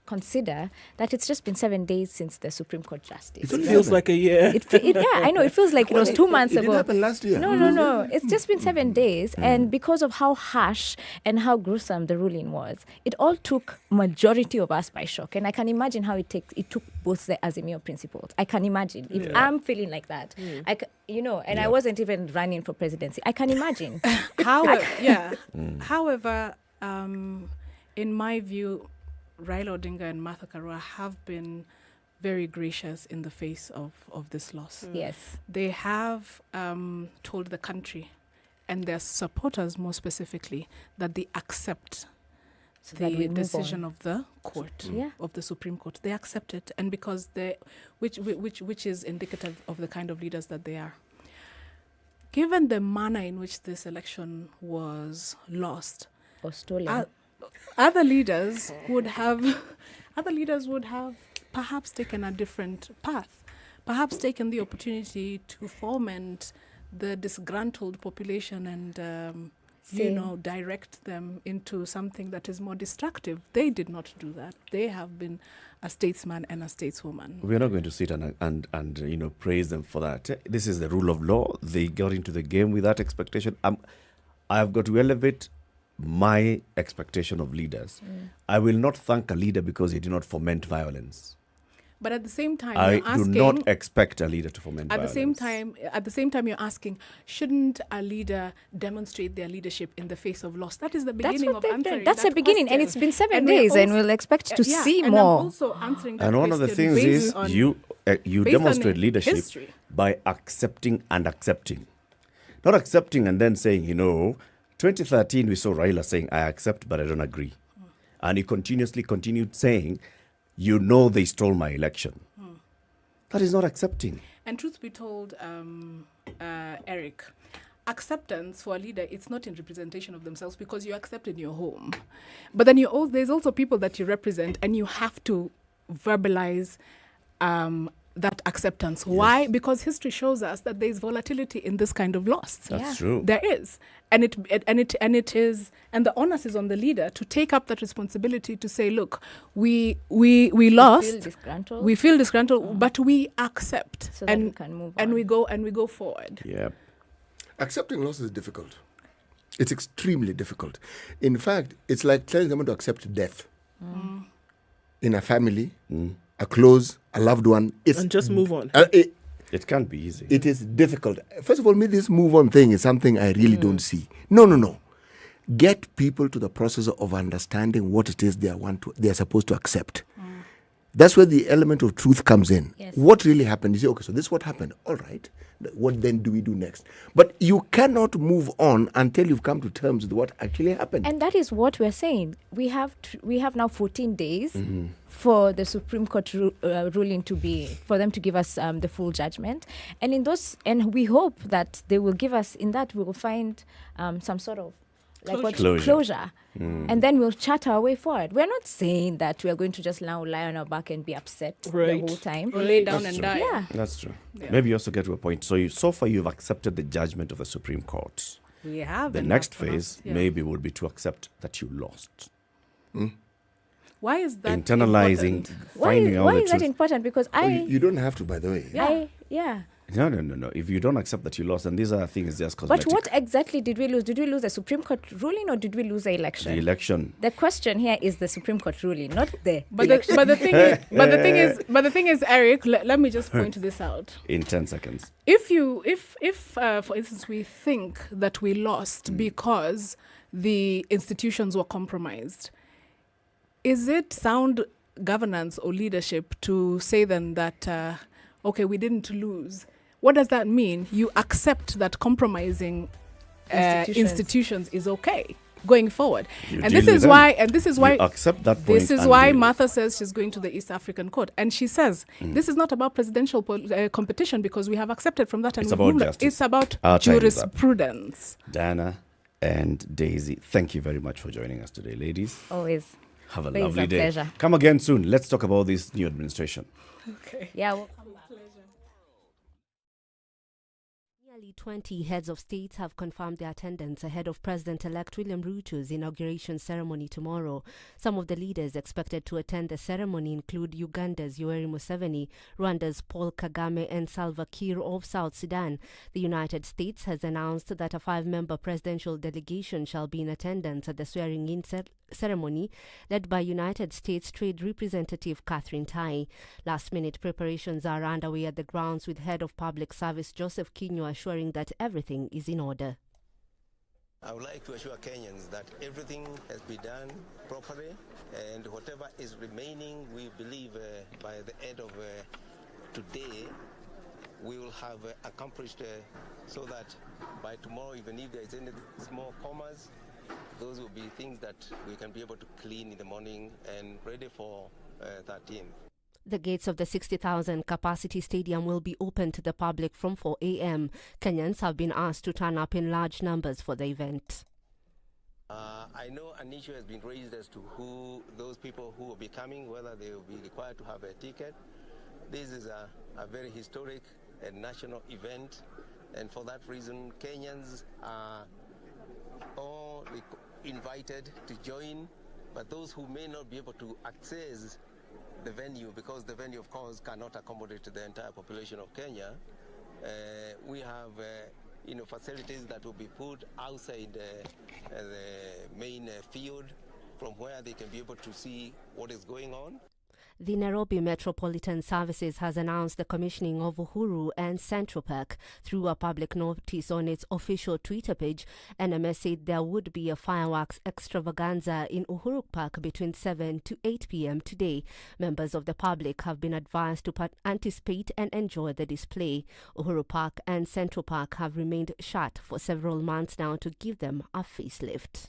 consider that it's just been 7 days since the Supreme Court justice. It feels like a year. Yeah, I know. It feels like it was 2 months ago. It didn't happen last year. No. It's just been 7 days. And because of how harsh and how gruesome the ruling was, it all took majority of us by shock. And I can imagine how it took both the Azimio principles. I can imagine. If I'm feeling like that, I wasn't even running for presidency. I can imagine. However, in my view, Raila Odinga and Martha Karua have been very gracious in the face of this loss. Yes. They have told the country and their supporters more specifically that they accept the decision of the court, of the Supreme Court. They accept it, and because which is indicative of the kind of leaders that they are. Given the manner in which this election was lost or stolen, other leaders would have perhaps taken a different path, perhaps taken the opportunity to foment the disgruntled population and direct them into something that is more destructive. They did not do that. They have been a statesman and a stateswoman. We're not going to sit and praise them for that. This is the rule of law. They got into the game with that expectation. I've got to elevate my expectation of leaders. I will not thank a leader because he did not foment violence. But at the same time, I do not expect a leader to foment violence. At the same time, you're asking, shouldn't a leader demonstrate their leadership in the face of loss? That is the beginning of answering. That's the beginning, and it's been 7 days, and we'll expect to see more. I'm also answering that and one of the things is you demonstrate leadership history by accepting and accepting. Not accepting and then saying, 2013 we saw Raila saying, I accept, but I don't agree. And he continued saying, they stole my election. That is not accepting. And truth be told, Eric, acceptance for a leader, it's not in representation of themselves because you accept in your home. But then there's also people that you represent and you have to verbalize that acceptance. Yes. Why? Because history shows us that there is volatility in this kind of loss. That's true. There is. And the onus is on the leader to take up that responsibility to say, look, we lost. We feel disgruntled, but we accept. So that we can move on. And we go forward. Yeah. Accepting loss is difficult. It's extremely difficult. In fact, it's like telling someone to accept death. In a family, a loved one. And just move on. It can't be easy. It is difficult. First of all, this move on thing is something I really don't see. No. Get people to the process of understanding what it is they are supposed to accept. That's where the element of truth comes in. Yes. What really happened? You say, okay, so this is what happened. All right. What then do we do next? But you cannot move on until you've come to terms with what actually happened. And that is what we're saying. We have now 14 days for the Supreme Court ruling to be, for them to give us the full judgment. And in those, and we hope that they will give us, in that we will find some sort of closure. And then we'll chat our way forward. We're not saying that we're going to just now lie on our back and be upset the whole time. Or lay down That's and true. die. Yeah. That's true. Yeah. Maybe you also get to a point. So far you've accepted the judgment of the Supreme Court. We have. The enough next for us. phase Yeah. maybe would be to accept that you lost. Why is that Internalizing, important? finding out Why the is that truth. important? Because you don't have to, by the way. Yeah. No. If you don't accept that you lost, and these are things just cosmetic. But what exactly did we lose? Did we lose the Supreme Court ruling or did we lose the election? The election. The question here is the Supreme Court ruling, not the But election. the thing is, Eric, let me just point this out. In 10 seconds. If for instance, we think that we lost because the institutions were compromised, is it sound governance or leadership to say then that, okay, we didn't lose? What does that mean? You accept that compromising institutions is okay going forward. And this is why You accept that point. this is and why deal. Martha says she's going to the East African Court. And she says, this is not about presidential competition because we have accepted from that. And It's we've about moved on. justice. It's about Our time is up. jurisprudence. Diana and Daisy, thank you very much for joining us today, ladies. Always. Have a Always lovely a day. pleasure. Come again soon. Let's talk about this new administration. Okay. Yeah. Well, Nearly 20 heads of states have confirmed their attendance ahead of President-elect William Ruto's inauguration ceremony tomorrow. Some of the leaders expected to attend the ceremony include Uganda's Yoweri Museveni, Rwanda's Paul Kagame, and Salva Kiir of South Sudan. The United States has announced that a 5-member presidential delegation shall be in attendance at the swearing-in ceremony led by United States Trade Representative Catherine Tai. Last-minute preparations are underway at the grounds with Head of Public Service Joseph Kinyo assuring that everything is in order. I would like to assure Kenyans that everything has been done properly, and whatever is remaining, we believe by the end of today, we will have accomplished so that by tomorrow, even if there is any small commas, those will be things that we can be able to clean in the morning and ready for 13th. The gates of the 60,000 capacity stadium will be open to the public from 4 a.m. Kenyans have been asked to turn up in large numbers for the event. I know an issue has been raised as to who those people who will be coming, whether they will be required to have a ticket. This is a very historic and national event, and for that reason, Kenyans are all invited to join, but those who may not be able to access the venue, because the venue, of course, cannot accommodate the entire population of Kenya, we have facilities that will be put outside the main field from where they can be able to see what is going on. The Nairobi Metropolitan Services has announced the commissioning of Uhuru and Central Park through a public notice on its official Twitter page. NMS said there would be a fireworks extravaganza in Uhuru Park between 7 to 8 p.m. today. Members of the public have been advised to anticipate and enjoy the display. Uhuru Park and Central Park have remained shut for several months now to give them a facelift.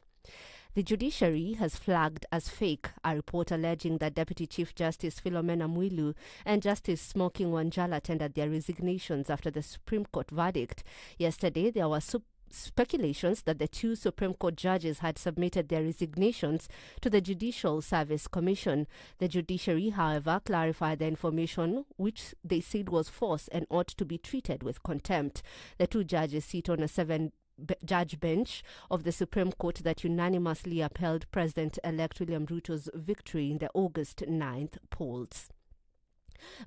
The judiciary has flagged as fake a report alleging that Deputy Chief Justice Philomena Mwilu and Justice Smoking Wanjala tendered their resignations after the Supreme Court verdict. Yesterday, there were speculations that the two Supreme Court judges had submitted their resignations to the Judicial Service Commission. The judiciary, however, clarified the information, which they said was false and ought to be treated with contempt. The two judges sit on a 7-judge bench of the Supreme Court that unanimously upheld President-elect William Ruto's victory in the August 9th polls.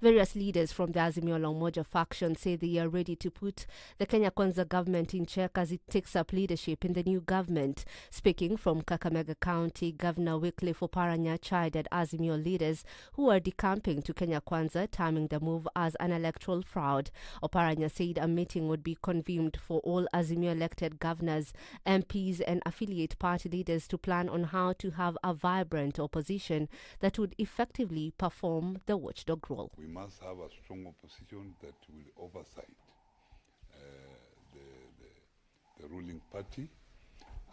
Various leaders from the Azimio la Umoja faction say they are ready to put the Kenya Kwanza government in check as it takes up leadership in the new government. Speaking from Kakamega County, Governor Wycliffe Oparanya chided Azimio leaders who are decamping to Kenya Kwanza, terming the move as an electoral fraud. Oparanya said a meeting would be convened for all Azimio elected governors, MPs and affiliate party leaders to plan on how to have a vibrant opposition that would effectively perform the watchdog role. We must have a strong opposition that will oversight the ruling party,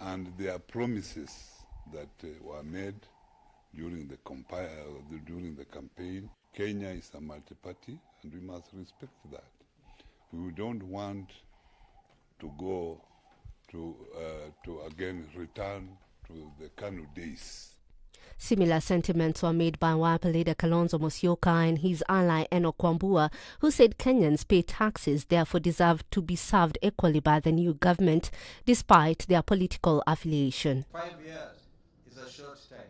and their promises that were made during the campaign. Kenya is a multi-party, and we must respect that. We don't want to go to again return to the Kanu days. Similar sentiments were made by Wiper leader Kalonzo Musyoka and his ally Enoch Wambua, who said Kenyans pay taxes, therefore deserve to be served equally by the new government, despite their political affiliation. 5 years is a short time.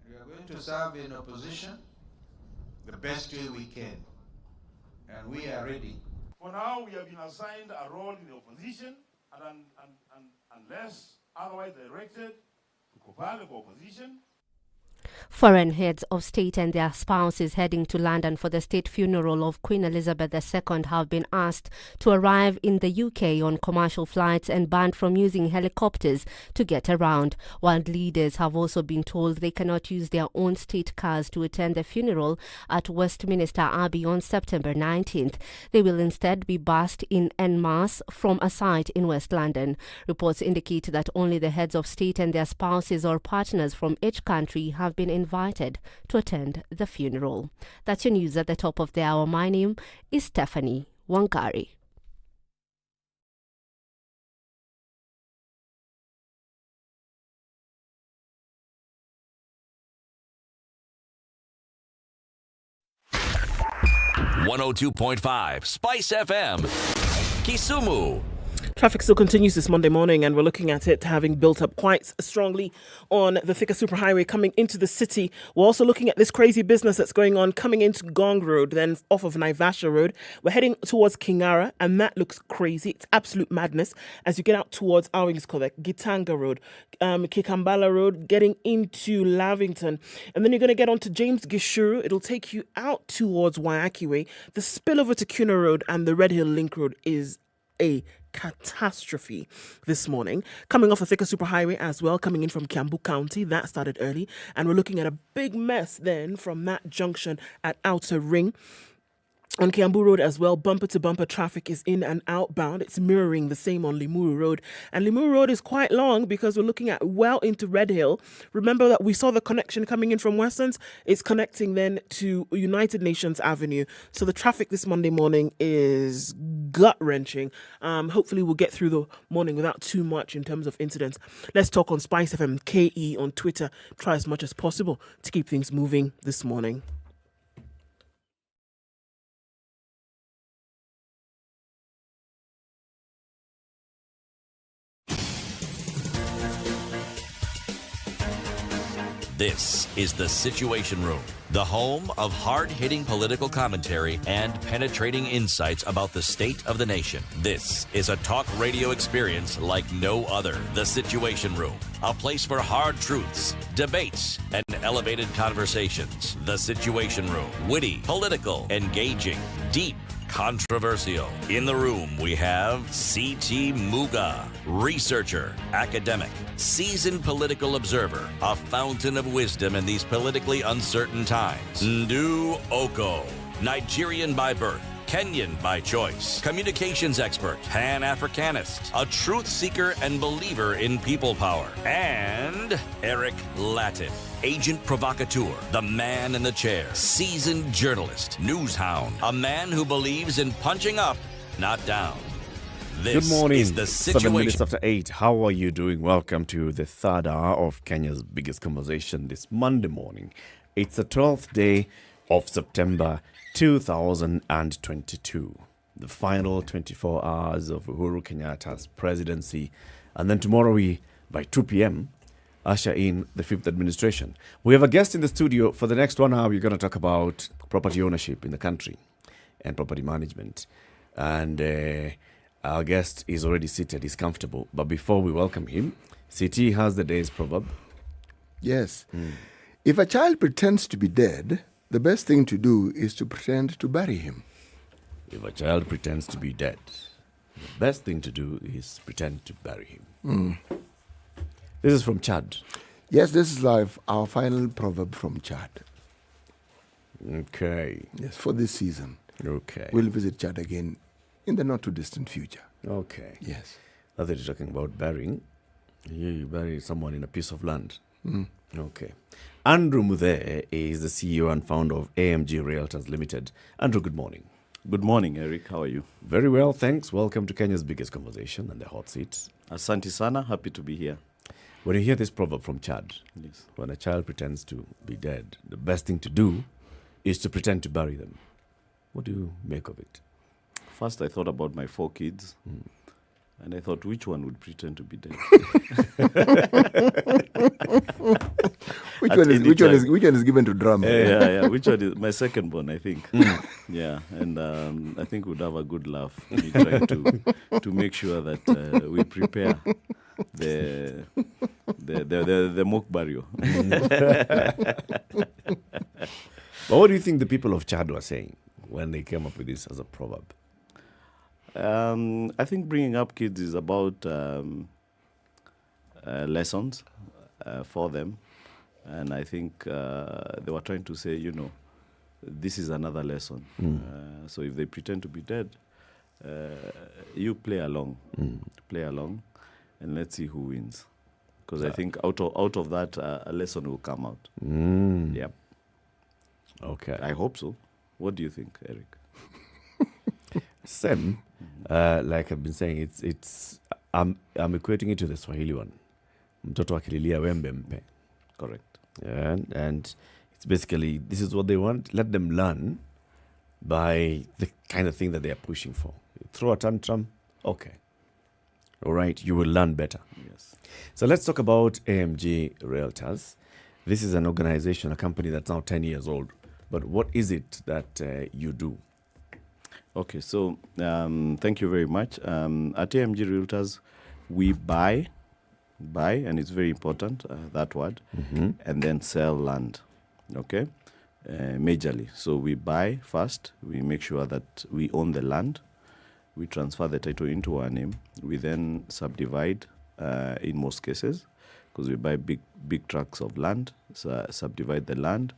We are going to serve in opposition the best way we can, and we are ready. For now, we have been assigned a role in the opposition, and unless otherwise directed, to compile the opposition. Foreign heads of state and their spouses heading to London for the state funeral of Queen Elizabeth II have been asked to arrive in the UK on commercial flights and banned from using helicopters to get around. World leaders have also been told they cannot use their own state cars to attend the funeral at Westminster Abbey on September 19th. They will instead be bussed in en masse from a site in West London. Reports indicate that only the heads of state and their spouses or partners from each country have been invited to attend the funeral. That's your news at the top of the hour. My name is Stephanie Wangari. .5 Spice FM, Kisumu. Traffic still continues this Monday morning, and we're looking at it having built up quite strongly on the Thika Superhighway coming into the city. We're also looking at this crazy business that's going on coming into Gong Road, then off of Naivasha Road. We're heading towards Kingara, and that looks crazy. It's absolute madness as you get out towards Gitanga Road, Kikambala Road, getting into Lavington. And then you're going to get onto James Gishuru. It'll take you out towards Waiaki Way. The spillover to Kuna Road and the Red Hill Link Road is a catastrophe this morning. Coming off the Thika Superhighway as well, coming in from Kiambu County, that started early, and we're looking at a big mess then from that junction at Outer Ring. On Kiambu Road as well, bumper-to-bumper traffic is in and outbound. It's mirroring the same on Limuru Road. And Limuru Road is quite long because we're looking at well into Red Hill. Remember that we saw the connection coming in from Westlands. It's connecting then to United Nations Avenue. So the traffic this Monday morning is gut-wrenching. Hopefully we'll get through the morning without too much in terms of incidents. Let's talk on SpiceFM KE on Twitter. Try as much as possible to keep things moving this morning. This is The Situation Room, the home of hard-hitting political commentary and penetrating insights about the state of the nation. This is a talk radio experience like no other. The Situation Room, a place for hard truths, debates, and elevated conversations. The Situation Room, witty, political, engaging, deep, controversial. In the room, we have C.T. Muga, researcher, academic, seasoned political observer, a fountain of wisdom in these politically uncertain times. Ndu Oko, Nigerian by birth, Kenyan by choice, communications expert, Pan-Africanist, a truth seeker and believer in people power, and Eric Latin, agent provocateur, the man in the chair, seasoned journalist, news hound, a man who believes in punching up, not down. This Good morning. Is the Situation. 7 minutes after 8. How are you doing? Welcome to the third hour of Kenya's biggest conversation this Monday morning. It's the 12th day of September 2022. The final 24 hours of Uhuru Kenyatta's presidency. And then tomorrow by 2 p.m., usher in the 5th administration. We have a guest in the studio. For the next 1 hour, we're going to talk about property ownership in the country and property management. And our guest is already seated, he's comfortable. But before we welcome him, CT has the day's proverb. Yes. If a child pretends to be dead, the best thing to do is to pretend to bury him. If a child pretends to be dead, the best thing to do is pretend to bury him. This is from Chad. Yes, this is our final proverb from Chad. Okay. Yes, for this season. Okay. We'll visit Chad again in the not-too-distant future. Okay. Yes. Now that you're talking about burying, here you bury someone in a piece of land. Okay. Andrew Muthe is the CEO and founder of AMG Realtors Limited. Andrew, good morning. Good morning, Eric. How are you? Very well, thanks. Welcome to Kenya's biggest conversation and the hot seat. Asante sana. Happy to be here. When you hear this proverb from Chad, yes, when a child pretends to be dead, the best thing to do is to pretend to bury them. What do you make of it? First, I thought about my 4 kids, and I thought, which one would pretend to be dead? Which one is given to drama? Yeah. Which one is my second born? I think. Yeah, and I think we'd have a good laugh. We try to make sure that we prepare the mock burial. But what do you think the people of Chad were saying when they came up with this as a proverb? I think bringing up kids is about lessons for them. And I think they were trying to say, this is another lesson. So if they pretend to be dead, you play along. Play along, and let's see who wins. Because I think out of that, a lesson will come out. Yep. Okay. I hope so. What do you think, Eric? Same. Like I've been saying, I'm equating it to the Swahili one. Mtoto akililia wembe mpe. Correct. Yeah, and it's basically, this is what they want. Let them learn by the kind of thing that they are pushing for. You throw a tantrum, okay. All right, you will learn better. Yes. So let's talk about AMG Realtors. This is an organization, a company that's now 10 years old. But what is it that you do? Okay, so thank you very much. At AMG Realtors, we buy, and it's very important, that word, and then sell land, okay, majorly. So we buy first, we make sure that we own the land, we transfer the title into our name, we then subdivide in most cases, because we buy big tracts of land, so subdivide the land,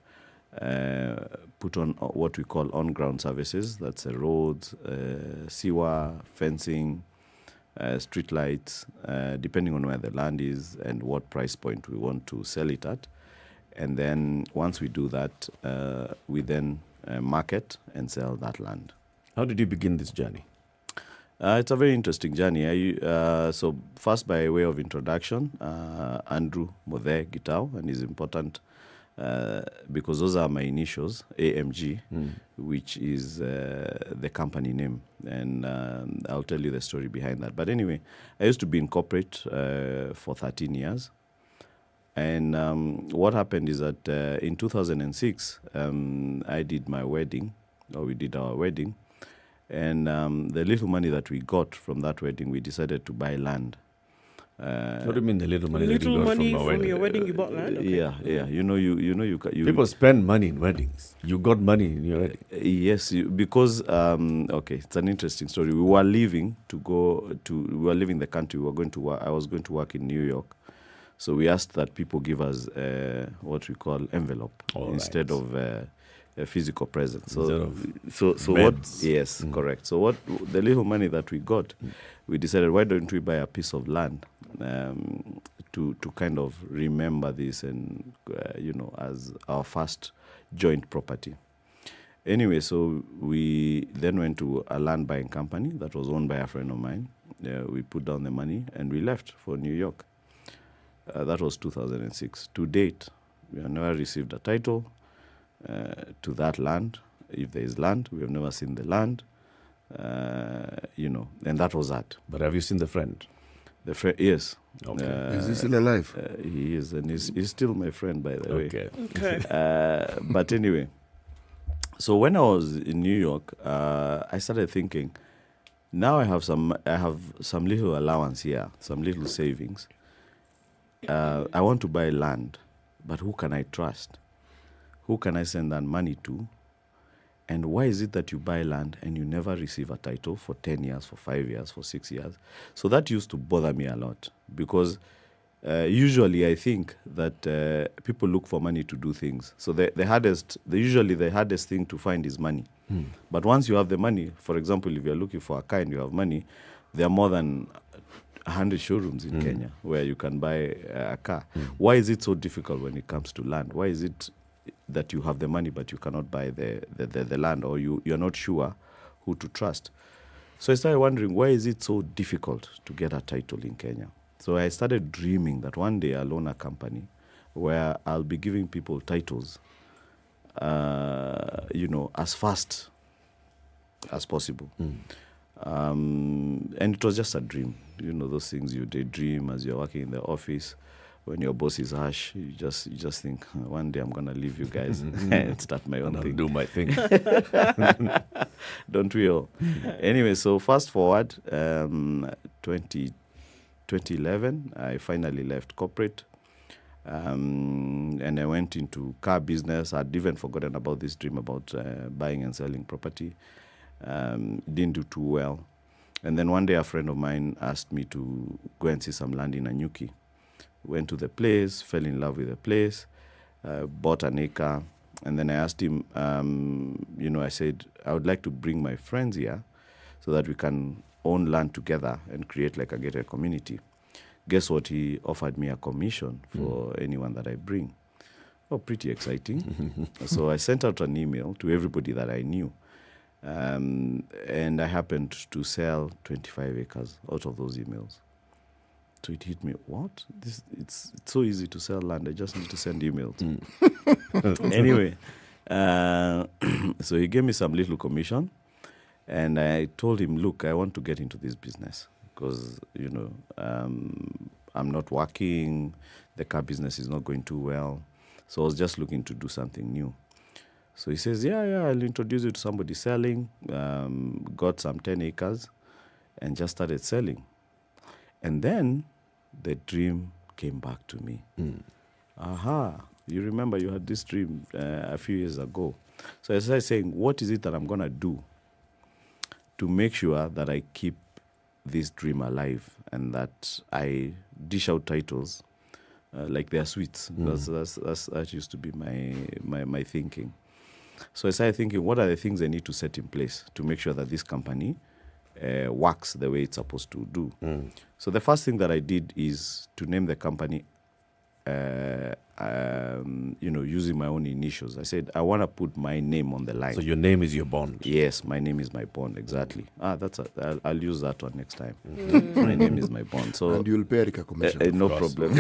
put on what we call on-ground services. That's roads, sewer, fencing, street lights, depending on where the land is and what price point we want to sell it at. And then once we do that, we then market and sell that land. How did you begin this journey? It's a very interesting journey. So first, by way of introduction, Andrew Muthe Gitau, and is important because those are my initials, AMG, which is the company name. And I'll tell you the story behind that. But anyway, I used to be in corporate for 13 years. And what happened is that in 2006, I did my wedding, or we did our wedding. And the little money that we got from that wedding, we decided to buy land. What do you mean the little money that you Little got money from a wedding? your wedding, you bought land? Okay. Yeah. You People spend money in weddings. You got money in your wedding. Yes, because okay, it's an interesting story. We were leaving the country. We were going to work. I was going to work in New York. So we asked that people give us what we call envelope instead of a physical present. So what? Yes, correct. So what the little money that we got, we decided, why don't we buy a piece of land to kind of remember this and as our first joint property. Anyway, so we then went to a land buying company that was owned by a friend of mine. We put down the money and we left for New York. That was 2006. To date, we have never received a title to that land. If there is land, we have never seen the land, and that was that. But have you seen the friend? The friend, yes. Okay. Is he still alive? He is, and he's still my friend, by the way. Okay. But anyway, so when I was in New York, I started thinking, now I have some little allowance here, some little savings. I want to buy land, but who can I trust? Who can I send that money to? And why is it that you buy land and you never receive a title for 10 years, for 5 years, for 6 years? So that used to bother me a lot because usually I think that people look for money to do things. So usually the hardest thing to find is money. But once you have the money, for example, if you're looking for a car and you have money, there are more than 100 showrooms in Kenya where you can buy a car. Why is it so difficult when it comes to land? Why is it that you have the money but you cannot buy the land, or you're not sure who to trust? So I started wondering, why is it so difficult to get a title in Kenya? So I started dreaming that one day I'll own a company where I'll be giving people titles, as fast as possible. And it was just a dream. You know, those things you daydream as you're working in the office. When your boss is harsh, you just think, one day I'm going to leave you guys and start my own thing. Do my thing. Don't we all? Anyway, so fast forward, 2011, I finally left corporate. And I went into car business. I'd even forgotten about this dream about buying and selling property. Didn't do too well. And then one day a friend of mine asked me to go and see some land in Nanyuki. Went to the place, fell in love with the place, bought an acre. And then I asked him, I said, I would like to bring my friends here so that we can own land together and create like a gated community. Guess what? He offered me a commission for anyone that I bring. Oh, pretty exciting. So I sent out an email to everybody that I knew. And I happened to sell 25 acres out of those emails. So it hit me, what? It's so easy to sell land. I just need to send emails. Anyway, so he gave me some little commission. And I told him, look, I want to get into this business because, I'm not working. The car business is not going too well. So I was just looking to do something new. So he says, yeah, I'll introduce you to somebody selling. Got some 10 acres and just started selling. And then the dream came back to me. You remember you had this dream a few years ago. So I started saying, what is it that I'm going to do to make sure that I keep this dream alive and that I dish out titles like they are sweets? That used to be my thinking. So I started thinking, what are the things I need to set in place to make sure that this company works the way it's supposed to do? So the first thing that I did is to name the company, using my own initials. I said, I want to put my name on the line. So your name is your bond? Yes, my name is my bond, exactly. I'll use that one next time. My name is my bond. So, and you'll pay Eric a commission. No problem.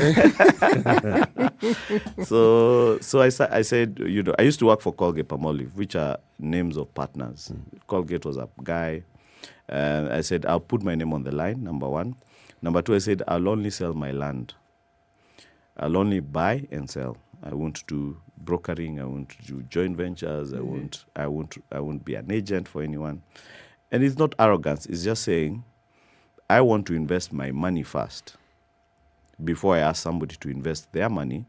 So I said, I used to work for Colgate-Palmolive, which are names of partners. Colgate was a guy. I said, I'll put my name on the line, number one. Number two, I said, I'll only sell my land. I'll only buy and sell. I won't do brokering. I won't do joint ventures. I won't be an agent for anyone. And it's not arrogance. It's just saying, I want to invest my money first before I ask somebody to invest their money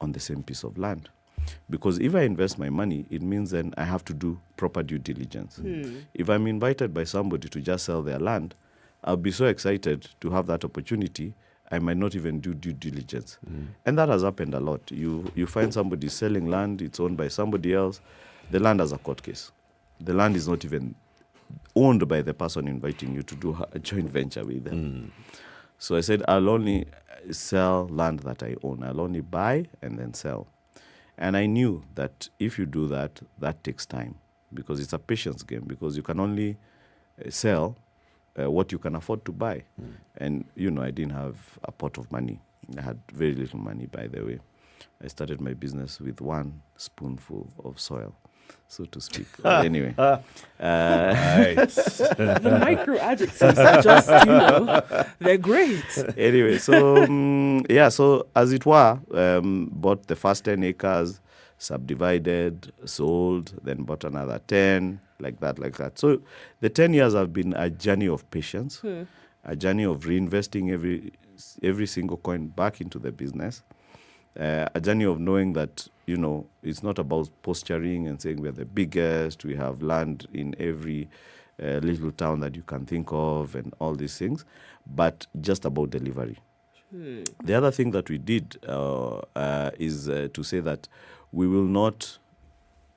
on the same piece of land. Because if I invest my money, it means then I have to do proper due diligence. If I'm invited by somebody to just sell their land, I'll be so excited to have that opportunity, I might not even do due diligence. And that has happened a lot. You find somebody selling land, it's owned by somebody else. The land has a court case. The land is not even owned by the person inviting you to do a joint venture with them. So I said, I'll only sell land that I own. I'll only buy and then sell. And I knew that if you do that, that takes time because it's a patience game, because you can only sell what you can afford to buy. And, I didn't have a pot of money. I had very little money, by the way. I started my business with one spoonful of soil. so to speak. Anyway. The micro adjectives are just, they're great. Anyway, so, so as it were, bought the first 10 acres, subdivided, sold, then bought another 10, like that. So the 10 years have been a journey of patience, a journey of reinvesting every single coin back into the business, a journey of knowing that, it's not about posturing and saying we're the biggest, we have land in every little town that you can think of and all these things, but just about delivery. The other thing that we did is to say that we will not,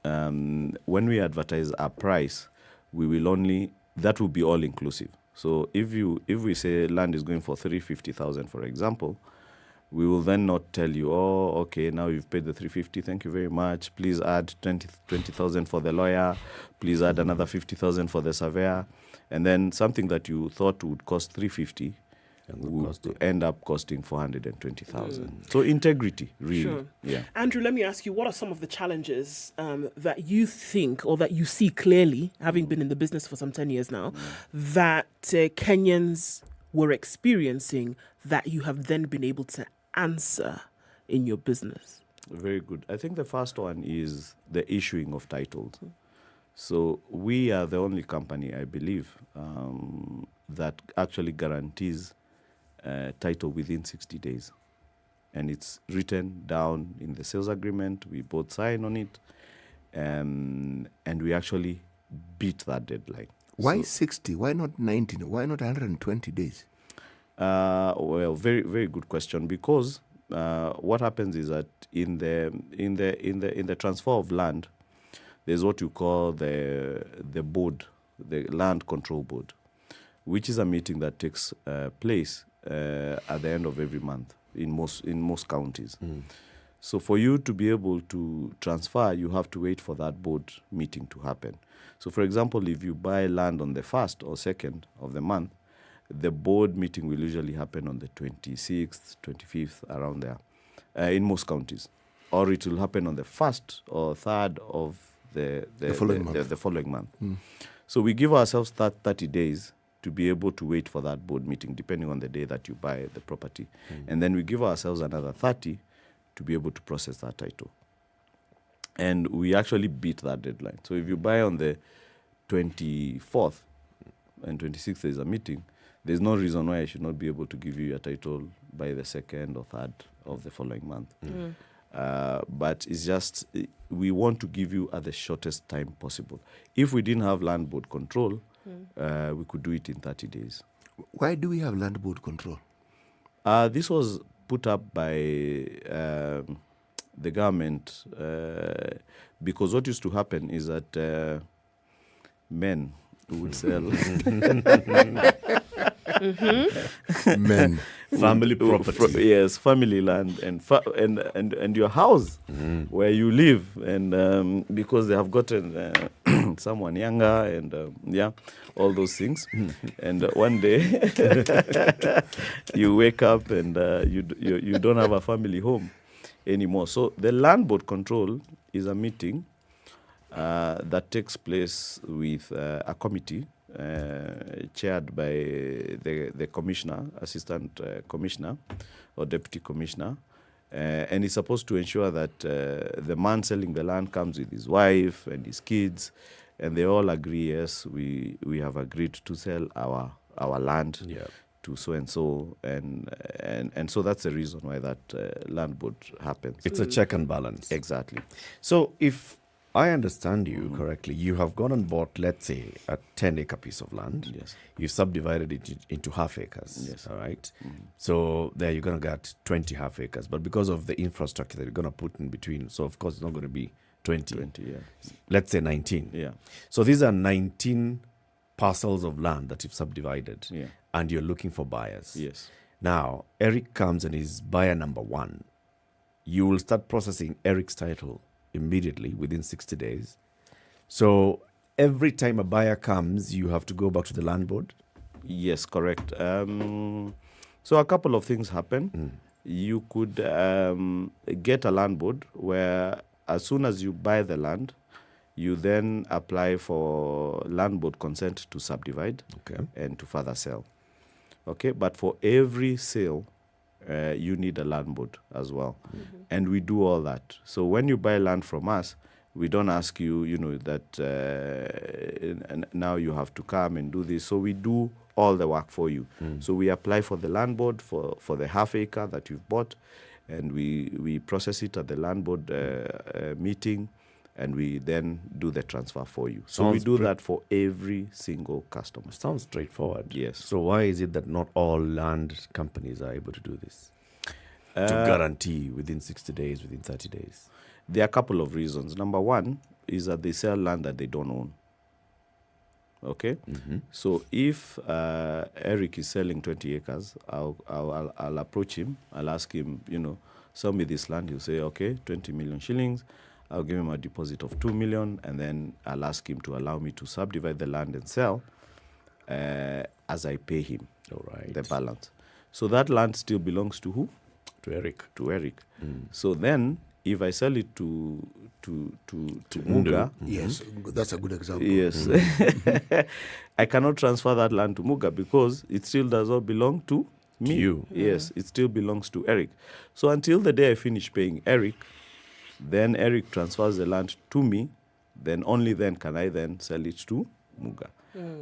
when we advertise our price, that will be all inclusive. So if we say land is going for 350,000, for example, we will then not tell you, okay, now you've paid the 350, thank you very much. Please add 20,000 for the lawyer. Please add another 50,000 for the surveyor. And then something that you thought would cost 350 would end up costing 420,000. So integrity, really. Sure. Yeah. Andrew, let me ask you, what are some of the challenges that you think or that you see clearly, having been in the business for some 10 years now, that Kenyans were experiencing that you have then been able to answer in your business? Very good. I think the first one is the issuing of titles. So we are the only company, I believe, that actually guarantees title within 60 days. And it's written down in the sales agreement. We both sign on it. And we actually beat that deadline. Why 60? Why not 90? Why not 120 days? Well, very, very good question. Because what happens is that in the transfer of land, there's what you call the board, the land control board, which is a meeting that takes place at the end of every month in most counties. So for you to be able to transfer, you have to wait for that board meeting to happen. So for example, if you buy land on the 1st or 2nd of the month, the board meeting will usually happen on the 26th, 25th, around there, in most counties. Or it will happen on the 1st or 3rd of the following month. So we give ourselves 30 days to be able to wait for that board meeting, depending on the day that you buy the property. And then we give ourselves another 30 to be able to process that title. And we actually beat that deadline. So if you buy on the 24th and 26th there's a meeting, there's no reason why I should not be able to give you your title by the 2nd or 3rd of the following month. But it's just, we want to give you at the shortest time possible. If we didn't have land board control, we could do it in 30 days. Why do we have land board control? This was put up by the government because what used to happen is that men would sell men, family property, yes, family land and your house where you live, and because they have gotten someone younger and all those things, and one day you wake up and you don't have a family home anymore. So the land board control is a meeting that takes place with a committee chaired by the commissioner, assistant commissioner, or deputy commissioner, and it's supposed to ensure that the man selling the land comes with his wife and his kids, and they all agree, yes, we have agreed to sell our land to so and so, and so that's the reason why that land board happens. It's a check and balance. Exactly. So if I understand you correctly, you have gone and bought, let's say, a 10-acre piece of land. Yes. You subdivided it into half acres. Yes. All right. So there you're going to get 20 half acres. But because of the infrastructure that you're going to put in between, so of course it's not going to be 20. 20, yeah. Let's say 19. Yeah. So these are 19 parcels of land that you've subdivided. Yeah. And you're looking for buyers. Yes. Now, Eric comes and is buyer number 1. You will start processing Eric's title immediately within 60 days. So every time a buyer comes, you have to go back to the land board? Yes, correct. So a couple of things happen. You could get a land board where as soon as you buy the land, You then apply for land board consent to subdivide and to further sell. Okay, but for every sale, you need a land board as well. And we do all that. So when you buy land from us, we don't ask you, that now you have to come and do this. So we do all the work for you. So we apply for the land board for the half acre that you've bought, and we process it at the land board meeting, and we then do the transfer for you. So we do that for every single customer. Sounds straightforward. Yes. So why is it that not all land companies are able to do this? To guarantee within 60 days, within 30 days? There are a couple of reasons. Number one is that they sell land that they don't own. Okay? So if Eric is selling 20 acres, I'll approach him. I'll ask him, sell me this land. He'll say, okay, 20 million shillings. I'll give him a deposit of 2 million, and then I'll ask him to allow me to subdivide the land and sell as I pay him the balance. So that land still belongs to who? To Eric. To Eric. So then, if I sell it to Muga, yes, that's a good example. Yes, I cannot transfer that land to Muga because it still does not belong to me. To you. Yes, it still belongs to Eric. So until the day I finish paying Eric, then Eric transfers the land to me. Then only then can I then sell it to Muga.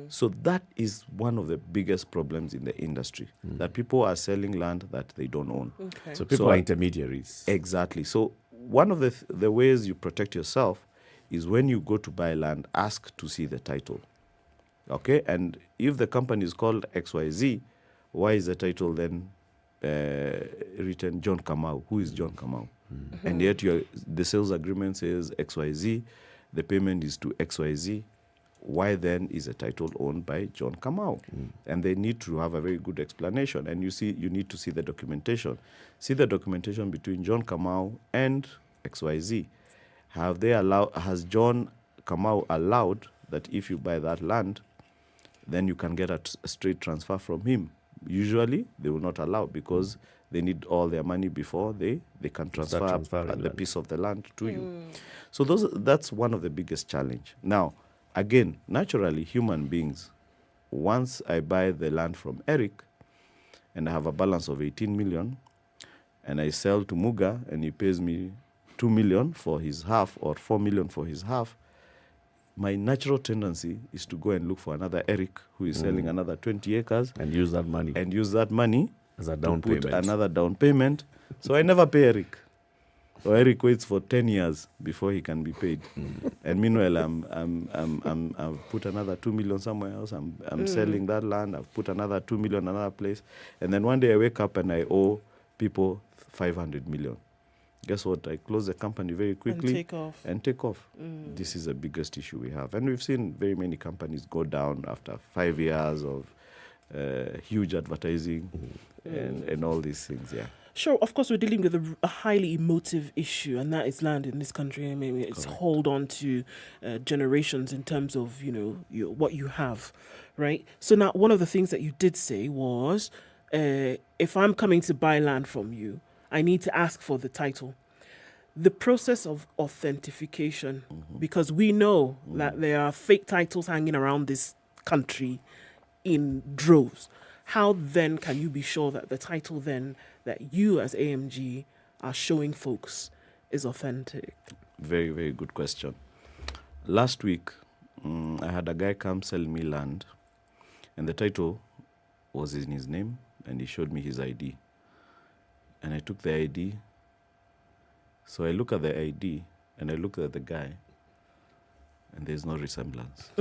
So that is one of the biggest problems in the industry, that people are selling land that they don't own. So people are intermediaries. Exactly. So one of the ways you protect yourself is when you go to buy land, ask to see the title. Okay? And if the company is called XYZ, why is the title then written John Kamau? Who is John Kamau? And yet the sales agreement says XYZ, the payment is to XYZ. Why then is a title owned by John Kamau? And they need to have a very good explanation. And you need to see the documentation. See the documentation between John Kamau and XYZ. Has John Kamau allowed that if you buy that land, then you can get a straight transfer from him? Usually, they will not allow because they need all their money before they can transfer the piece of the land to you. So that's one of the biggest challenge. Now, again, naturally, human beings, once I buy the land from Eric and I have a balance of 18 million and I sell to Muga and he pays me 2 million for his half or 4 million for his half, my natural tendency is to go and look for another Eric who is selling another 20 acres. And use that money. As a down payment. Another down payment. So I never pay Eric. So Eric waits for 10 years before he can be paid. And meanwhile, I've put another 2 million somewhere else. I'm selling that land. I've put another 2 million another place. And then one day I wake up and I owe people 500 million. Guess what? I close the company very quickly and take off. This is the biggest issue we have. And we've seen very many companies go down after 5 years of huge advertising and all these things, yeah. Sure, of course, we're dealing with a highly emotive issue, and that is land in this country. I mean, it's hold on to generations in terms of, what you have, right? So now, one of the things that you did say was, if I'm coming to buy land from you, I need to ask for the title. The process of authentication, because we know that there are fake titles hanging around this country in droves. How then can you be sure that the title then that you as AMG are showing folks is authentic? Very, very good question. Last week, I had a guy come sell me land, and the title was in his name, and he showed me his ID. And I took the ID. So I look at the ID, and I look at the guy, and there's no resemblance.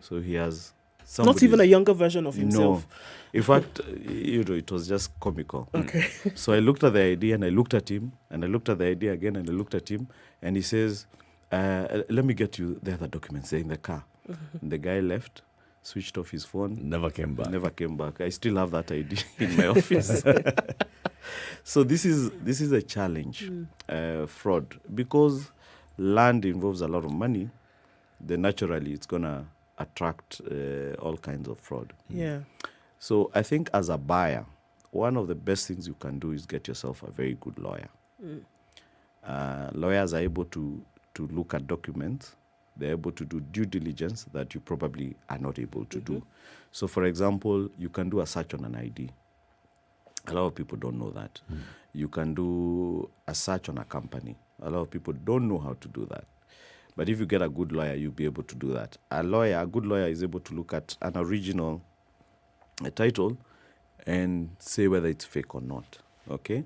So he has... Not even a younger version of himself. No. In fact, it was just comical. Okay. So I looked at the ID and I looked at him and I looked at the ID again and I looked at him and he says, let me get you the other documents. They're in the car. And the guy left, switched off his phone. Never came back. I still have that ID in my office. So this is a challenge, fraud. Because land involves a lot of money, then naturally it's going to attract all kinds of fraud. Yeah. So I think as a buyer, one of the best things you can do is get yourself a very good lawyer. Lawyers are able to to look at documents. They're able to do due diligence that you probably are not able to do. So, for example, you can do a search on an ID. A lot of people don't know that. You can do a search on a company. A lot of people don't know how to do that. But if you get a good lawyer, you'll be able to do that. A good lawyer is able to look at an original title and say whether it's fake or not. Okay?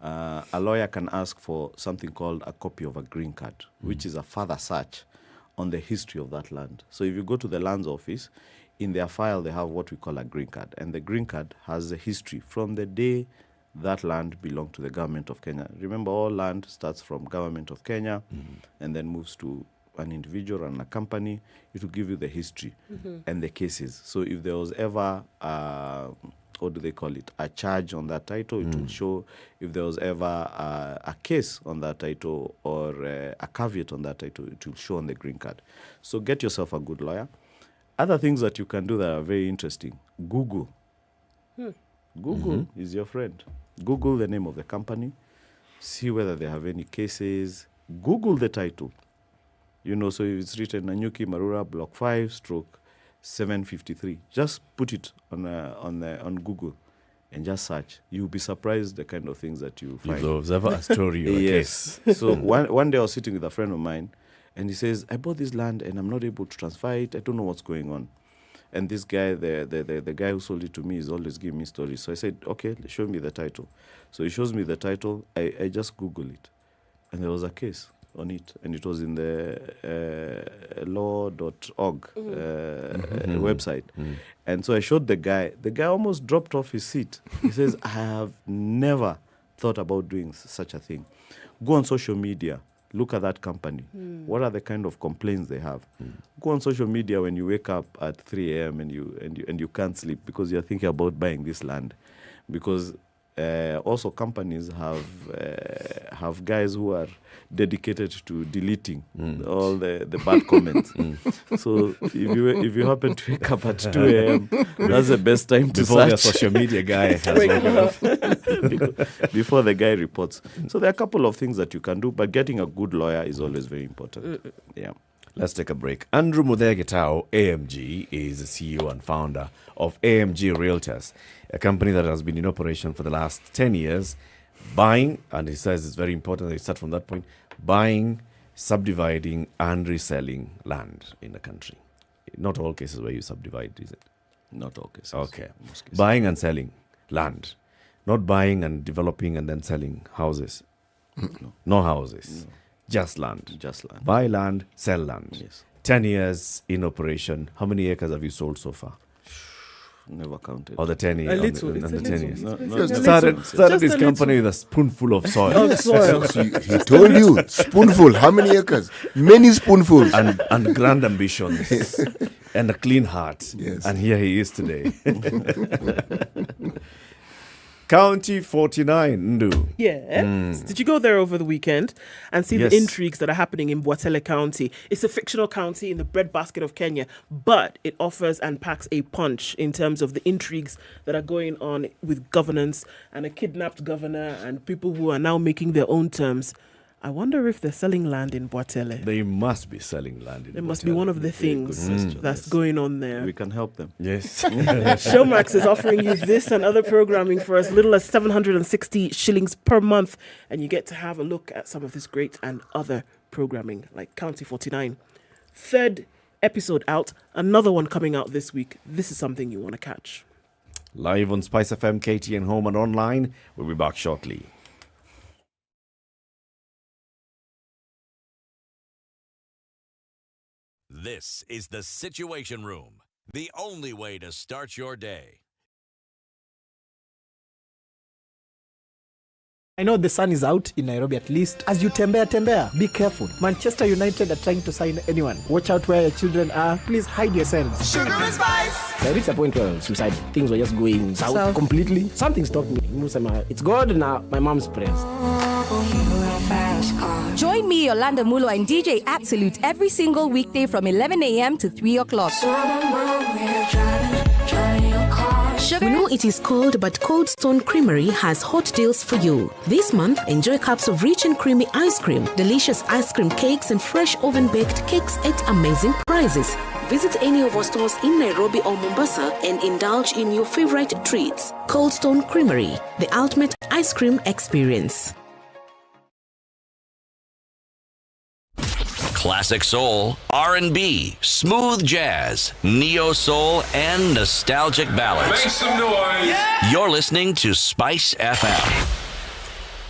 A lawyer can ask for something called a copy of a green card, which is a further search on the history of that land. So if you go to the lands office, in their file they have what we call a green card. And the green card has a history from the day that land belonged to the government of Kenya. Remember, all land starts from government of Kenya and then moves to an individual and a company. It will give you the history and the cases. So if there was ever what do they call it, a charge on that title, it will show. If there was ever a case on that title or a caveat on that title, it will show on the green card. So get yourself a good lawyer. Other things that you can do that are very interesting. Google. Google is your friend. Google the name of the company. See whether they have any cases. Google the title. You know, so if it's written Nanyuki Marura Block 5/753, just put it on Google and just search. You'll be surprised the kind of things that you find. If there was ever a story or a yes. case. So one day I was sitting with a friend of mine, and he says, I bought this land and I'm not able to transfer it. I don't know what's going on. And this guy, the guy who sold it to me, is always giving me stories. So I said, okay, show me the title. So he shows me the title. I just Google it. And there was a case on it. And it was in the law.org website. And so I showed the guy. The guy almost dropped off his seat. He says, I have never thought about doing such a thing. Go on social media. Look at that company. What are the kind of complaints they have? Go on social media when you wake up at 3 a.m. and you can't sleep because you're thinking about buying this land. Because also companies have guys who are dedicated to deleting all the bad comments. So if you happen to wake up at 2 a.m., that's the best time to before search. the social media guy has before the guy reports. So there are a couple of things that you can do, but getting a good lawyer is always very important. Yeah. Let's take a break. Andrew Muthegitao, AMG, is the CEO and founder of AMG Realtors, a company that has been in operation for the last 10 years, buying, and he says it's very important that you start from that point, buying, subdividing, and reselling land in the country. Not all cases where you subdivide, is it? Not all cases. Okay. Most cases. Buying and selling land. Not buying and developing and then selling houses. No houses. No. Just land. Just land. Buy land, sell land. Yes. 10 years in operation. How many acres have you sold so far? Never counted. Or the 10 years? A little. The 10 years. Started this company with a spoonful of soil. He told you, spoonful. How many acres? Many spoonfuls. And grand ambitions. And a clean heart. Yes. And here he is today. County 49, Ndu. Yes. Did you go there over the weekend and see Yes. the intrigues that are happening in Bwatele County? It's a fictional county in the breadbasket of Kenya, but it offers and packs a punch in terms of the intrigues that are going on with governance and a kidnapped governor and people who are now making their own terms. I wonder if they're selling land in Bwatele. They must be selling land in It must be one of the things that's going on there. We can help them. Yes. Showmax is offering you this and other programming for as little as 760 shillings per month, and you get to have a look at some of this great and other programming, like County 49. Third episode out, another one coming out this week. This is something you want to catch. Live on SpiceFM, KTN Home and online. We'll be back shortly. This is the Situation Room, the only way to start your day. I know the sun is out in Nairobi at least. As you tembea, be careful. Manchester United are trying to sign anyone. Watch out where your children are. Please hide yourselves. Sugar and spice. I reached a point where suicide things were just going south completely. Something stopped me. It's God now. My mom's prayers. Join me, Yolanda Mulo, and DJ Absolute every single weekday from 11 a.m. to 3 o'clock. sugar. We know it is cold, but Cold Stone Creamery has hot deals for you. This month, enjoy cups of rich and creamy ice cream, delicious ice cream cakes, and fresh oven-baked cakes at amazing prices. Visit any of our stores in Nairobi or Mombasa and indulge in your favorite treats. Cold Stone Creamery, the ultimate ice cream experience. Classic soul, R&B, smooth jazz, neo soul, and nostalgic ballads. Make some noise. Yeah. You're listening to Spice FM.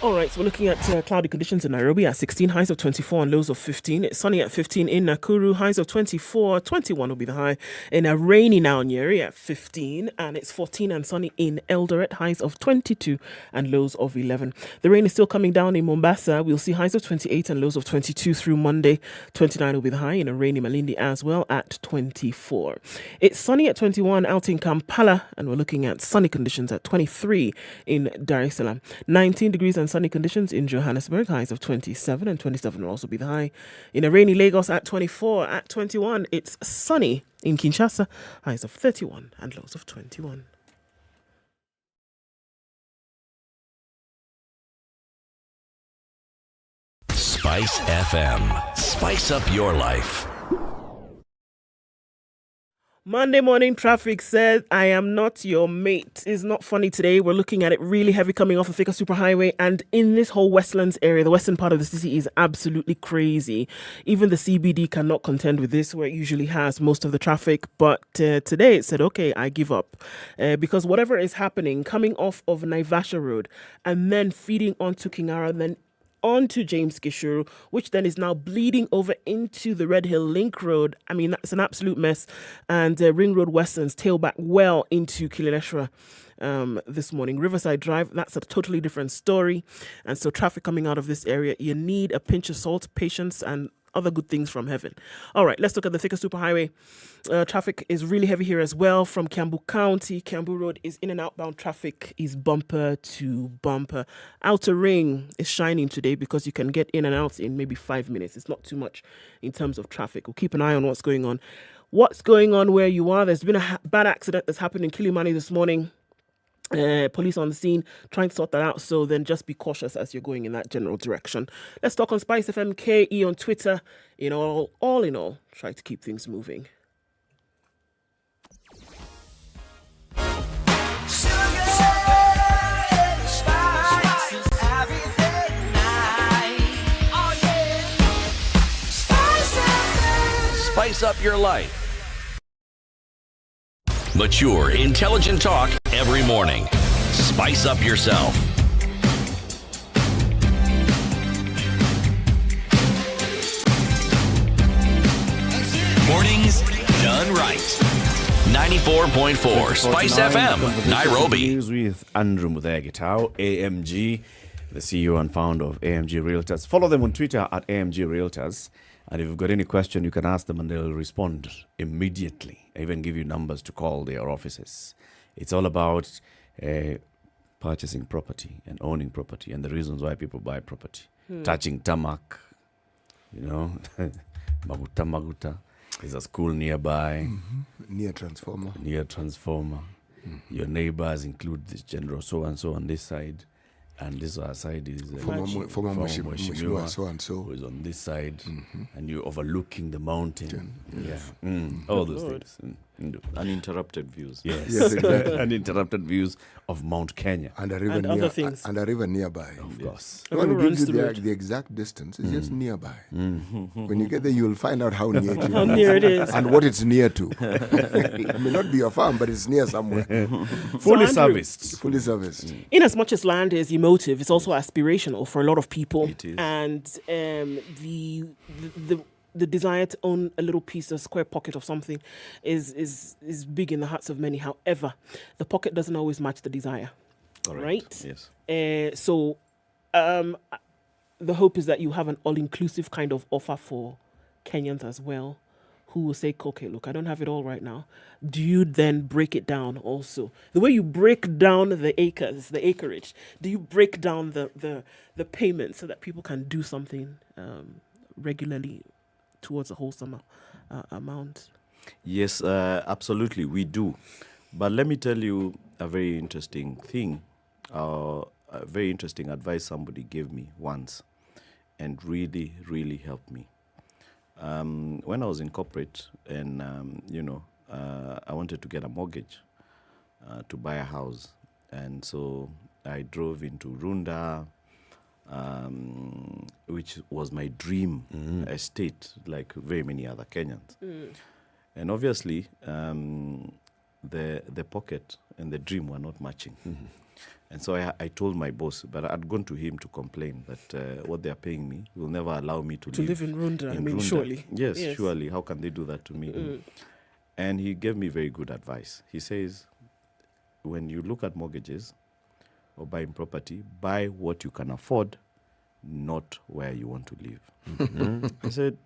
All right, so we're looking at cloudy conditions in Nairobi at 16, highs of 24 and lows of 15. It's sunny at 15 in Nakuru, highs of 24, 21 will be the high. In a rainy now Nyeri at 15, and it's 14 and sunny in Eldoret, highs of 22 and lows of 11. The rain is still coming down in Mombasa. We'll see highs of 28 and lows of 22 through Monday. 29 will be the high in a rainy Malindi as well at 24. It's sunny at 21 out in Kampala, and we're looking at sunny conditions at 23 in Dar es Salaam. 19 degrees and sunny conditions in Johannesburg, highs of 27, and 27 will also be the high. In a rainy Lagos at 24, at 21, it's sunny in Kinshasa, highs of 31 and lows of 21. Spice FM. Spice up your life. Monday morning traffic says, I am not your mate. It's not funny today. We're looking at it really heavy coming off of Thika Superhighway. And in this whole Westlands area, the western part of the city is absolutely crazy. Even the CBD cannot contend with this, where it usually has most of the traffic. But today it said, okay, I give up. Because whatever is happening, coming off of Naivasha Road and then feeding onto Kingara, and then onto James Gishuru, which then is now bleeding over into the Red Hill Link Road. I mean, that's an absolute mess. And Ring Road Westlands tail back well into Kileleshwa this morning. Riverside Drive, that's a totally different story. And so traffic coming out of this area, you need a pinch of salt, patience, and other good things from heaven. All right, let's look at the Thika Superhighway. Traffic is really heavy here as well from Kiambu County. Kiambu Road is in and outbound traffic is bumper to bumper. Outer Ring is shining today because you can get in and out in maybe 5 minutes. It's not too much in terms of traffic. We'll keep an eye on what's going on. What's going on where you are? There's been a bad accident that's happened in Kilimani this morning. Police on the scene trying to sort that out, so then just be cautious as you're going in that general direction. Let's talk on Spice FM KE on Twitter. All in all, try to keep things moving. Spice up your life. Mature, intelligent talk every morning. Spice up yourself. Mornings done right. 94.4 Spice FM, Nairobi. News with Andrew Muthegitao, AMG, the CEO and founder of AMG Realtors. Follow them on Twitter at AMG Realtors. And if you've got any question, you can ask them and they'll respond immediately. I even give you numbers to call their offices. It's all about purchasing property and owning property and the reasons why people buy property. Touching tarmac, Maguta. There's a school nearby. Near transformer. Your neighbors include this general so-and-so on this side. And this side is former Mheshimiwa so-and-so who is on this side, and you're overlooking the mountain. All those things. Uninterrupted views. Yes, exactly. Uninterrupted views of Mount Kenya. And a river, other things. And a river nearby. Of course. When it gives you the exact distance, it's just nearby. When you get there, you'll find out how near it is. How near it is. And what it's near to. It may not be your farm, but it's near somewhere. Fully serviced. Fully serviced. In as much as land is emotive, it's also aspirational for a lot of people. It is. And the desire to own a little piece, a square pocket of something is big in the hearts of many. However, the pocket doesn't always match the desire. Correct. Right? Yes. So the hope is that you have an all-inclusive kind of offer for Kenyans as well, who will say, okay, look, I don't have it all right now. Do you then break it down also? The way you break down the acres, the acreage, do you break down the payment so that people can do something regularly towards a wholesome amount? Yes, absolutely, we do. But let me tell you a very interesting thing, a very interesting advice somebody gave me once, and really, really helped me. When I was in corporate, and I wanted to get a mortgage to buy a house, and so I drove into Runda, which was my dream estate, like very many other Kenyans. And obviously, the pocket and the dream were not matching. And so I told my boss, but I'd gone to him to complain that what they're paying me will never allow me to live in Runda. Runda. Surely. Yes, surely. How can they do that to me? And he gave me very good advice. He says, when you look at mortgages or buying property, buy what you can afford, not where you want to live. I said,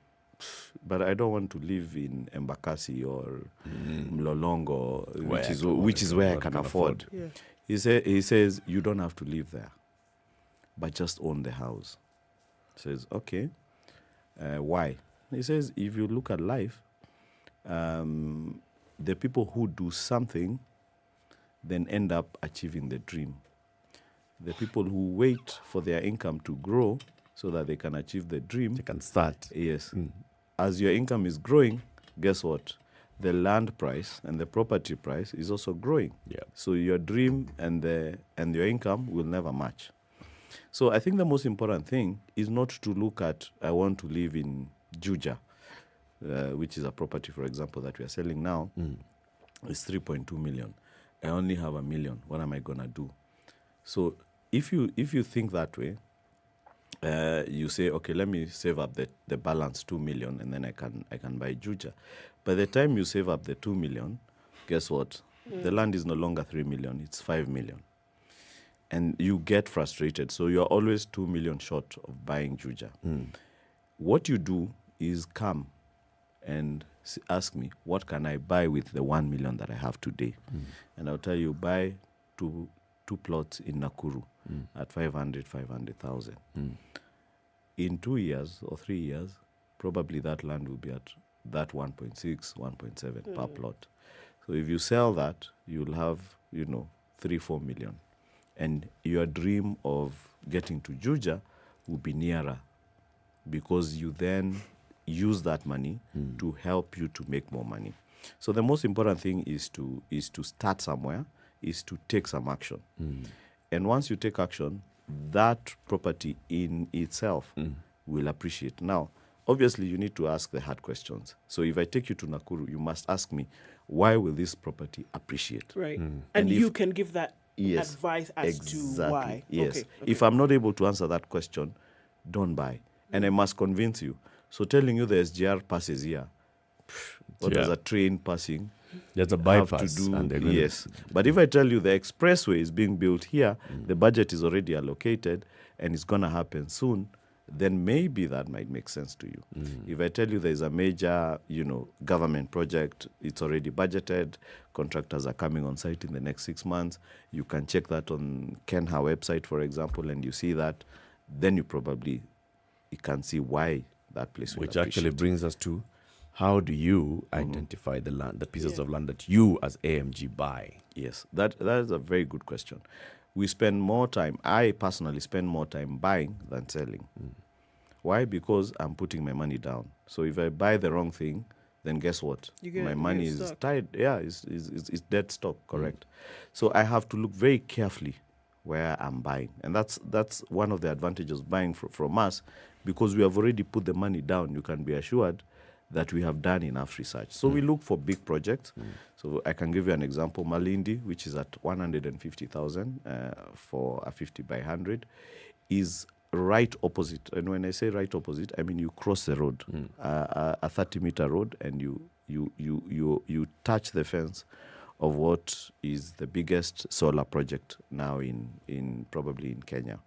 but I don't want to live in Embakasi or Mlolongo, which is where I can afford. Yeah. He says, you don't have to live there, but just own the house. Says, okay, why? He says, if you look at life, the people who do something then end up achieving the dream. The people who wait for their income to grow so that they can achieve the dream. They can start. Yes. As your income is growing, guess what? The land price and the property price is also growing. Yeah. So your dream and your income will never match. So I think the most important thing is not to look at, I want to live in Juja, which is a property, for example, that we are selling now. It's 3.2 million. I only have $1 million. What am I going to do? So if you think that way, you say, okay, let me save up the balance 2 million, and then I can buy Juja. By the time you save up the 2 million, guess what? The land is no longer 3 million, it's 5 million. And you get frustrated. So you're always 2 million short of buying Juja. What you do is come and ask me, what can I buy with the 1 million that I have today? And I'll tell you, buy two plots in Nakuru at 500,000. In 2 years or 3 years, probably that land will be at that 1.6, 1.7 per plot. So if you sell that, you'll have, 3-4 million. And your dream of getting to Juja will be nearer, because you then use that money to help you to make more money. So the most important thing is to start somewhere, is to take some action. And once you take action, that property in itself will appreciate. Now, obviously, you need to ask the hard questions. So if I take you to Nakuru, you must ask me, why will this property appreciate? Right. And you can give that advice as to why. Yes. Okay. If I'm not able to answer that question, don't buy. And I must convince you. So telling you the SGR passes here, or there's a train passing, there's a bypass. Yes. But if I tell you the expressway is being built here, the budget is already allocated, and it's going to happen soon, then maybe that might make sense to you. If I tell you there's a major, government project, it's already budgeted, contractors are coming on site in the next 6 months, you can check that on Kenha website, for example, and you see that, then you can see why that place will appreciate. Which actually brings us to, how do you identify the pieces of land that you as AMG buy? Yes, that is a very good question. We spend more time, I personally spend more time buying than selling. Why? Because I'm putting my money down. So if I buy the wrong thing, then guess what? My money is tied. Yeah, it's dead stock, correct? So I have to look very carefully where I'm buying. And that's one of the advantages of buying from us, because we have already put the money down. You can be assured that we have done enough research. So we look for big projects. So I can give you an example. Malindi, which is at 150,000 for a 50 by 100, is right opposite. And when I say right opposite, I mean you cross the road, a 30-meter road, and you touch the fence of what is the biggest solar project now in probably in Kenya.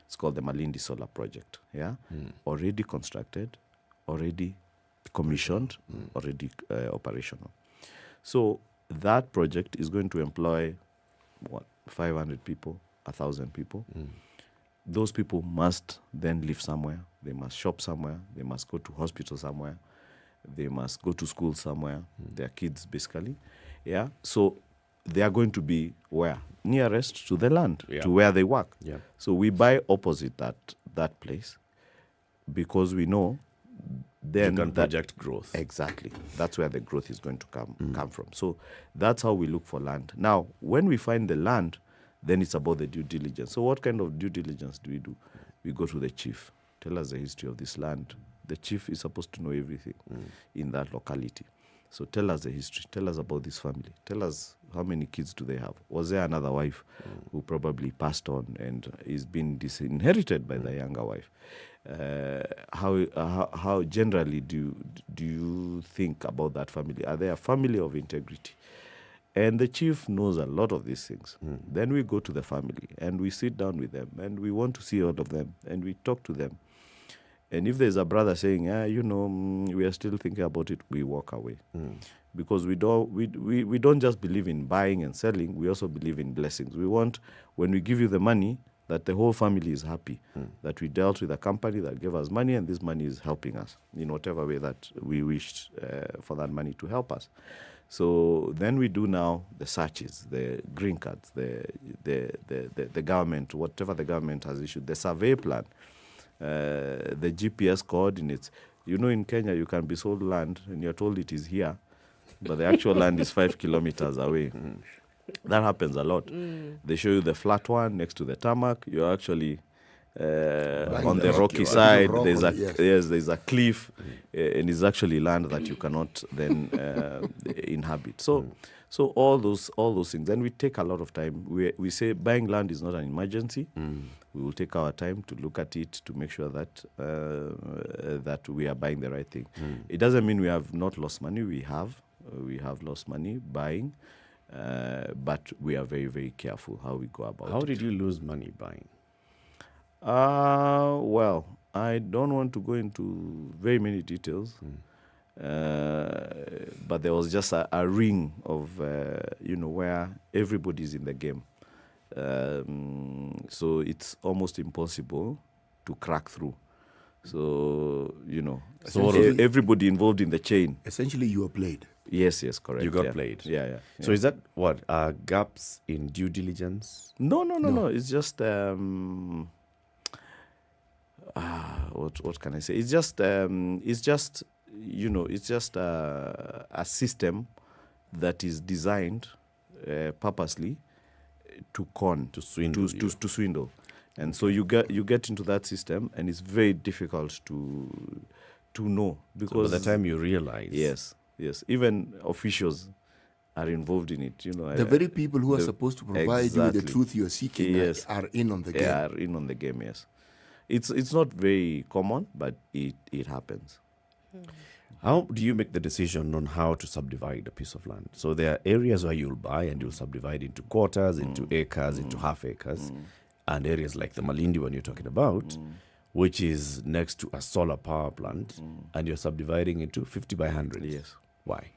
It's called the Malindi Solar Project. Yeah, already constructed, already commissioned, already operational. So that project is going to employ 500 people, 1,000 people. Those people must then live somewhere. They must shop somewhere. They must go to hospital somewhere. They must go to school somewhere. Their kids, basically. Yeah. So they are going to be where? Nearest to the land, Yeah. to where they work. Yeah. So we buy opposite that place because we know then You can that project growth. Exactly. That's where the growth is going to come from. So that's how we look for land. Now, when we find the land, then it's about the due diligence. So what kind of due diligence do? We go to the chief. Tell us the history of this land. The chief is supposed to know everything in that locality. So tell us the history. Tell us about this family. Tell us how many kids do they have. Was there another wife who probably passed on and is being disinherited by the younger wife? How generally do you think about that family? Are they a family of integrity? And the chief knows a lot of these things. Then we go to the family and we sit down with them and we want to see all of them and we talk to them. And if there's a brother saying, we are still thinking about it, we walk away. Because we don't just believe in buying and selling, we also believe in blessings. We want, when we give you the money, that the whole family is happy, that we dealt with a company that gave us money and this money is helping us in whatever way that we wished for that money to help us. So then we do now the searches, the green cards, the government, whatever the government has issued, the survey plan, the GPS coordinates. You know, in Kenya, you can be sold land and you're told it is here, but the actual land is 5 kilometers away. That happens a lot. They show you the flat one next to the tarmac. You're actually on the rocky side. There's a cliff, and it's actually land that you cannot then inhabit. So all those things. Then we take a lot of time. We say buying land is not an emergency. We will take our time to look at it to make sure that that we are buying the right thing. It doesn't mean we have not lost money. We have lost money buying. But we are very, very careful how we go about it. How did you lose money buying? Well, I don't want to go into very many details, but there was just a ring of, where everybody's in the game. So it's almost impossible to crack through. So, everybody involved in the chain. Essentially, you were played. Yes, correct. You got played. Yeah. So is that what? Gaps in due diligence? No. It's just what can I say? It's just a system that is designed purposely to swindle. And so you get into that system, and it's very difficult to know, because by the time you realize, yes, even officials are involved in it. The very people who are supposed to provide you with the truth you are seeking are in on the game. They are in on the game. Yes, it's not very common, but it happens. How do you make the decision on how to subdivide a piece of land? So there are areas where you'll buy and you'll subdivide into quarters, into acres, into half acres, and areas like the Malindi one you're talking about, which is next to a solar power plant, and you're subdividing into 50 by 100. Yes. Why?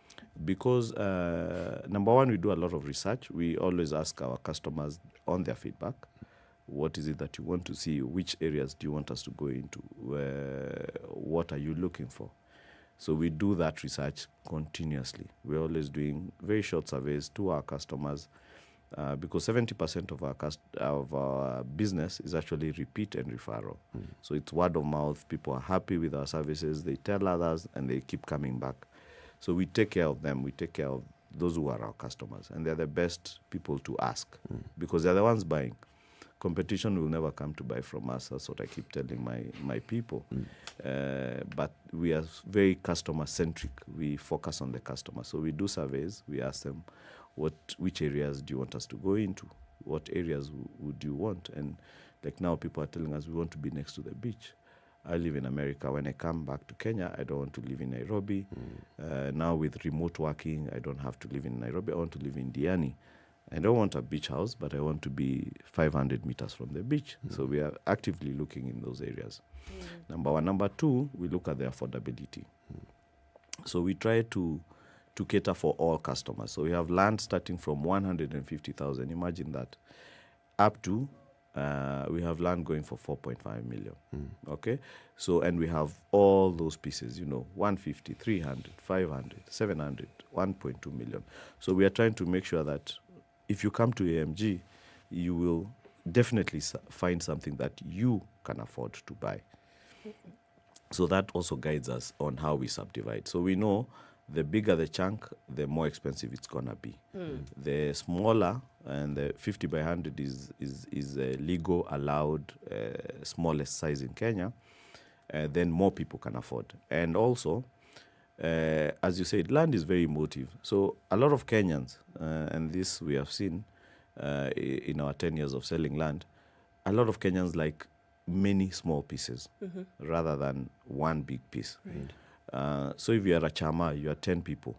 Because number one, we do a lot of research. We always ask our customers on their feedback, what is it that you want to see? Which areas do you want us to go into? What are you looking for? So we do that research continuously. We're always doing very short surveys to our customers, because 70% of our business is actually repeat and referral. So it's word of mouth. People are happy with our services. They tell others, and they keep coming back. So we take care of them. We take care of those who are our customers, and they're the best people to ask, because they're the ones buying. Competition will never come to buy from us. That's what I keep telling my people. But we are very customer-centric. We focus on the customer. So we do surveys. We ask them, which areas do you want us to go into? What areas would you want? And like now, people are telling us we want to be next to the beach. I live in America. When I come back to Kenya, I don't want to live in Nairobi. Now with remote working, I don't have to live in Nairobi. I want to live in Diani. I don't want a beach house, but I want to be 500 meters from the beach. So we are actively looking in those areas. Number one. Number two, we look at the affordability. So we try to cater for all customers. So we have land starting from 150,000. Imagine that. Up to, we have land going for 4.5 million. Okay? So, and we have all those pieces, 150, 300, 500, 700, 1.2 million. So we are trying to make sure that if you come to AMG, you will definitely find something that you can afford to buy. So that also guides us on how we subdivide. So we know the bigger the chunk, the more expensive it's gonna be. The smaller, and the 50 by 100 is a legal allowed smallest size in Kenya, then more people can afford. And also, as you said, land is very emotive. So a lot of Kenyans, and this we have seen in our 10 years of selling land, a lot of Kenyans like many small pieces rather than one big piece. So if you are a chama, you are 10 people,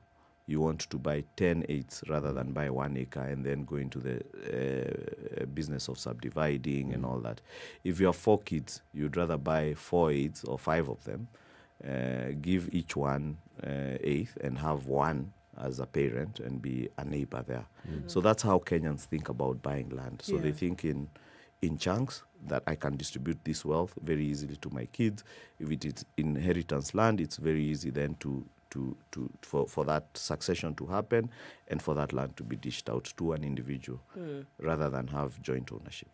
you want to buy 10 eighths rather than buy 1 acre and then go into the business of subdividing and all that. If you have 4 kids, you'd rather buy 4 eighths or 5 of them, give each one eighth and have one as a parent and be a neighbor there. So that's how Kenyans think about buying land. So they think in chunks that I can distribute this wealth very easily to my kids. If it is inheritance land, it's very easy then for that succession to happen and for that land to be dished out to an individual rather than have joint ownership.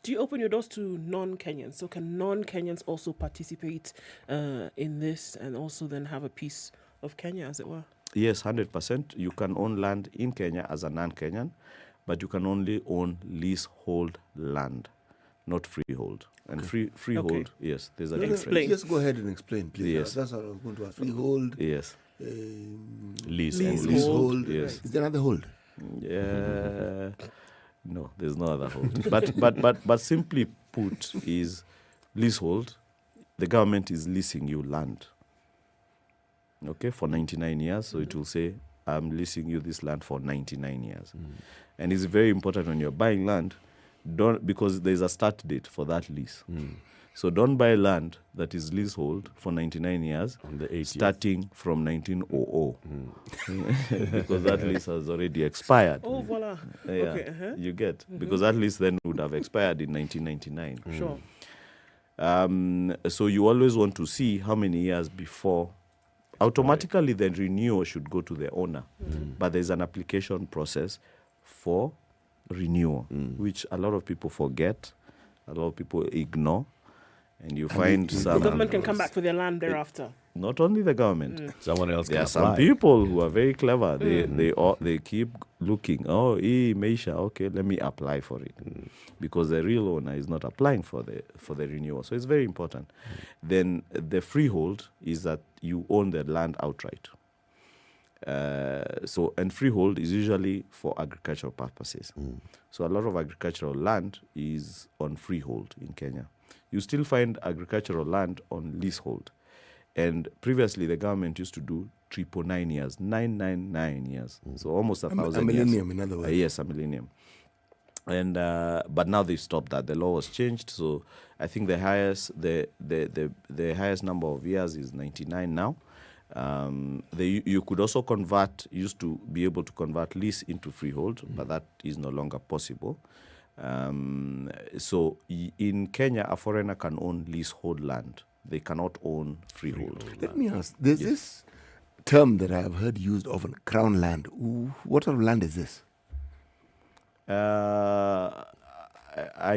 Do you open your doors to non-Kenyans? So can non-Kenyans also participate in this and also then have a piece of Kenya, as it were? Yes, 100%. You can own land in Kenya as a non-Kenyan, but you can only own leasehold land, not freehold. And freehold, yes, there's a difference. Just go ahead and explain, please. Yes. That's what I was going to ask. Freehold. Yes. Leasehold. Yes. Is there another hold? Yeah. No, there's no other hold. but simply put, is leasehold. The government is leasing you land. Okay, for 99 years. So it will say, I'm leasing you this land for 99 years. And it's very important when you're buying land, because there's a start date for that lease. So don't buy land that is leasehold for 99 years, starting from 1900, because that lease has already expired. Oh, voila. Okay, You get, because that lease then would have expired in 1999. Sure. So you always want to see how many years before. Automatically, the renewal should go to the owner, but there's an application process for renewal, which a lot of people forget, a lot of people ignore, and you find some. The government can come back for their land thereafter. Not only the government, someone else. There are some people who are very clever. They keep looking. Oh, Meisha, okay, let me apply for it, because the real owner is not applying for the renewal. So it's very important. Then the freehold is that you own the land outright. And freehold is usually for agricultural purposes. So a lot of agricultural land is on freehold in Kenya. You still find agricultural land on leasehold. And previously, the government used to do 999 years, 999 years. So almost 1,000 years. A millennium, in other words. Yes, a millennium. And but now they stopped that. The law was changed. So I think the highest number of years is 99 now. You could also used to be able to convert lease into freehold, but that is no longer possible. So in Kenya, a foreigner can own leasehold land. They cannot own freehold. Let me ask, there's this term that I have heard used often, crown land. What sort of land is this? I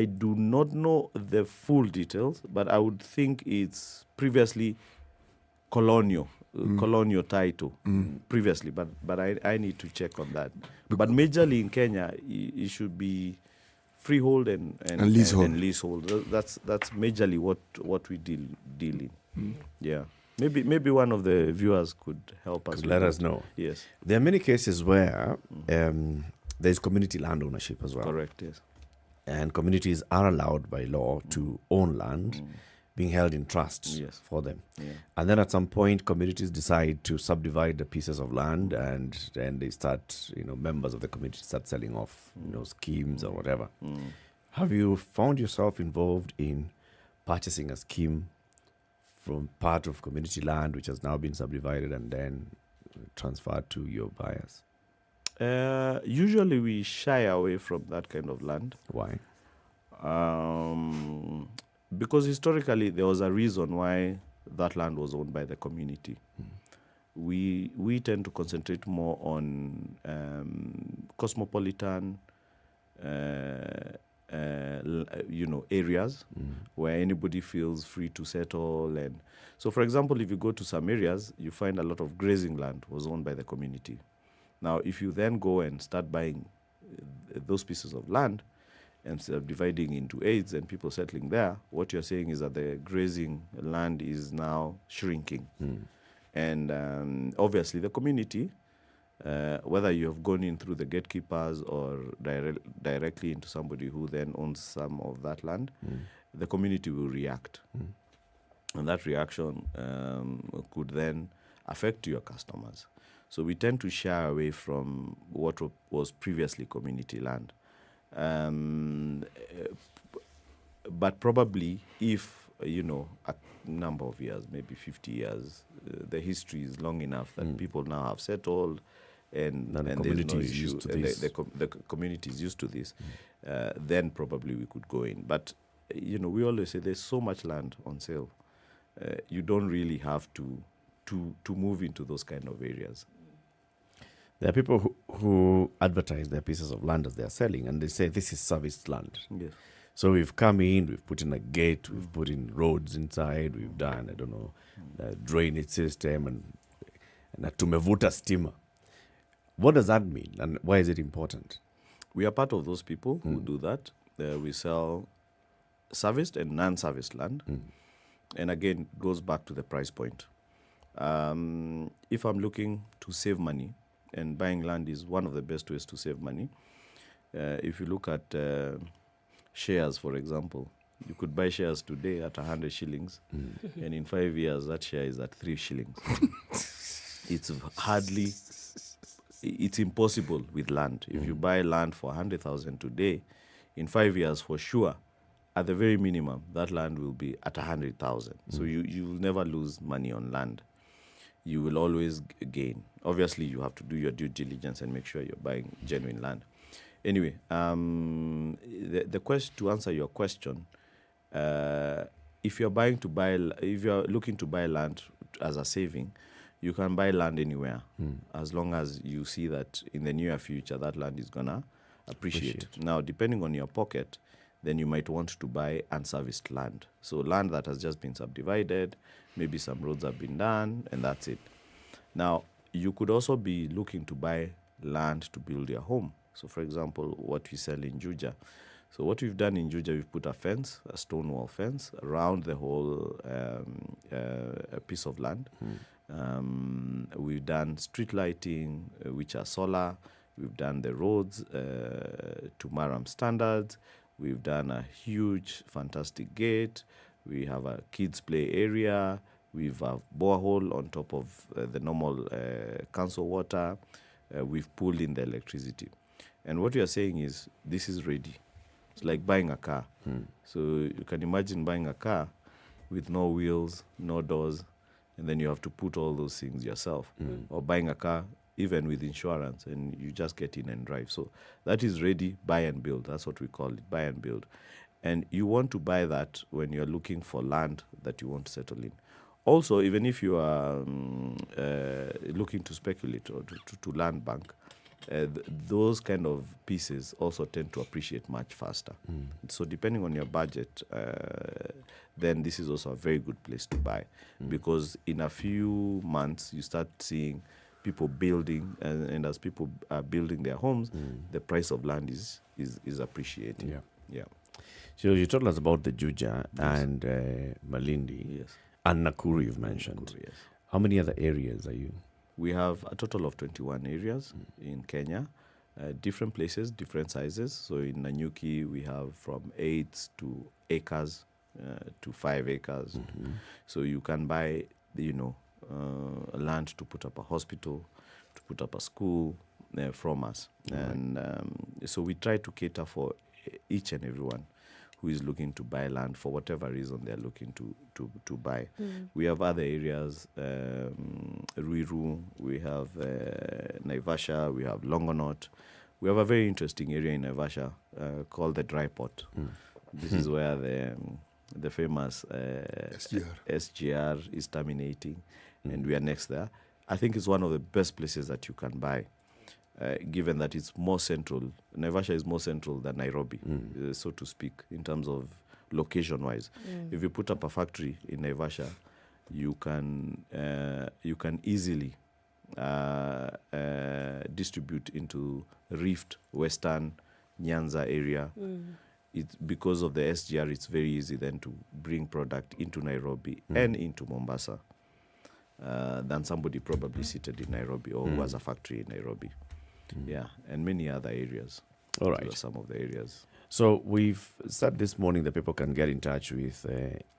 do not know the full details, but I would think it's previously colonial title previously, but I need to check on that. But majorly in Kenya, it should be freehold and leasehold. That's majorly what we deal in. Yeah. Maybe one of the viewers could help us. Let us know. Yes. There are many cases where there's community land ownership as well. Correct, yes. And communities are allowed by law to own land being held in trust for them. Yeah. And then at some point, communities decide to subdivide the pieces of land, and then they start, members of the community start selling off, schemes or whatever. Have you found yourself involved in purchasing a scheme from part of community land which has now been subdivided and then transferred to your buyers? Usually we shy away from that kind of land. Why? Because historically there was a reason why that land was owned by the community. We tend to concentrate more on cosmopolitan areas where anybody feels free to settle. And so, for example, if you go to some areas, you find a lot of grazing land was owned by the community. Now, if you then go and start buying those pieces of land and dividing into aids and people settling there, what you're saying is that the grazing land is now shrinking. And obviously the community, whether you have gone in through the gatekeepers or directly into somebody who then owns some of that land, the community will react. And that reaction could then affect your customers. So we tend to shy away from what was previously community land. But probably if, a number of years, maybe 50 years, the history is long enough that people now have settled and the community is used to this. The community is used to this, then probably we could go in. But, we always say there's so much land on sale. You don't really have to move into those kind of areas. There are people who advertise their pieces of land as they are selling, and they say this is serviced land. Yes. So we've come in, we've put in a gate, we've put in roads inside, we've done, a drainage system, and a tumevuta stima. What does that mean, and why is it important? We are part of those people who do that. We sell serviced and non-serviced land. And again, it goes back to the price point. If I'm looking to save money, and buying land is one of the best ways to save money. If you look at shares, for example, you could buy shares today at 100 shillings, and in 5 years, that share is at 3 shillings. It's impossible with land. If you buy land for 100,000 today, in 5 years, for sure, at the very minimum, that land will be at 100,000. So you will never lose money on land. You will always gain. Obviously, you have to do your due diligence and make sure you're buying genuine land. Anyway, to answer your question, if you're looking to buy land as a saving, you can buy land anywhere as long as you see that in the near future that land is gonna appreciate. Now, depending on your pocket, then you might want to buy unserviced land. So land that has just been subdivided, maybe some roads have been done, and that's it. Now, you could also be looking to buy land to build your home. So, for example, what we sell in Juja. So what we've done in Juja, we've put a stone wall fence around the whole piece of land. We've done street lighting, which are solar. We've done the roads to Maram standards. We've done a huge, fantastic gate. We have a kids' play area. We've a borehole on top of the normal council water. We've pulled in the electricity. And what we are saying is, this is ready. It's like buying a car. So you can imagine buying a car with no wheels, no doors, and then you have to put all those things yourself. Or buying a car even with insurance, and you just get in and drive. So that is ready, buy and build. That's what we call it, buy and build. And you want to buy that when you're looking for land that you want to settle in. Also, even if you are looking to speculate or to land bank, those kind of pieces also tend to appreciate much faster. So depending on your budget, then this is also a very good place to buy, because in a few months you start seeing people building, and as people are building their homes, the price of land is appreciating. Yeah. So you told us about the Juja and Malindi, and Nakuru you've mentioned. Nakuru, yes. How many other areas are you? We have a total of 21 areas in Kenya, different places, different sizes. So in Nanyuki, we have from 8 to acres to 5 acres. So you can buy, land to put up a hospital, to put up a school from us. And so we try to cater for each and everyone who is looking to buy land for whatever reason they're looking to buy. We have other areas, Ruiru, we have Naivasha, we have Longonot. We have a very interesting area in Naivasha called the Dry Pot. This is where the famous SGR is terminating, and we are next there. I think it's one of the best places that you can buy. given that it's more central. Naivasha is more central than Nairobi, so to speak, in terms of location-wise. If you put up a factory in Naivasha, you can easily distribute into Rift, Western, Nyanza area. It's because of the SGR, it's very easy then to bring product into Nairobi and into Mombasa than somebody probably seated in Nairobi or who has a factory in Nairobi. Yeah, and many other areas. All right. Those are some of the areas. So we've said this morning that people can get in touch with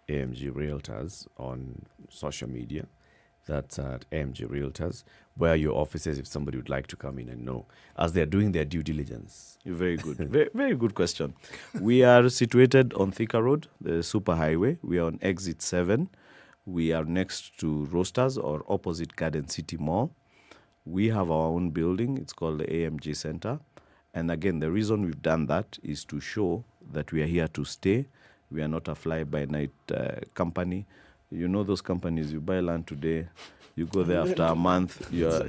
AMG Realtors on social media. That's at AMG Realtors. Where are your offices if somebody would like to come in and know as they're doing their due diligence? Very good. Very, very good question. We are situated on Thika Road, the super highway. We are on exit 7. We are next to Roasters or opposite Garden City Mall. We have our own building. It's called the AMG Center. And again, the reason we've done that is to show that we are here to stay. We are not a fly-by-night company. You know those companies, you buy land today, you go there after a month, you are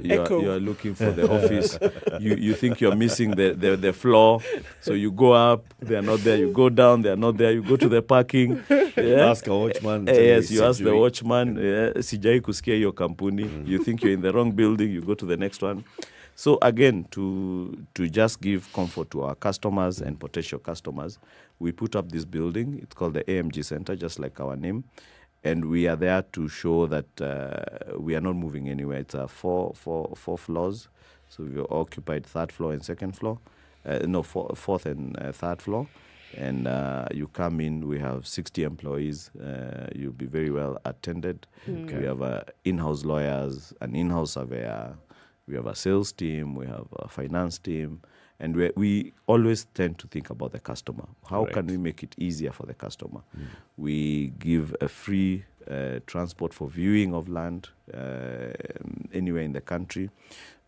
looking for the office. You think you're missing the floor, so you go up, they are not there. You go down, they are not there. You go to the parking. Yeah. Ask a watchman. Yes, you ask the watchman. Sijai kusikia hiyo kampuni. You think you're in the wrong building, you go to the next one. So again, to just give comfort to our customers and potential customers, we put up this building. It's called the AMG Center, just like our name. And we are there to show that we are not moving anywhere. It's four floors. So we occupied third floor and second floor. Fourth and third floor. And you come in, we have 60 employees. You'll be very well attended. Okay. We have in-house lawyers, an in-house surveyor. We have a sales team. We have a finance team. And we always tend to think about the customer. How can we make it easier for the customer? We give a free transport for viewing of land anywhere in the country.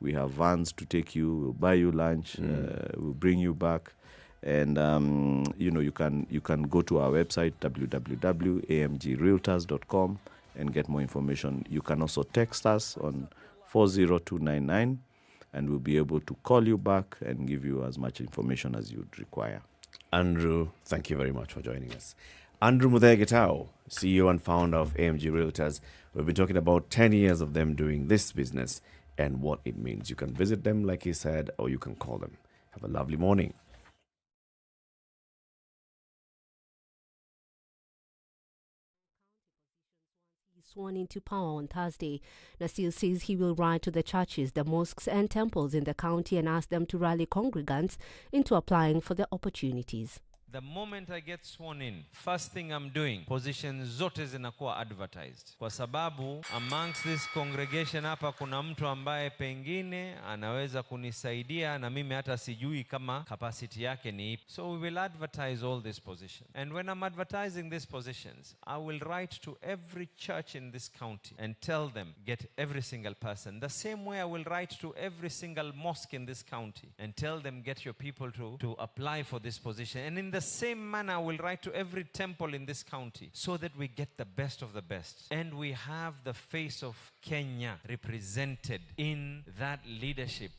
We have vans to take you, we'll buy you lunch, we'll bring you back. And, you can go to our website, www.amgrealtors.com, and get more information. You can also text us on 40299. And we'll be able to call you back and give you as much information as you'd require. Andrew, thank you very much for joining us. Andrew Muthaiga, CEO and founder of AMG Realtors. We've been talking about 10 years of them doing this business and what it means. You can visit them, like he said, or you can call them. Have a lovely morning. Sworn into power on Thursday. Nasir says he will write to the churches, the mosques and temples in the county and ask them to rally congregants into applying for the opportunities. The moment I get sworn in, first thing I'm doing, positions zote zinakuwa advertised. Kwa sababu amongst this congregation hapa kuna mtu ambaye pengine anaweza kunisaidia na mimi hata sijui kama capacity yake ni ipi. So we will advertise all these positions. And when I'm advertising these positions, I will write to every church in this county and tell them, get every single person. The same way I will write to every single mosque in this county and tell them, get your people to apply for this position. And in the same manner, I will write to every temple in this county so that we get the best of the best. And we have the face of Kenya represented in that leadership.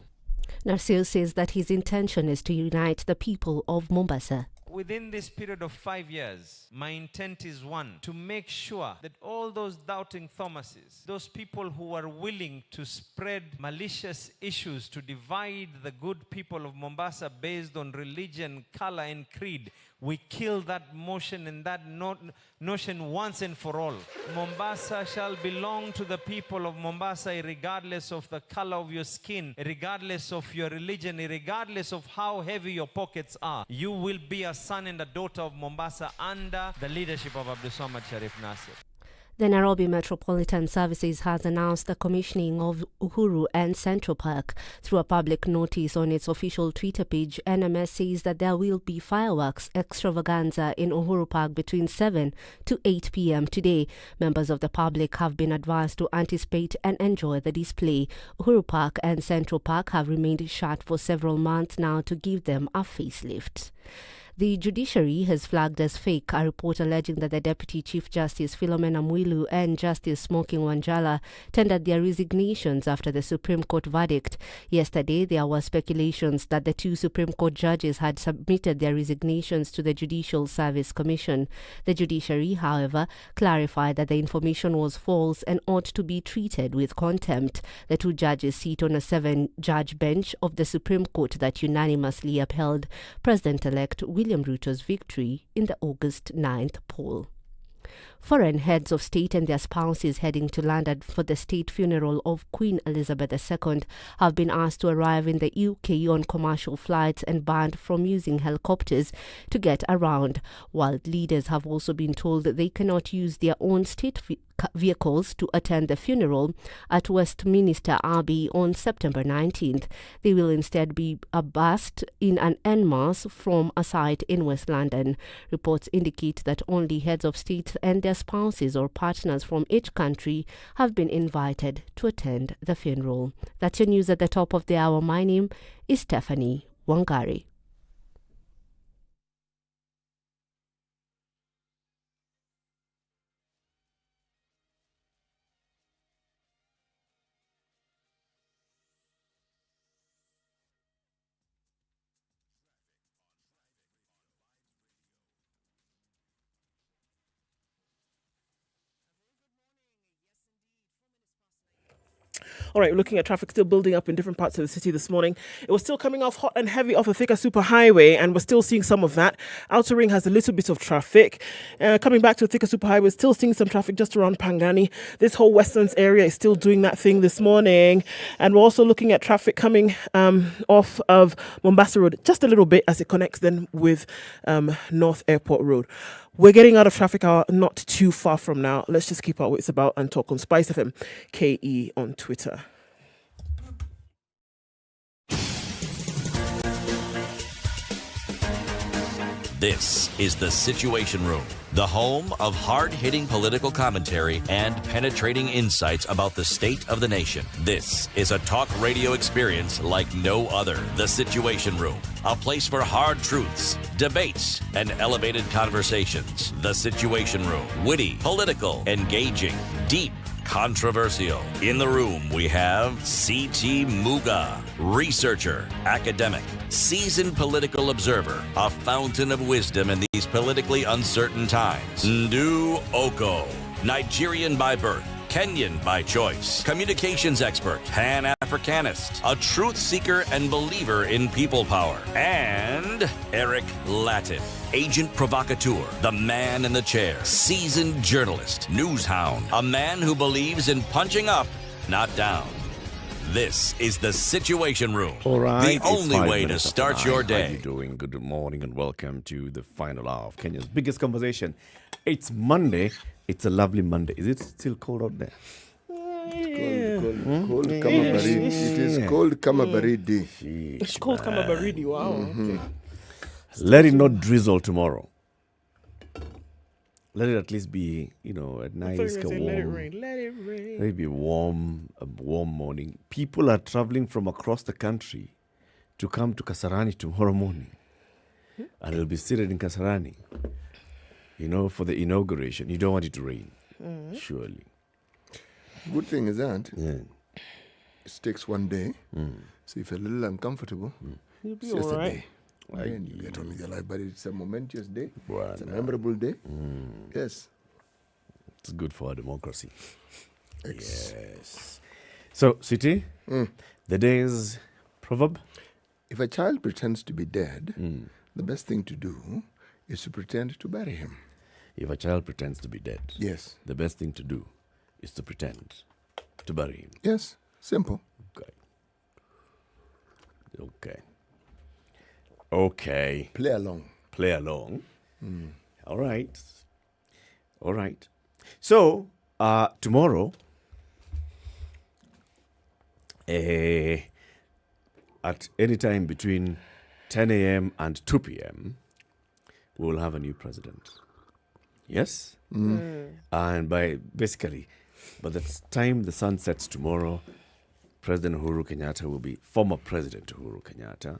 Nasir says that his intention is to unite the people of Mombasa. Within this period of 5 years, my intent is one, to make sure that all those doubting Thomases, those people who are willing to spread malicious issues to divide the good people of Mombasa based on religion, color, and creed, we kill that motion and that notion once and for all. Mombasa shall belong to the people of Mombasa regardless of the color of your skin, regardless of your religion, regardless of how heavy your pockets are. You will be a son and a daughter of Mombasa under the leadership of Abdulsamad Sharif Nasir. The Nairobi Metropolitan Services has announced the commissioning of Uhuru and Central Park. Through a public notice on its official Twitter page, NMS says that there will be fireworks extravaganza in Uhuru Park between 7 to 8 p.m. today. Members of the public have been advised to anticipate and enjoy the display. Uhuru Park and Central Park have remained shut for several months now to give them a facelift. The judiciary has flagged as fake a report alleging that the Deputy Chief Justice Philomena Mwilu and Justice Smoking Wanjala tendered their resignations after the Supreme Court verdict. Yesterday, there were speculations that the two Supreme Court judges had submitted their resignations to the Judicial Service Commission. The judiciary, however, clarified that the information was false and ought to be treated with contempt. The two judges sit on a 7-judge bench of the Supreme Court that unanimously upheld President-elect William Ruto's victory in the August 9th poll. Foreign heads of state and their spouses heading to London for the state funeral of Queen Elizabeth II have been asked to arrive in the UK on commercial flights and banned from using helicopters to get around. World leaders have also been told that they cannot use their own state vehicles to attend the funeral at Westminster Abbey on September 19th. They will instead be bussed in an en masse from a site in West London. Reports indicate that only heads of state and their spouses or partners from each country have been invited to attend the funeral. That's your news at the top of the hour. My name is Stephanie Wangari. All right, looking at traffic still building up in different parts of the city this morning. It was still coming off hot and heavy off the Thika Superhighway, and we're still seeing some of that. Outer Ring has a little bit of traffic. Coming back to the Thika Superhighway, still seeing some traffic just around Pangani. This whole Westlands area is still doing that thing this morning. And we're also looking at traffic coming off of Mombasa Road just a little bit as it connects then with North Airport Road. We're getting out of traffic hour not too far from now. Let's just keep our wits about and talk on SpiceFM KE on Twitter. This is The Situation Room, the home of hard-hitting political commentary and penetrating insights about the state of the nation. This is a talk radio experience like no other. The Situation Room, a place for hard truths, debates, and elevated conversations. The Situation Room, witty, political, engaging, deep, controversial. In the room, we have C.T. Muga, researcher, academic, seasoned political observer, a fountain of wisdom in these politically uncertain times. Ndu Oko, Nigerian by birth, Kenyan by choice, communications expert, Pan-Africanist, a truth seeker and believer in people power, and Eric Latin, agent provocateur, the man in the chair, seasoned journalist, news hound, a man who believes in punching up, not down. This is The Situation Room, All right, the only way to start your day. How are you doing? Good morning and welcome to the final hour of Kenya's biggest conversation. It's Monday. It's a lovely Monday. Is it still cold out there? Cold kama baridi. It is cold kama baridi. It's cold kama baridi. Wow. Okay. Let it not drizzle tomorrow. Let it at least be, a nice, warm. Let it rain. Let it rain. Let it be a warm morning. People are traveling from across the country to come to Kasarani tomorrow morning. And they'll be seated in Kasarani, for the inauguration. You don't want it to rain, surely. Good thing is that it takes one day. So if you're a little uncomfortable, you'll be it's just all a right. day. And you get on with your life, but it's a momentous day. It's a memorable day. Yes. It's good for our democracy. Yes. So, Siti, the day's proverb? If a child pretends to be dead, the best thing to do is to pretend to bury him. If a child pretends to be dead, yes, the best thing to do is to pretend to bury him. Yes, simple. Okay. Play along. All right. So, tomorrow, at any time between 10 a.m. and 2 p.m., we will have a new president. Yes? And by the time the sun sets tomorrow, President Uhuru Kenyatta will be, former President Uhuru Kenyatta,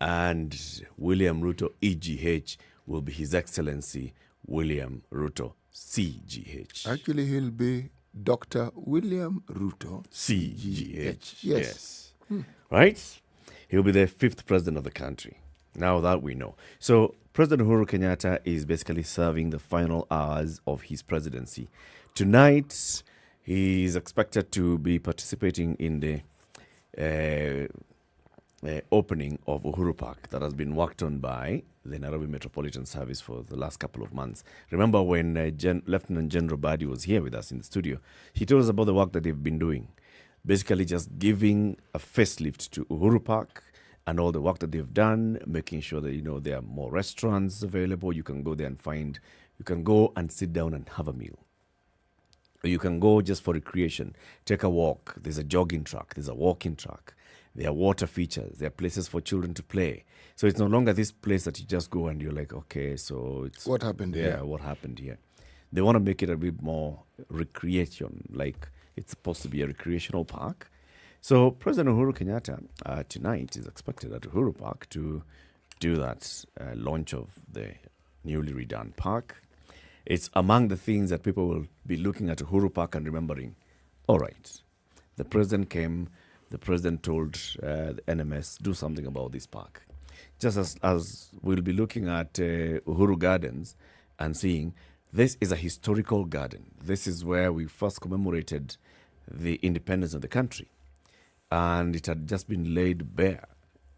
And William Ruto, EGH, will be His Excellency William Ruto, CGH. Actually, he'll be Dr. William Ruto, CGH. Yes. Right? He'll be the 5th president of the country. Now that we know. So President Uhuru Kenyatta is basically serving the final hours of his presidency. Tonight, he is expected to be participating in the opening of Uhuru Park that has been worked on by the Nairobi Metropolitan Service for the last couple of months. Remember when Lieutenant General Badi was here with us in the studio, he told us about the work that they've been doing. Basically just giving a facelift to Uhuru Park and all the work that they've done, making sure that, there are more restaurants available. You can go there and you can go and sit down and have a meal. Or you can go just for recreation, take a walk. There's a jogging track, there's a walking track. There are water features. There are places for children to play. So it's no longer this place that you just go and you're like, okay, so it's... What happened here? Yeah, what happened here? They want to make it a bit more recreation, like it's supposed to be a recreational park. So President Uhuru Kenyatta tonight is expected at Uhuru Park to do that launch of the newly redone park. It's among the things that people will be looking at Uhuru Park and remembering, all right, the president came... The president told the NMS, do something about this park. Just as we'll be looking at Uhuru Gardens and seeing this is a historical garden. This is where we first commemorated the independence of the country. And it had just been laid bare.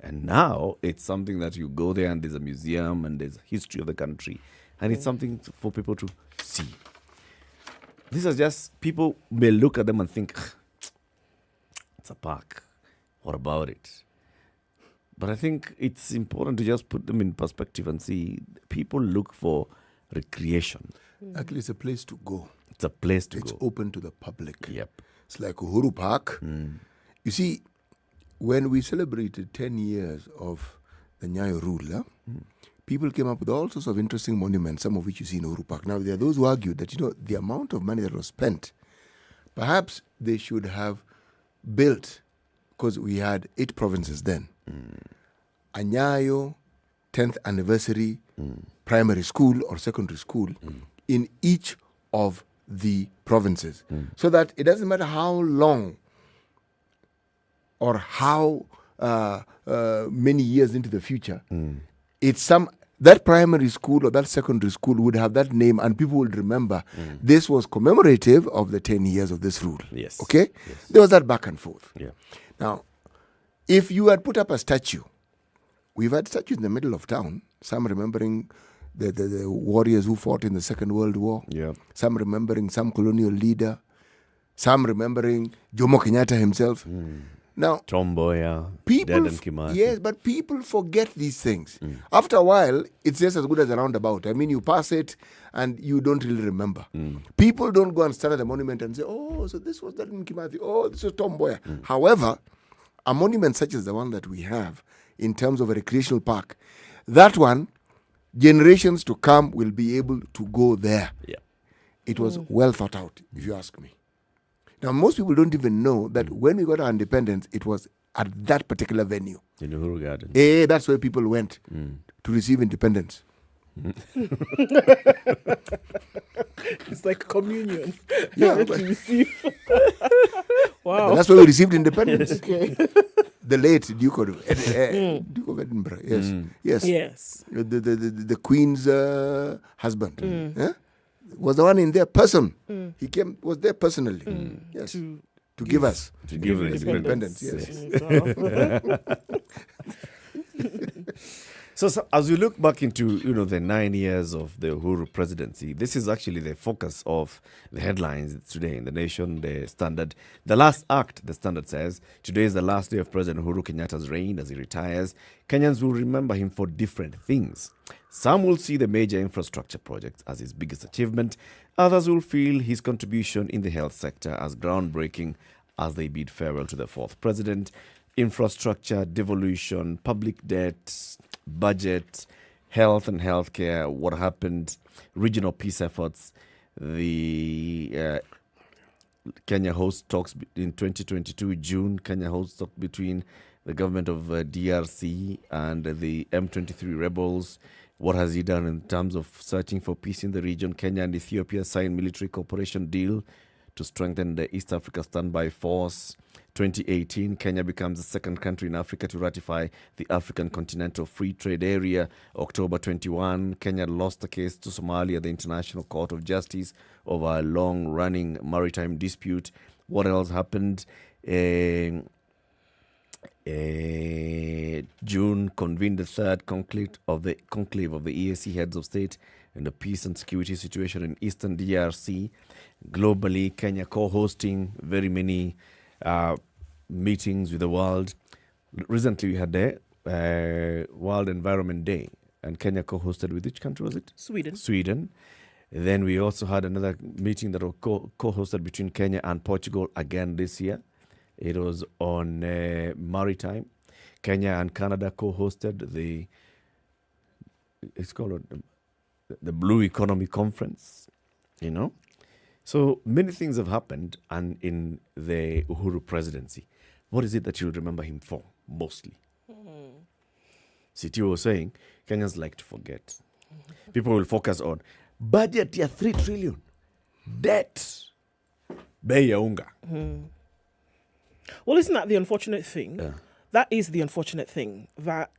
And now it's something that you go there and there's a museum and there's a history of the country. And it's something for people to see. These are just, people may look at them and think, a park. What about it? But I think it's important to just put them in perspective and see people look for recreation. Actually, it's a place to go. It's a place to go. It's open to the public. Yep. It's like Uhuru Park. You see, when we celebrated 10 years of the Nyeri rule, people came up with all sorts of interesting monuments, some of which you see in Uhuru Park. Now, there are those who argued that, the amount of money that was spent, perhaps they should have built, because we had 8 provinces then. Anyayo, 10th anniversary primary school or secondary school in each of the provinces. So that it doesn't matter how long or how many years into the future, it's that primary school or that secondary school would have that name and people would remember this was commemorative of the 10 years of this rule. Yes. Okay? Yes. There was that back and forth. Yeah. Now, if you had put up a statue, we've had statues in the middle of town, some remembering the warriors who fought in the Second World War, some remembering some colonial leader, some remembering Jomo Kenyatta himself. Now, Tom Mboya, people, Dedan Kimathi. Yes, but people forget these things. After a while, it's just as good as a roundabout. I mean, you pass it and you don't really remember. People don't go and stand at the monument and say, oh, so this was Dedan Kimathi. Oh, this was Tom Mboya. However, a monument such as the one that we have in terms of a recreational park, that one, generations to come will be able to go there. Yeah. It was well thought out, if you ask me. Now, most people don't even know that when we got our independence, it was at that particular venue. In Uhuru Gardens. That's where people went to receive independence. It's like communion. Yeah, to receive. Wow. But that's where we received independence. Okay. The late Duke of Edinburgh. Yes. Yes. Yes. The Queen's husband. Was the one in there person. He was there personally. Yes. To give us. To give us independence. Yes. So as we look back into, the 9 years of the Uhuru presidency, this is actually the focus of the headlines today in the nation, the Standard. The last act, the Standard says, today is the last day of President Uhuru Kenyatta's reign as he retires. Kenyans will remember him for different things. Some will see the major infrastructure projects as his biggest achievement. Others will feel his contribution in the health sector as groundbreaking as they bid farewell to the 4th president. Infrastructure, devolution, public debt, budget, health and healthcare, what happened, regional peace efforts, the Kenya host talks in 2022, June, Kenya host talk between the government of DRC and the M23 rebels. What has he done in terms of searching for peace in the region? Kenya and Ethiopia signed military cooperation deal to strengthen the East Africa Standby Force. 2018, Kenya becomes the second country in Africa to ratify the African Continental Free Trade Area. October 21, Kenya lost the case to Somalia, the International Court of Justice, over a long-running maritime dispute. What else happened? June convened the third conclave of the EAC heads of state and the peace and security situation in Eastern DRC. Globally, Kenya co-hosting very many meetings with the world. Recently, we had the World Environment Day, and Kenya co-hosted with which country was it? Sweden. Then we also had another meeting that was co-hosted between Kenya and Portugal again this year. It was on maritime. Kenya and Canada co-hosted it's called the Blue Economy Conference, you know. So many things have happened and in the Uhuru presidency. What is it that you remember him for, mostly? Sitio was saying, Kenyans like to forget. People will focus on budget ya 3 trillion, debt, bei ya unga. Well, isn't that the unfortunate thing? Yeah. That is the unfortunate thing, that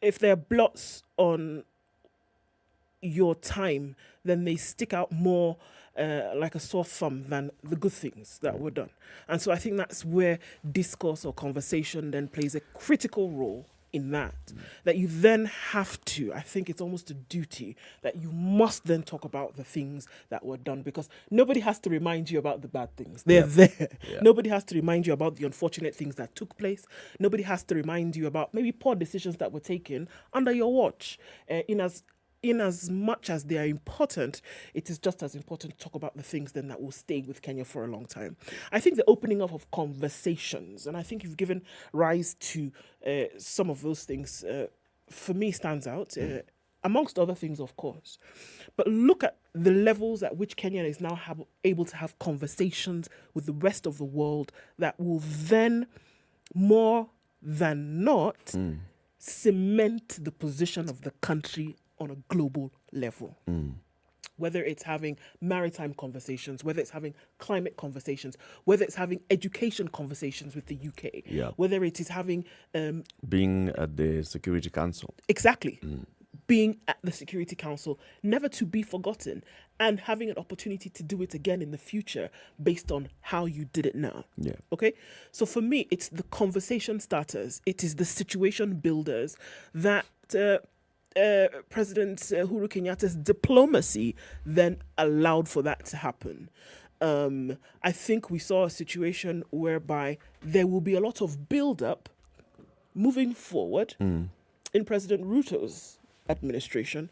if there are blots on your time, then they stick out more like a sore thumb than the good things that were done. And so I think that's where discourse or conversation then plays a critical role in that you then have to, I think it's almost a duty that you must then talk about the things that were done, because nobody has to remind you about the bad things. They're there. Yeah. Nobody has to remind you about the unfortunate things that took place. Nobody has to remind you about maybe poor decisions that were taken under your watch. In as much as they are important, it is just as important to talk about the things then that will stay with Kenya for a long time. I think the opening up of conversations, and I think you've given rise to some of those things, for me stands out, amongst other things, of course. But look at the levels at which Kenya is now able to have conversations with the rest of the world that will then, more than not, cement the position of the country on a global level. Whether it's having maritime conversations, whether it's having climate conversations, whether it's having education conversations with the UK, whether it is having... being at the Security Council. Exactly. Being at the Security Council, never to be forgotten, and having an opportunity to do it again in the future based on how you did it now. Yeah. Okay? So for me, it's the conversation starters, it is the situation builders that... President Uhuru Kenyatta's diplomacy then allowed for that to happen. I think we saw a situation whereby there will be a lot of build-up moving forward in President Ruto's administration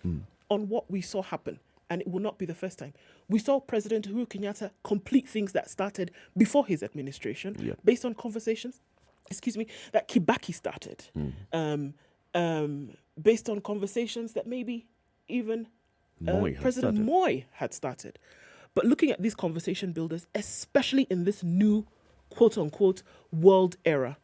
on what we saw happen. And it will not be the first time. We saw President Uhuru Kenyatta complete things that started before his administration based on conversations, that Kibaki started. Based on conversations that maybe even President Moi had started. But looking at these conversation builders, especially in this new quote-unquote world era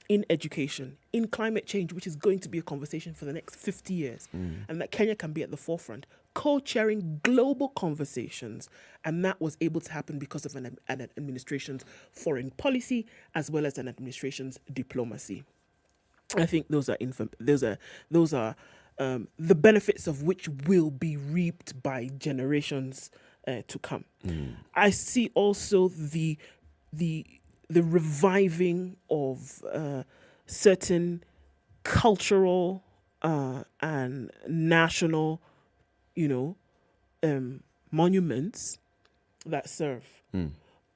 in education, in climate change, which is going to be a conversation for the next 50 years, and that Kenya can be at the forefront, co-chairing global conversations, and that was able to happen because of an administration's foreign policy as well as an administration's diplomacy. I think those are the benefits of which will be reaped by generations to come. I see also the reviving of certain cultural and national, monuments that serve.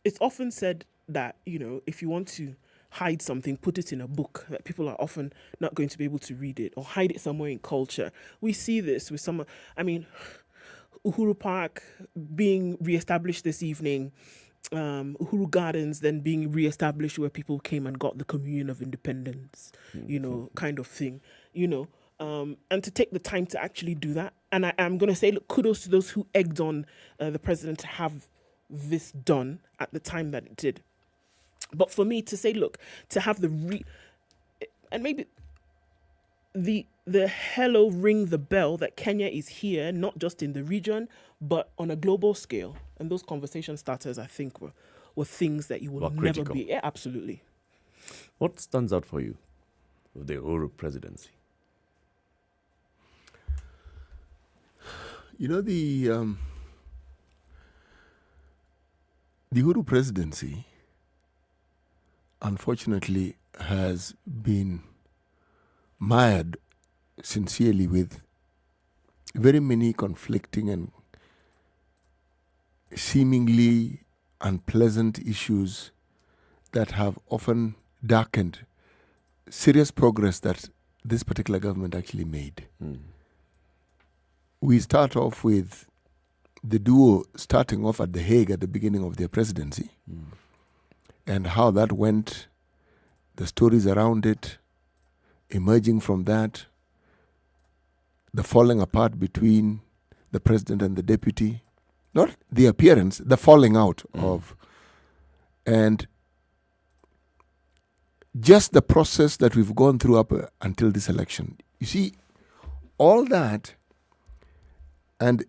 It's often said that if you want to hide something, put it in a book, that people are often not going to be able to read it, or hide it somewhere in culture. We see this with Uhuru Park being reestablished this evening, Uhuru Gardens then being reestablished where people came and got the Communion of Independence, kind of thing, and to take the time to actually do that. And I'm going to say, look, kudos to those who egged on the president to have this done at the time that it did. But for me to say, look, to have and maybe the hello ring the bell that Kenya is here, not just in the region, but on a global scale. And those conversation starters, I think, were things that you will never critical. be. Yeah, absolutely. What stands out for you with the Uhuru presidency? You know, the Uhuru presidency, unfortunately, has been mired sincerely with very many conflicting and seemingly unpleasant issues that have often darkened serious progress that this particular government actually made. We start off with the duo starting off at The Hague at the beginning of their presidency and how that went, the stories around it, emerging from that, the falling apart between the president and the deputy, not the appearance, the falling out of, and just the process that we've gone through up until this election. You see, all that and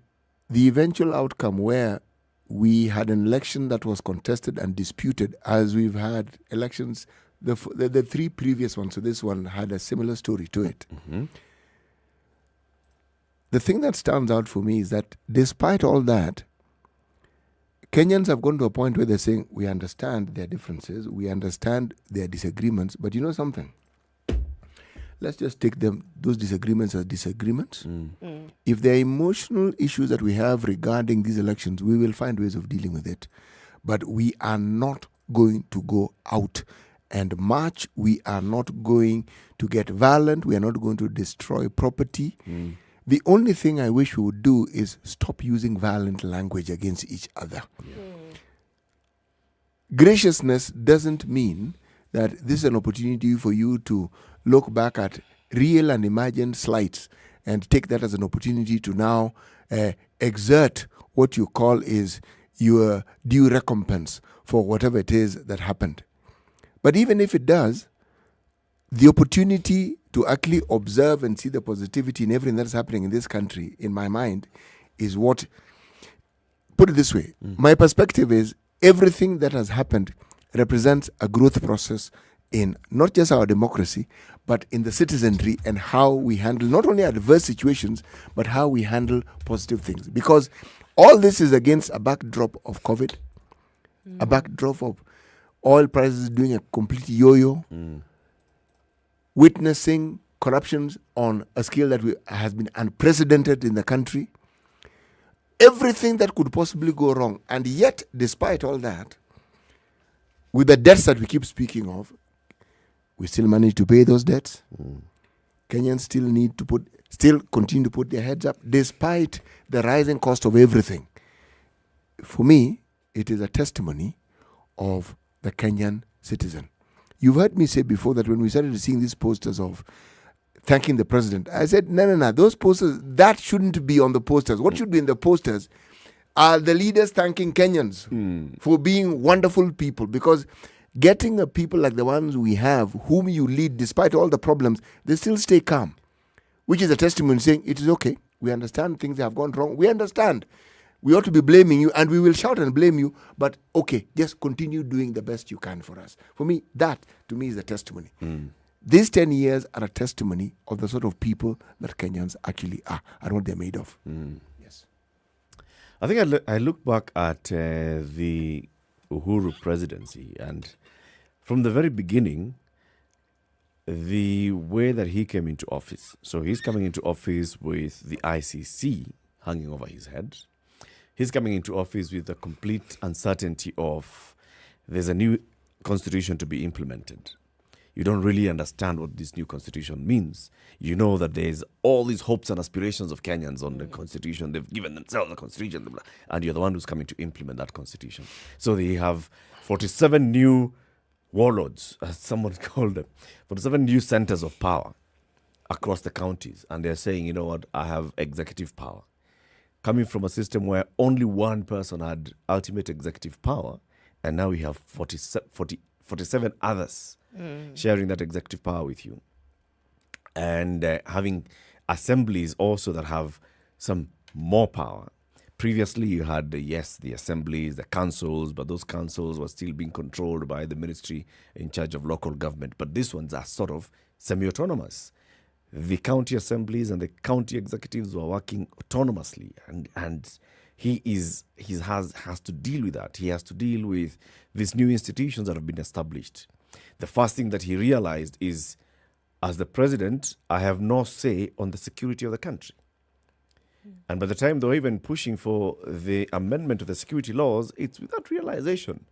the eventual outcome where we had an election that was contested and disputed, as we've had elections, the three previous ones, so this one had a similar story to it. The thing that stands out for me is that despite all that, Kenyans have gone to a point where they're saying, we understand their differences, we understand their disagreements, but you know something? Let's just take those disagreements as disagreements. If there are emotional issues that we have regarding these elections, we will find ways of dealing with it. But we are not going to go out and march. We are not going to get violent. We are not going to destroy property. The only thing I wish we would do is stop using violent language against each other. Graciousness doesn't mean that this is an opportunity for you to look back at real and imagined slights and take that as an opportunity to now exert what you call is your due recompense for whatever it is that happened. But even if it does, the opportunity to actually observe and see the positivity in everything that's happening in this country, in my mind, is what, put it this way, my perspective is everything that has happened represents a growth process in not just our democracy, but in the citizenry and how we handle not only adverse situations, but how we handle positive things. Because all this is against a backdrop of COVID, a backdrop of oil prices doing a complete yo-yo, witnessing corruptions on a scale that has been unprecedented in the country, everything that could possibly go wrong. And yet, despite all that, with the debts that we keep speaking of, we still manage to pay those debts. Kenyans still continue to put their heads up despite the rising cost of everything. For me, it is a testimony of the Kenyan citizen. You've heard me say before that when we started seeing these posters of thanking the president, I said, no, those posters, that shouldn't be on the posters. What should be in the posters are the leaders thanking Kenyans for being wonderful people, because getting a people like the ones we have, whom you lead despite all the problems, they still stay calm, which is a testimony saying it is okay. We understand things have gone wrong. We understand. We ought to be blaming you, and we will shout and blame you, but okay, just continue doing the best you can for us. For me, that to me is a testimony. These 10 years are a testimony of the sort of people that Kenyans actually are and what they're made of. Yes. I think I look back at the Uhuru presidency, and from the very beginning, the way that he came into office. So he's coming into office with the ICC hanging over his head. He's coming into office with the complete uncertainty of there's a new constitution to be implemented. You don't really understand what this new constitution means. You know that there's all these hopes and aspirations of Kenyans on the constitution. They've given themselves a constitution, and you're the one who's coming to implement that constitution. So they have 47 new warlords, as someone called them, 47 new centers of power across the counties. And they're saying, you know what, I have executive power. Coming from a system where only one person had ultimate executive power, and now we have 47 47 others sharing that executive power with you. And having assemblies also that have some more power. Previously, you had, the assemblies, the councils, but those councils were still being controlled by the ministry in charge of local government. But these ones are sort of semi-autonomous. The county assemblies and the county executives were working autonomously, and he has to deal with that. He has to deal with these new institutions that have been established. The first thing that he realized is, as the president, I have no say on the security of the country. And by the time they were even pushing for the amendment of the security laws, it's with that realization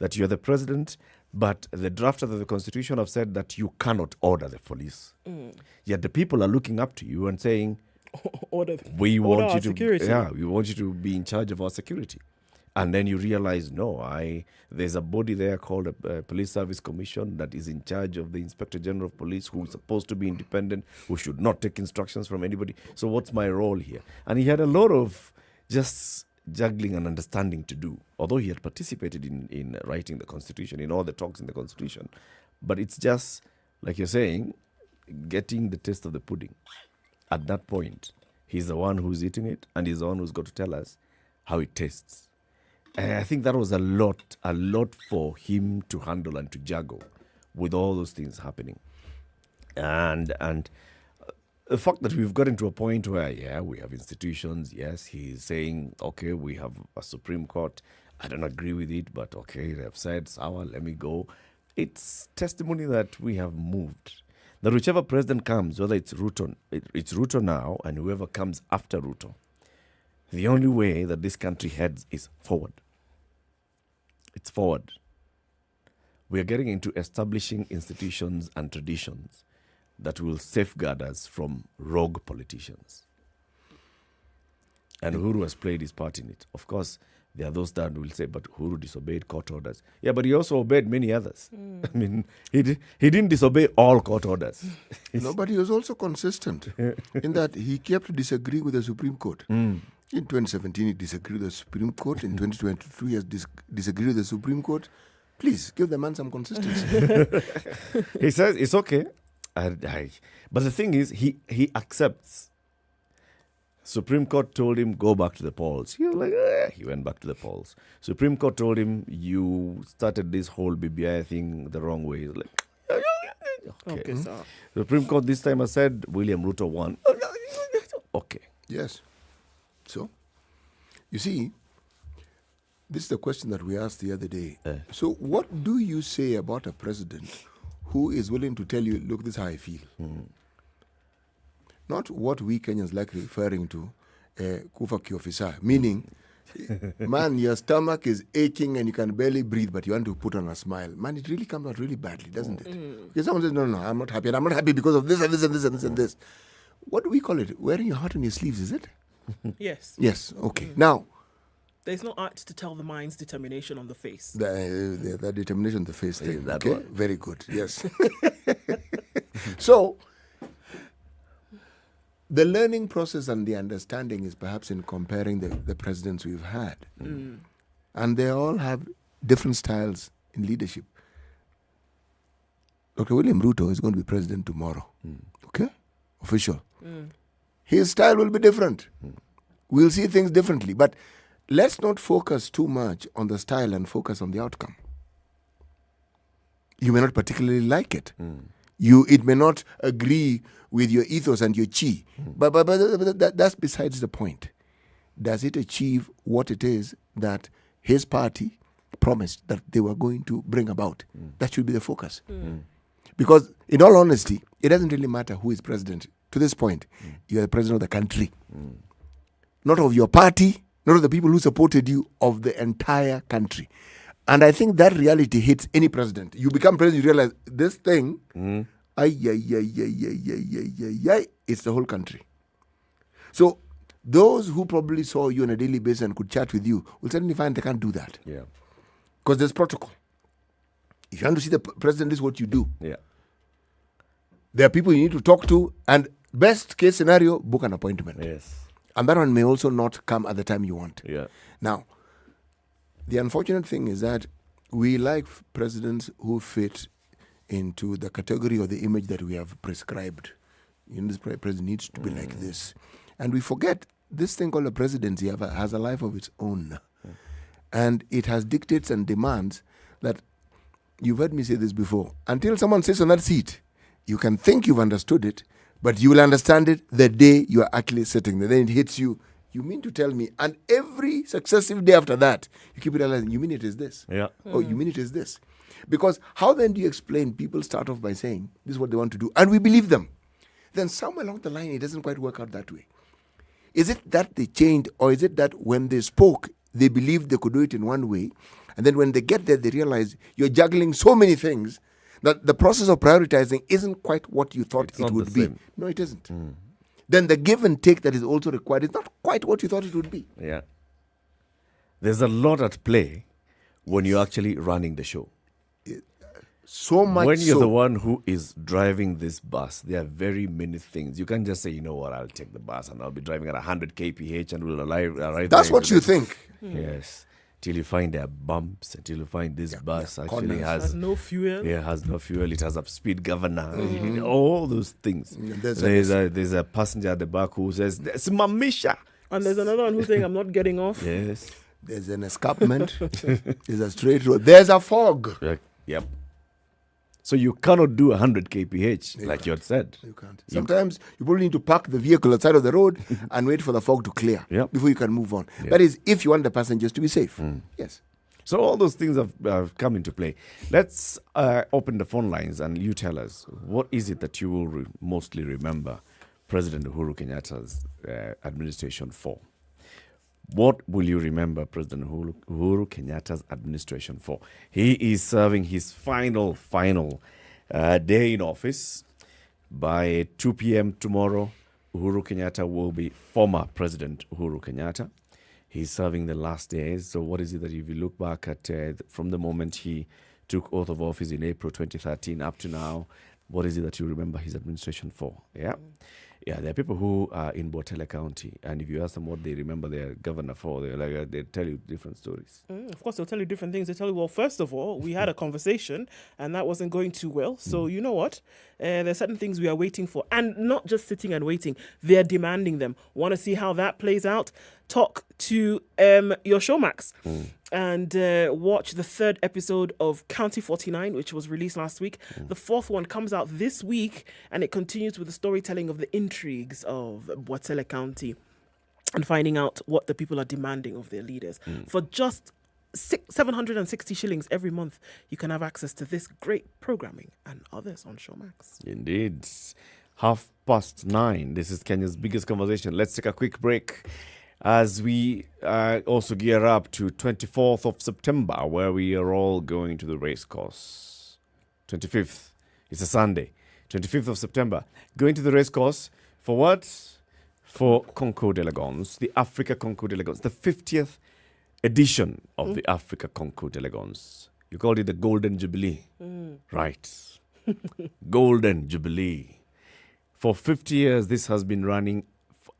that you're the president, but the drafters of the constitution have said that you cannot order the police. Yet the people are looking up to you and saying, we want you to be in charge of our security. And then you realize, there's a body there called a Police Service Commission that is in charge of the Inspector General of Police, who is supposed to be independent, who should not take instructions from anybody. So what's my role here? And he had a lot of just juggling and understanding to do, although he had participated in writing the Constitution, in all the talks in the Constitution. But it's just, like you're saying, getting the taste of the pudding. At that point, he's the one who's eating it, and he's the one who's got to tell us how it tastes. And I think that was a lot for him to handle and to juggle with all those things happening. And the fact that we've gotten to a point where, we have institutions, he's saying, okay, we have a Supreme Court. I don't agree with it, but okay, they have said, Sawa, let me go. It's testimony that we have moved. That whichever president comes, whether it's Ruto now and whoever comes after Ruto, the only way that this country heads is forward. It's forward. We are getting into establishing institutions and traditions that will safeguard us from rogue politicians. And Uhuru has played his part in it. Of course, there are those that will say, but Uhuru disobeyed court orders. Yeah, but he also obeyed many others. I mean, he didn't disobey all court orders. No, but he was also consistent in that he kept disagreeing with the Supreme Court. In 2017, he disagreed with the Supreme Court. In 2022, he has disagreed with the Supreme Court. Please, give the man some consistency. He says it's okay. But the thing is, he accepts. Supreme Court told him, go back to the polls. He was like, he went back to the polls. Supreme Court told him, you started this whole BBI thing the wrong way. He was like, okay. Supreme Court this time has said, William Ruto won. Okay. Yes. So, you see, this is the question that we asked the other day. So, what do you say about a president who is willing to tell you, look, this is how I feel? Not what we Kenyans like referring to, kufa kiofisa, meaning, man, your stomach is aching and you can barely breathe, but you want to put on a smile. Man, it really comes out really badly, doesn't it? Because someone says, no, I'm not happy, and I'm not happy because of this and this and this and this and this. What do we call it? Wearing your heart on your sleeves, is it? Yes. Yes, okay. Now, there's no art to tell the mind's determination on the face. The determination on the face thing. That okay, one. Very good. Yes. So, the learning process and the understanding is perhaps in comparing the presidents we've had. And they all have different styles in leadership. Dr. William Ruto is going to be president tomorrow. Okay? Official. His style will be different. We'll see things differently. But let's not focus too much on the style and focus on the outcome. You may not particularly like it. It may not agree with your ethos and your chi. But that's besides the point. Does it achieve what it is that his party promised that they were going to bring about? That should be the focus. Because, in all honesty, it doesn't really matter who is president. To this point, you are the president of the country. Not of your party, not of the people who supported you, of the entire country. And I think that reality hits any president. You become president, you realize this thing, it's the whole country. So those who probably saw you on a daily basis and could chat with you will suddenly find they can't do that. Yeah. Because there's protocol. If you want to see the president, this is what you do. Yeah. There are people you need to talk to, and best case scenario, book an appointment. Yes. And that one may also not come at the time you want. Yeah. Now, the unfortunate thing is that we like presidents who fit into the category or the image that we have prescribed. This president needs to be like this. And we forget this thing called a presidency has a life of its own. And it has dictates and demands that, you've heard me say this before, until someone sits on that seat, you can think you've understood it, but you will understand it the day you are actually sitting there. Then it hits you. You mean to tell me? And every successive day after that, you keep realizing, you mean it is this? Yeah. Oh, you mean it is this? Because how then do you explain people start off by saying, this is what they want to do, and we believe them? Then somewhere along the line, it doesn't quite work out that way. Is it that they changed, or is it that when they spoke, they believed they could do it in one way, and then when they get there, they realize you're juggling so many things that the process of prioritizing isn't quite what you thought it would be. No, it isn't. Then the give and take that is also required is not quite what you thought it would be. Yeah. There's a lot at play when you're actually running the show. So much when you're so, the one who is driving this bus, there are very many things. You can't just say, you know what, I'll take the bus and I'll be driving at 100 kph and we'll arrive that's what you think. Yes. Till you find there are bumps, until you find this bus actually has no fuel. Yeah, has no fuel. It has a speed governor. All those things. There's a passenger at the back who says, "It's Mamisha." And there's another one who's saying, I'm not getting off. Yes. There's an escarpment. There's a straight road. There's a fog. Yep. So you cannot do 100 kph, like you had said. You can't. Sometimes you probably need to park the vehicle outside of the road and wait for the fog to clear before you can move on. That is, if you want the passengers to be safe. Yes. So all those things have come into play. Let's open the phone lines and you tell us, what is it that you will mostly remember President Uhuru Kenyatta's administration for? What will you remember President Uhuru Kenyatta's administration for? He is serving his final day in office. By 2 p.m. tomorrow, Uhuru Kenyatta will be former President Uhuru Kenyatta. He's serving the last days. So what is it that if you look back at from the moment he took oath of office in April 2013 up to now, what is it that you remember his administration for? Yeah. Yeah, there are people who are in Botele County, and if you ask them what they remember their governor for, they tell you different stories. Of course, they'll tell you different things. They tell you, well, first of all, we had a conversation, and that wasn't going too well. So you know what? There are certain things we are waiting for, and not just sitting and waiting. They're demanding them. Want to see how that plays out? Talk to your Showmax and watch the third episode of County 49, which was released last week. The fourth one comes out this week, and it continues with the storytelling of the intrigues of Botele County and finding out what the people are demanding of their leaders. For just 760 shillings every month, you can have access to this great programming and others on Showmax. Indeed. 9:30. This is Kenya's biggest conversation. Let's take a quick break as we also gear up to 24th of September, where we are all going to the race course. 25th, it's a Sunday. 25th of September, going to the race course for what? For Concours d'Elegance, the Africa Concours d'Elegance, the 50th edition of the Africa Concours d'Elegance. You called it the Golden Jubilee. Right. Golden Jubilee. For 50 years, this has been running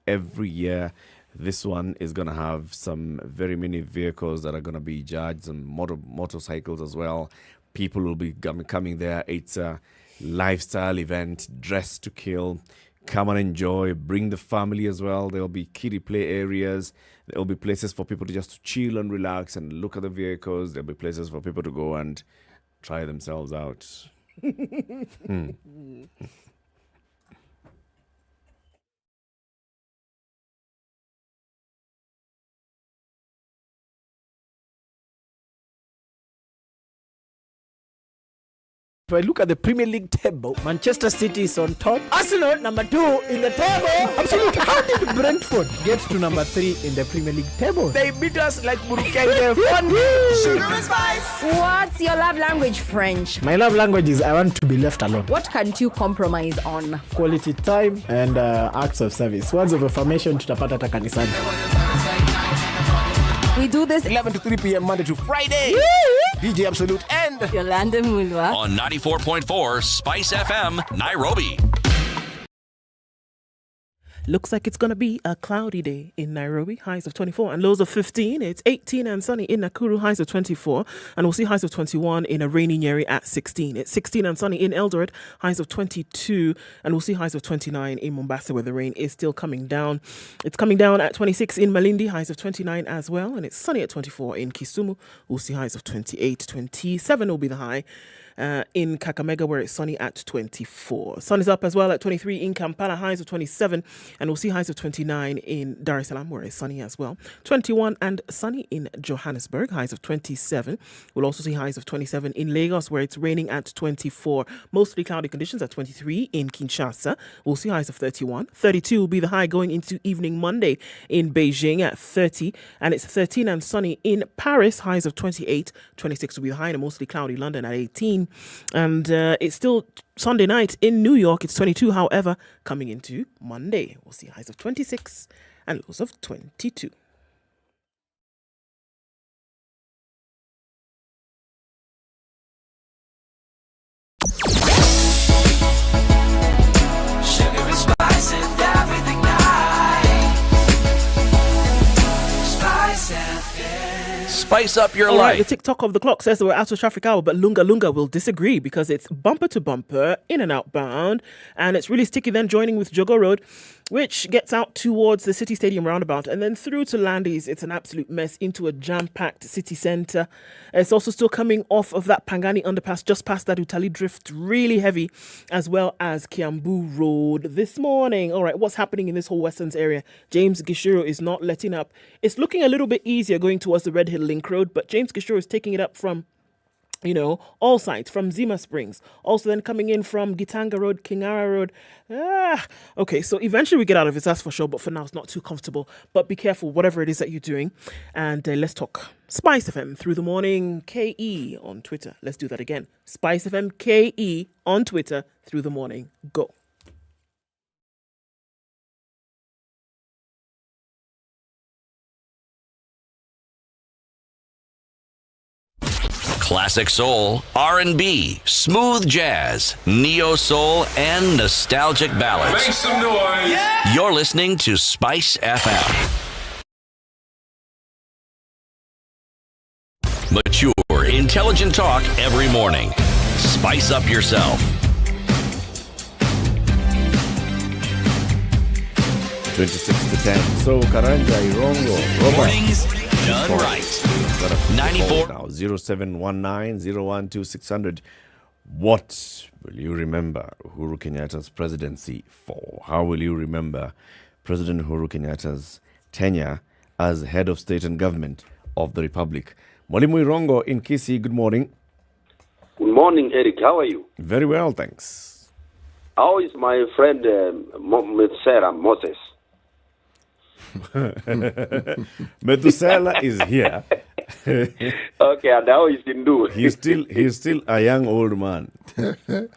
every year. This one is going to have some very many vehicles that are going to be judged, and motorcycles as well. People will be coming there. It's a lifestyle event, dress to kill. Come and enjoy. Bring the family as well. There will be kiddie play areas. There will be places for people to just chill and relax and look at the vehicles. There will be places for people to go and try themselves out. If I look at the Premier League table, Manchester City is on top. Arsenal, number 2 in the table. Absolutely. How did Brentford get to number 3 in the Premier League table? They beat us like Burukenge. Sugar and spice. What's your love language, French? My love language is I want to be left alone. What can't you compromise on? Quality time and acts of service. Words of affirmation tutapata hata kanisani. We do this 11 to 3 p.m. Monday to Friday. DJ Absolute and Yolanda Mulwa on 94.4 Spice FM, Nairobi. Looks like it's going to be a cloudy day in Nairobi, highs of 24 and lows of 15. It's 18 and sunny in Nakuru, highs of 24. And we'll see highs of 21 in a rainy Nyeri at 16. It's 16 and sunny in Eldoret, highs of 22. And we'll see highs of 29 in Mombasa, where the rain is still coming down. It's coming down at 26 in Malindi, highs of 29 as well. And it's sunny at 24 in Kisumu. We'll see highs of 28. 27 will be the high. In Kakamega, where it's sunny at 24. Sun is up as well at 23 in Kampala, highs of 27. And we'll see highs of 29 in Dar es Salaam, where it's sunny as well. 21 and sunny in Johannesburg, highs of 27. We'll also see highs of 27 in Lagos, where it's raining at 24. Mostly cloudy conditions at 23 in Kinshasa. We'll see highs of 31. 32 will be the high going into evening Monday in Beijing at 30. And it's 13 and sunny in Paris, highs of 28. 26 will be the high in a mostly cloudy London at 18. And it's still Sunday night in New York. It's 22. However, coming into Monday, we'll see highs of 26 and lows of 22. Sugar and spice and everything nice. SpiceFM. Spice up your All life. right, the TikTok of the clock says that we're out of traffic hour, but Lunga Lunga will disagree because it's bumper to bumper, in and outbound, and it's really sticky then joining with Jogo Road, which gets out towards the City Stadium roundabout and then through to Landis. It's an absolute mess into a jam-packed city centre. It's also still coming off of that Pangani underpass just past that Utali Drift, really heavy, as well as Kiambu Road this morning. All right, what's happening in this whole Westlands area? James Gishuru is not letting up. It's looking a little bit easier going towards the Red Hill Link Road, but James Gishuru is taking it up from all sides, from Zima Springs. Also then coming in from Gitanga Road, Kingara Road. Okay, so eventually we get out of it, that's for sure, but for now it's not too comfortable. But be careful, whatever it is that you're doing. And let's talk SpiceFM through the morning, KE on Twitter. Let's do that again. SpiceFM KE on Twitter through the morning. Go. Classic soul, R&B, smooth jazz, neo soul, and nostalgic ballads. Make some noise. Yeah. You're listening to Spice FM. Mature, intelligent talk every morning. Spice up yourself. 26 to 10. So, Karanja, Irongo, Robert. Mornings done right. 94 now 0719-012-600. What will you remember Uhuru Kenyatta's presidency for? How will you remember President Uhuru Kenyatta's tenure as head of state and government of the Republic? Mwalimu Irongo in Kisii, good morning. Good morning, Eric. How are you? Very well, thanks. How is my friend Sarah Moses? Methuselah is here. Okay, and how is Hindu? He's still a young old man. In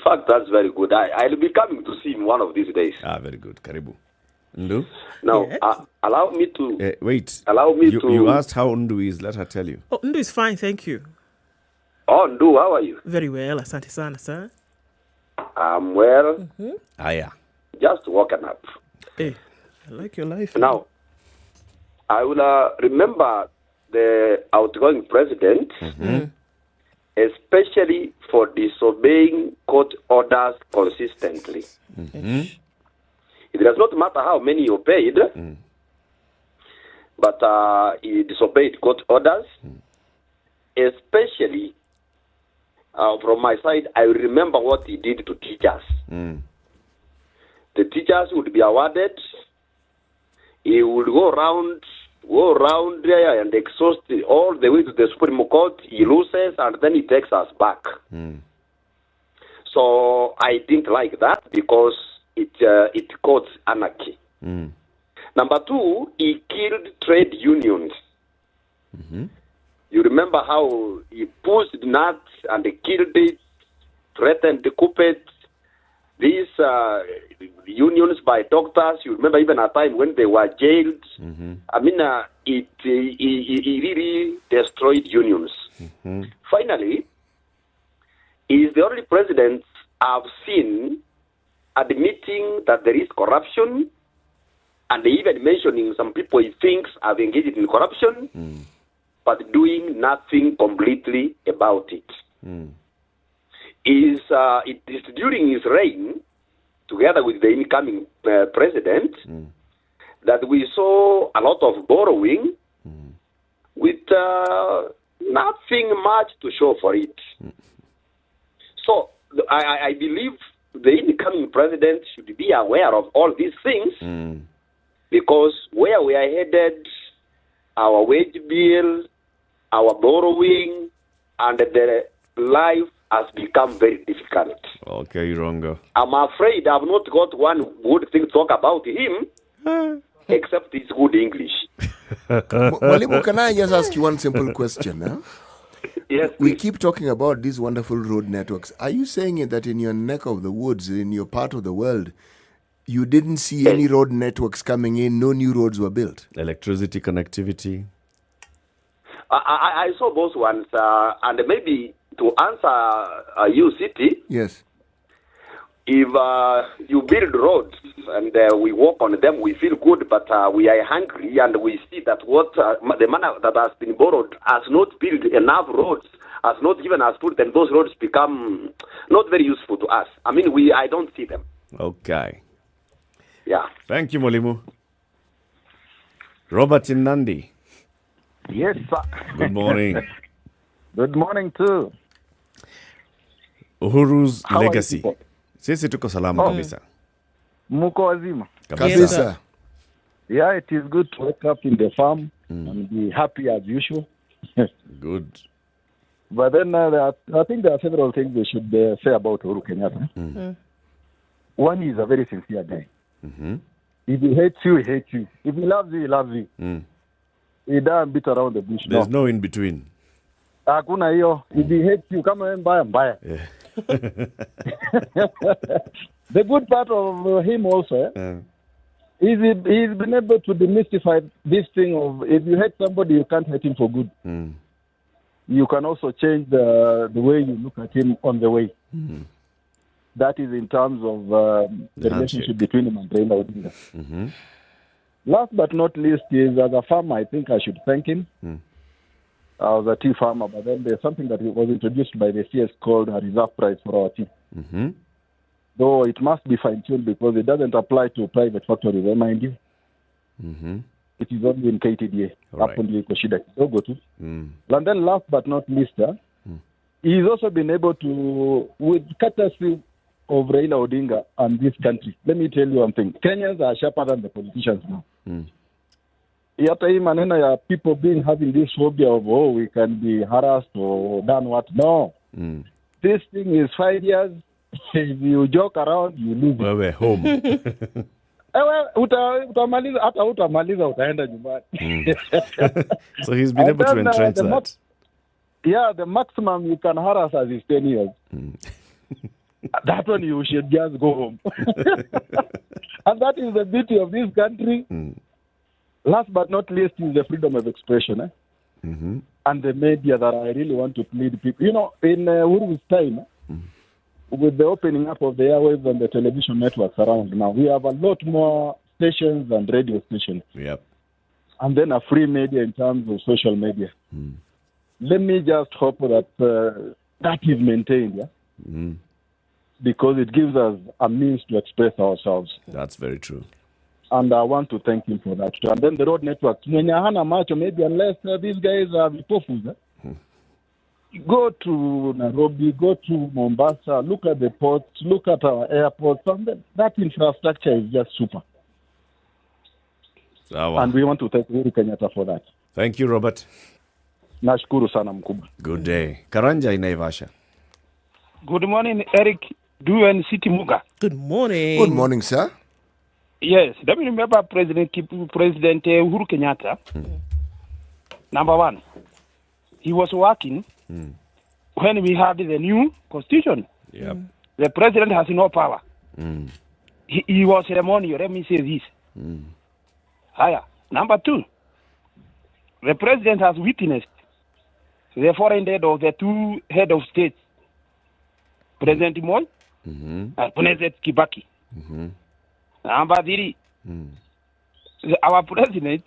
fact, that's very good. I'll be coming to see him one of these days. Very good. Karibu. Ndu? Now, allow me to... wait. Allow me to... You asked how Ndu is. Let her tell you. Oh, Ndu is fine, thank you. Oh, Ndu, how are you? Very well, asante sana, sir. I'm well. Mm-hmm. Yeah. Just woken up. Hey, I like your life. Now, I will remember the outgoing president, especially for disobeying court orders consistently. It does not matter how many you paid, but he disobeyed court orders, especially from my side. I remember what he did to teachers. The teachers would be awarded. He would go around there and exhaust all the way to the Supreme Court. He loses and then he takes us back. So I didn't like that because it caused anarchy. Number two, he killed trade unions. You remember how he pushed nuts and killed it, threatened to coup it. These unions by doctors, you remember even a time when they were jailed. I mean, it really destroyed unions. Finally, he is the only president I've seen admitting that there is corruption, and even mentioning some people he thinks have engaged in corruption, but doing nothing completely about it. It is during his reign, together with the incoming president, that we saw a lot of borrowing with nothing much to show for it. So I believe the incoming president should be aware of all these things, because where we are headed, our wage bill, our borrowing, and the life has become very difficult. Okay, Rongo. I'm afraid I've not got one good thing to talk about him, except his good English. Mwalimu, can I just ask you one simple question? Huh? Yes, we keep talking about these wonderful road networks. Are you saying that in your neck of the woods, in your part of the world, you didn't see any road networks coming in, no new roads were built? Electricity connectivity? I saw those ones, and maybe to answer you, City. Yes. If you build roads and we walk on them, we feel good, but we are hungry, and we see that what the money that has been borrowed has not built enough roads, has not given us food, then those roads become not very useful to us. I mean, I don't see them. Okay. Yeah. Thank you, Molimu. Robert in Nandi. Yes, sir. Good morning. Good morning, too. Uhuru's How legacy. are you? Sisi tuko salama kabisa. Muko wazima? Kabisa. Yeah, it is good to wake up in the farm and be happy as usual. Good. But then I think there are several things we should say about Uhuru Kenyatta. One is a very sincere guy. If he hates you, he hates you. If he loves you, he loves you. He doesn't beat around the bush. There's no in between. Hakuna hiyo. If he hates you, kama wewe mbaya mbaya. The good part of him also is he's been able to demystify this thing of if you hate somebody, you can't hate him for good. You can also change the way you look at him on the way. That is in terms of the relationship between him and Raila Odinga. Last but not least is, as a farmer, I think I should thank him. I was a tea farmer, but then there's something that was introduced by the CS called a reserve price for our tea. Though it must be fine-tuned because it doesn't apply to private factories, mind you. It is only in KTDA. Right. And then last but not least, he's also been able to, with courtesy of Raila Odinga and this country, let me tell you one thing. Kenyans are sharper than the politicians now. Yata hii maneno ya people having this phobia of, we can be harassed or done what. No. This thing is 5 years. If you joke around, you lose. We're home. Utamaliza, hata utamaliza utaenda nyumbani. So he's been able to entrench that. The maximum you can harass us is 10 years. That one you should just go home. And that is the beauty of this country. Last but not least is the freedom of expression. And the media that I really want to plead people. You know, in Uhuru's time, with the opening up of the airwaves and the television networks around now, we have a lot more stations and radio stations. Yep. And then a free media in terms of social media. Let me just hope that that is maintained, because it gives us a means to express ourselves. That's very true. And I want to thank him for that. And then the road network, maybe unless these guys are vipofu, go to Nairobi, go to Mombasa, look at the ports, look at our airports, and that infrastructure is just super. Sawa. And we want to thank Uhuru Kenyatta for that. Thank you, Robert. Nashukuru sana mkubwa. Good day. Karanja in Naivasha. Good morning, Eric Du and City Muga. Good morning. Good morning, sir. Yes, let me remember President Uhuru Kenyatta. Number one, he was working when we had the new constitution. Yep. The president has no power. He was ceremonial, let me say this. Higher. Number two, the president has witnessed the foreign dead of the two head of states, President Moi and President Kibaki. Number 3, our president,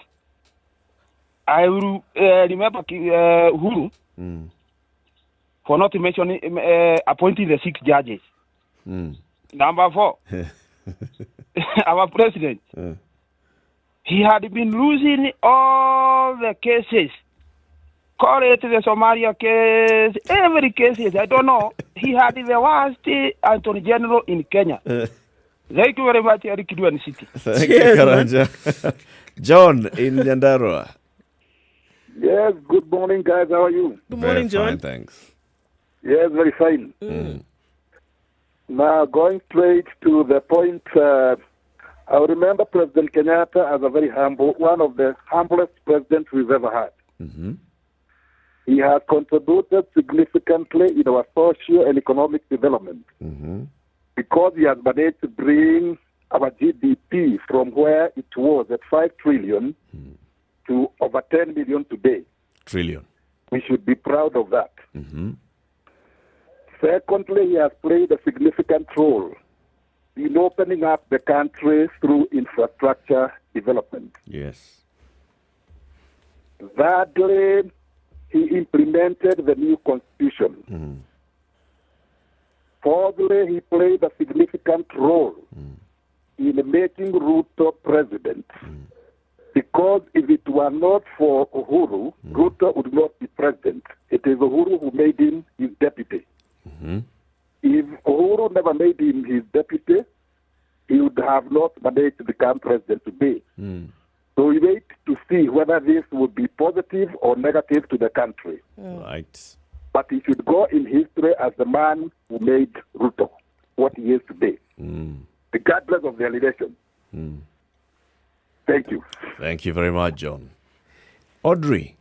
I will remember Uhuru for not mentioning appointing the 6 judges. Number 4, our president, he had been losing all the cases. Call it the Somalia case, every case, I don't know. He had the worst Attorney General in Kenya. Thank you very much, Eric Duan City. Thank you, Karanja. John in Nyandarua. Yes, good morning, guys. How are you? Good morning, John. Fine, thanks. Yes, very fine. Now, going straight to the point, I remember President Kenyatta as a very humble, one of the humblest presidents we've ever had. He has contributed significantly in our social and economic development because he has managed to bring our GDP from where it was at 5 trillion to over 10 million today. Trillion. We should be proud of that. Secondly, he has played a significant role in opening up the country through infrastructure development. Yes. Thirdly, he implemented the new constitution. Fourthly, he played a significant role in making Ruto president. Because if it were not for Uhuru, Ruto would not be president. It is Uhuru who made him his deputy. If Uhuru never made him his deputy, he would have not managed to become president today. So we wait to see whether this would be positive or negative to the country. Right. But he should go in history as the man who made Ruto what he is today, regardless of the elevation. Thank you. Thank you very much, John. Audrey.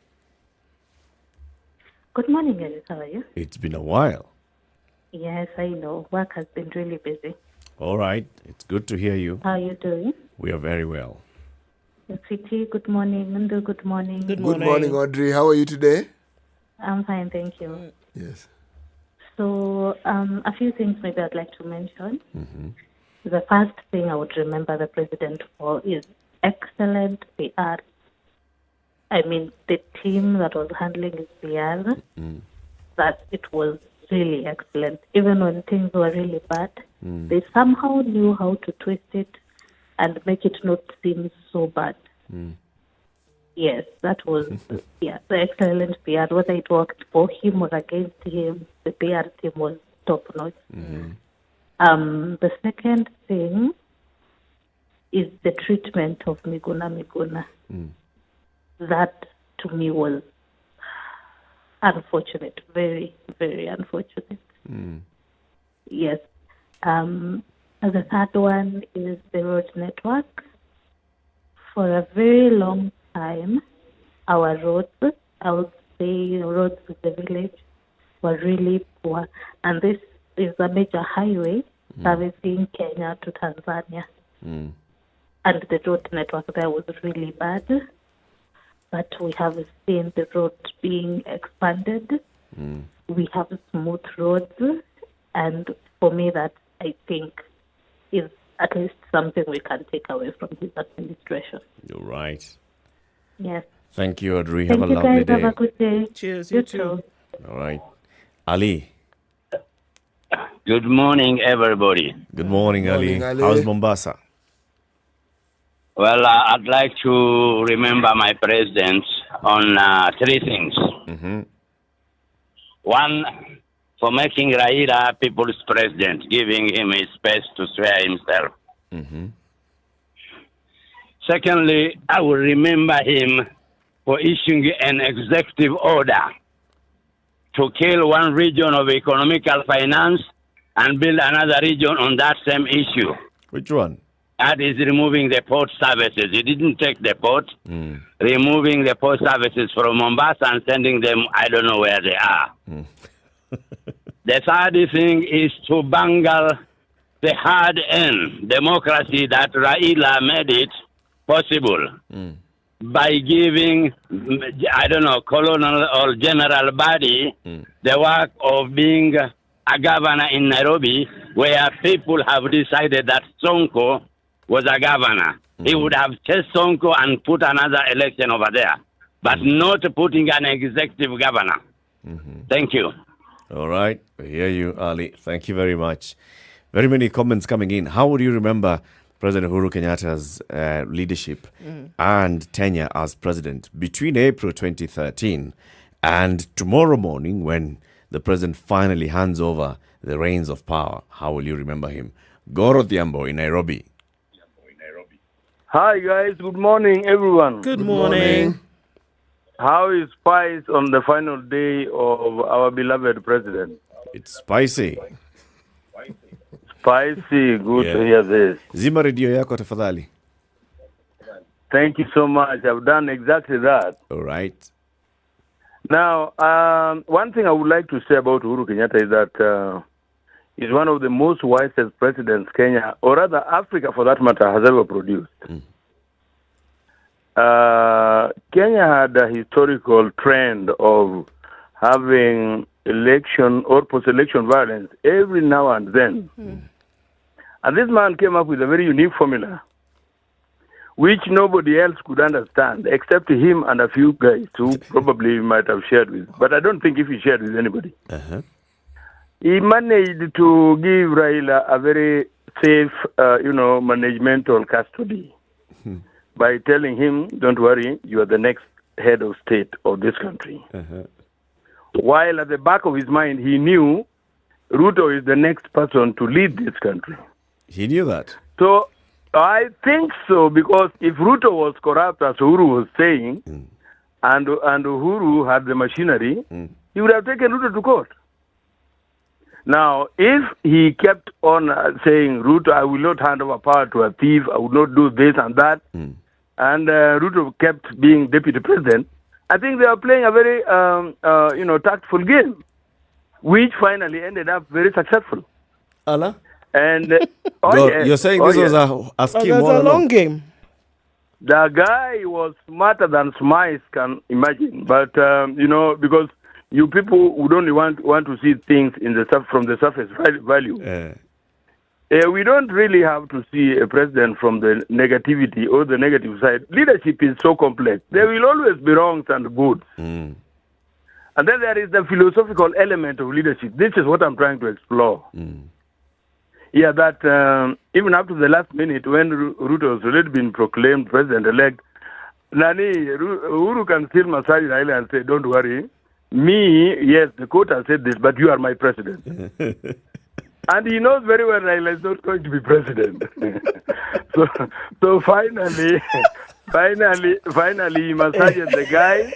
Good morning, Eric. How are you? It's been a while. Yes, I know. Work has been really busy. All right. It's good to hear you. How are you doing? We are very well. City, good morning. Mundu, good morning. Good morning, Audrey. How are you today? I'm fine, thank you. Yes. So, a few things maybe I'd like to mention. The first thing I would remember the president for is excellent PR. I mean, the team that was handling his PR, that it was really excellent. Even when things were really bad, they somehow knew how to twist it and make it not seem so bad. Yes, that was the excellent PR. Whether it worked for him or against him, the PR team was top notch. The second thing is the treatment of Miguna. That to me was unfortunate, very, very unfortunate. Yes. The third one is the road network. For a very long time, our roads, I would say roads in the village, were really poor. And this is a major highway servicing Kenya to Tanzania. And the road network there was really bad. But we have seen the road being expanded. We have smooth roads. And for me, that I think is at least something we can take away from his administration. You're right. Yes. Thank you, Audrey. Thank have a you, lovely guys. day. Have a good day. Cheers. You too. All right. Ali. Good morning, everybody. Good morning, Ali. Ali. How's Mombasa? Well, I'd like to remember my president on 3 things. One, for making Raila people's president, giving him his space to swear himself. Secondly, I will remember him for issuing an executive order to kill one region of economical finance and build another region on that same issue. Which one? That is removing the port services. He didn't take the port, removing the port services from Mombasa and sending them, I don't know where they are. The third thing is to bungle the hard-earned democracy that Raila made it possible by giving, I don't know, colonel or general body the work of being a governor in Nairobi where people have decided that Sonko was a governor. He would have chased Sonko and put another election over there, but not putting an executive governor. Thank you. All right. I hear you, Ali. Thank you very much. Very many comments coming in. How would you remember President Uhuru Kenyatta's leadership and tenure as president between April 2013 and tomorrow morning when the president finally hands over the reins of power? How will you remember him? Goro Thiambo in Nairobi. Hi guys, good morning everyone. Good morning. How is Spice on the final day of our beloved president? It's spicy. Spicy, good to hear this. Zima redio yako tafadhali. Thank you so much. I've done exactly that. All right. Now, one thing I would like to say about Uhuru Kenyatta is that he's one of the most wisest presidents Kenya, or rather Africa for that matter, has ever produced. Kenya had a historical trend of having election or post-election violence every now and then. And this man came up with a very unique formula, which nobody else could understand, except him and a few guys who probably might have shared with. But I don't think if he shared with anybody. He managed to give Raila a very safe, managemental custody by telling him, don't worry, you are the next head of state of this country. While at the back of his mind, he knew Ruto is the next person to lead this country. He knew that. So I think so, because if Ruto was corrupt, as Uhuru was saying, and Uhuru had the machinery, he would have taken Ruto to court. Now, if he kept on saying, Ruto, I will not hand over power to a thief, I will not do this and that, and Ruto kept being deputy president, I think they are playing a very, tactful game, which finally ended up very successful. Allah? And you're saying this was a scheme all a along? long game. The guy was smarter than Smice can imagine, but because you people would only want to see things from the surface value. We don't really have to see a president from the negativity or the negative side. Leadership is so complex. There will always be wrongs and goods. And then there is the philosophical element of leadership. This is what I'm trying to explore. Yeah, that even up to the last minute when Ruto has already been proclaimed president-elect, Uhuru can still massage Raila and say, don't worry, me, yes, the court has said this, but you are my president. And he knows very well Raila is not going to be president. so finally, he massages the guy.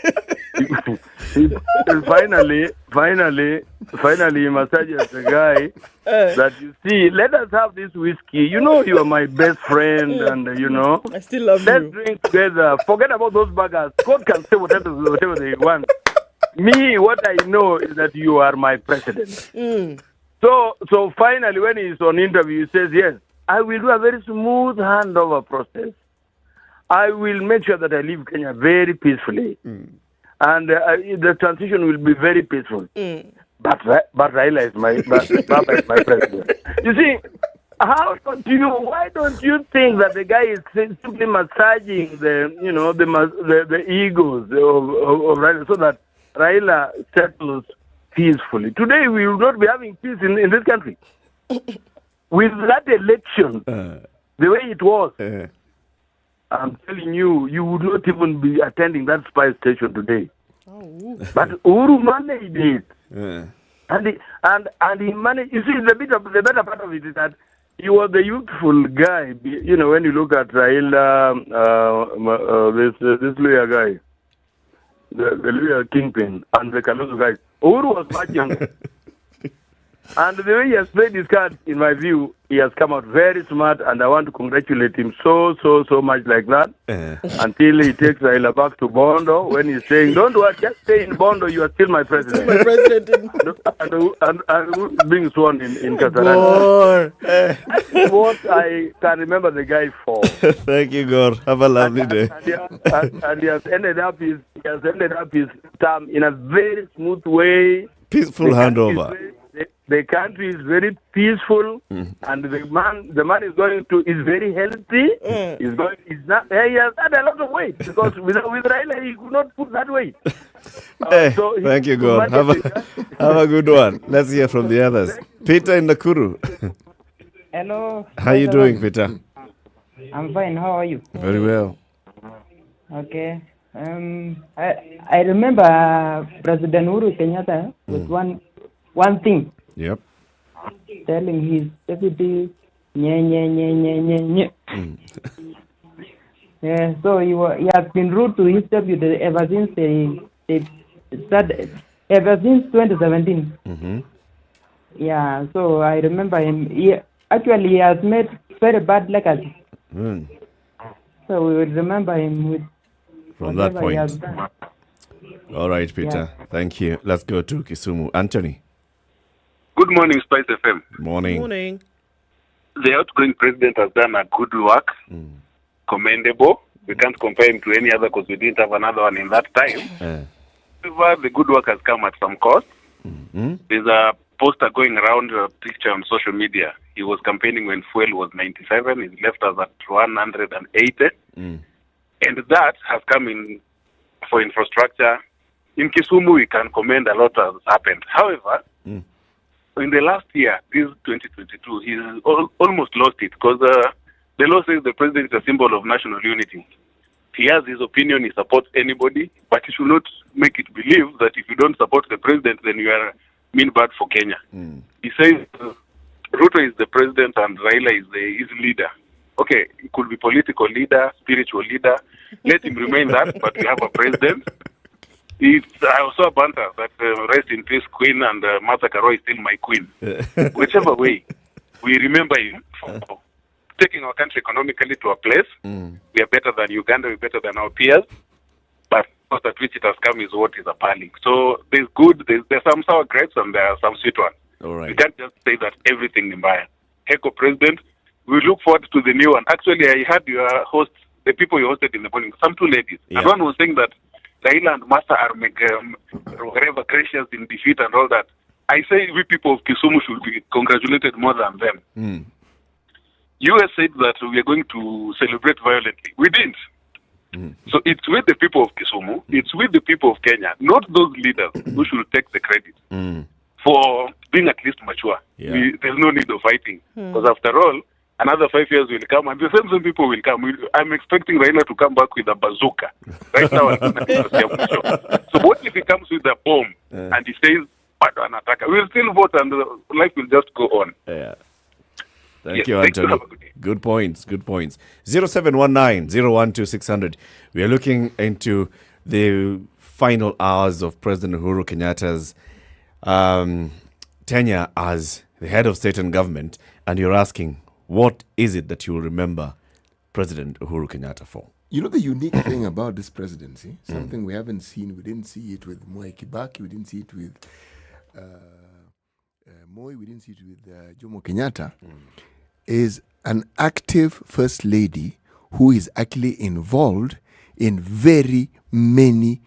Finally, he massages the guy that, you see, let us have this whiskey. You know you are my best friend, and, I still love let's you. drink together. Forget about those buggers. God can say whatever they want. Me, what I know is that you are my president. So finally, when he's on interview, he says, yes, I will do a very smooth handover process. I will make sure that I leave Kenya very peacefully. And the transition will be very peaceful. But Raila is Baba is my president. You see, why don't you think that the guy is simply massaging the egos of Raila so that Raila settles peacefully? Today we will not be having peace in this country. With that election, the way it was, I'm telling you, you would not even be attending that spy station today. But Uhuru managed it. And he managed. You see, the better part of it is that he was the youthful guy. When you look at Raila, this lawyer guy, the lawyer kingpin, and the Kalonzo guy, Uhuru was much younger. And the way he has played his cards, in my view, he has come out very smart, and I want to congratulate him so much like that. Until he takes Raila back to Bondo when he's saying, don't worry, just stay in Bondo, you are still my president. My president. and being sworn in Kasarani. That's what I can remember the guy for. Thank you, God. Have a lovely day. And he has ended up his term in a very smooth way. Peaceful handover. The country is very peaceful, and the man is very healthy. He has had a lot of weight because with Raila he could not put that weight. Thank you, God. Have a good one. Let's hear from the others. Peter in Nakuru. Hello. How are you doing, Peter? I'm fine. How are you? Very well. Okay. I remember President Uhuru Kenyatta with one thing. Yep. Telling his deputy, nye. Yeah, so he has been rude to his deputy ever since ever since 2017. Yeah, so I remember him. He has made very bad legacy. So we will remember him from that whatever he has point. done. All right, Peter. Yeah. Thank you. Let's go to Kisumu. Anthony. Good morning, SpiceFM. Morning. Morning. The outgoing president has done a good work, commendable. We can't compare him to any other because we didn't have another one in that time. However, the good work has come at some cost. There's a poster going around, a picture on social media. He was campaigning when fuel was 97. He's left us at 180. And that has come in for infrastructure. In Kisumu, we can commend a lot has happened. However, in the last year, this 2022, he's almost lost it because the law says the president is a symbol of national unity. He has his opinion, he supports anybody, but he should not make it believe that if you don't support the president, then you are mean bad for Kenya. He says Ruto is the president and Raila is his leader. Okay, it could be political leader, spiritual leader. Let him remain that, but we have a president. I also a banter that rest in peace, Queen, and Martha Karua is still my queen. Whichever way, we remember him for taking our country economically to a place. We are better than Uganda, we're better than our peers. But what at which it has come is what is appalling. So there's some sour grapes and there are some sweet ones. All right. We can't just say that everything is bad. Heko President, we look forward to the new one. Actually, I heard your hosts, the people you hosted in the morning, some two ladies. Yeah. And one was saying that Raila and Master are whatever gracious in defeat and all that. I say we people of Kisumu should be congratulated more than them. US said that we are going to celebrate violently. We didn't. So it's with the people of Kisumu, it's with the people of Kenya, not those leaders who should take the credit for being at least mature. Yeah. There's no need of fighting. Because after all, another 5 years will come, and the same people will come. I'm expecting Raila to come back with a bazooka. Right now, so what if he comes with a bomb and he says, "Bado anataka"? We'll still vote and life will just go on. Yeah. Thank you, Anthony. Good points. 0719-012-600. We are looking into the final hours of President Uhuru Kenyatta's tenure as the head of state and government, and you're asking, what is it that you will remember President Uhuru Kenyatta for? You know the unique thing about this presidency, something we haven't seen, we didn't see it with Mwai Kibaki, we didn't see it with Moi, we didn't see it with Jomo Kenyatta, is an active first lady who is actually involved in very many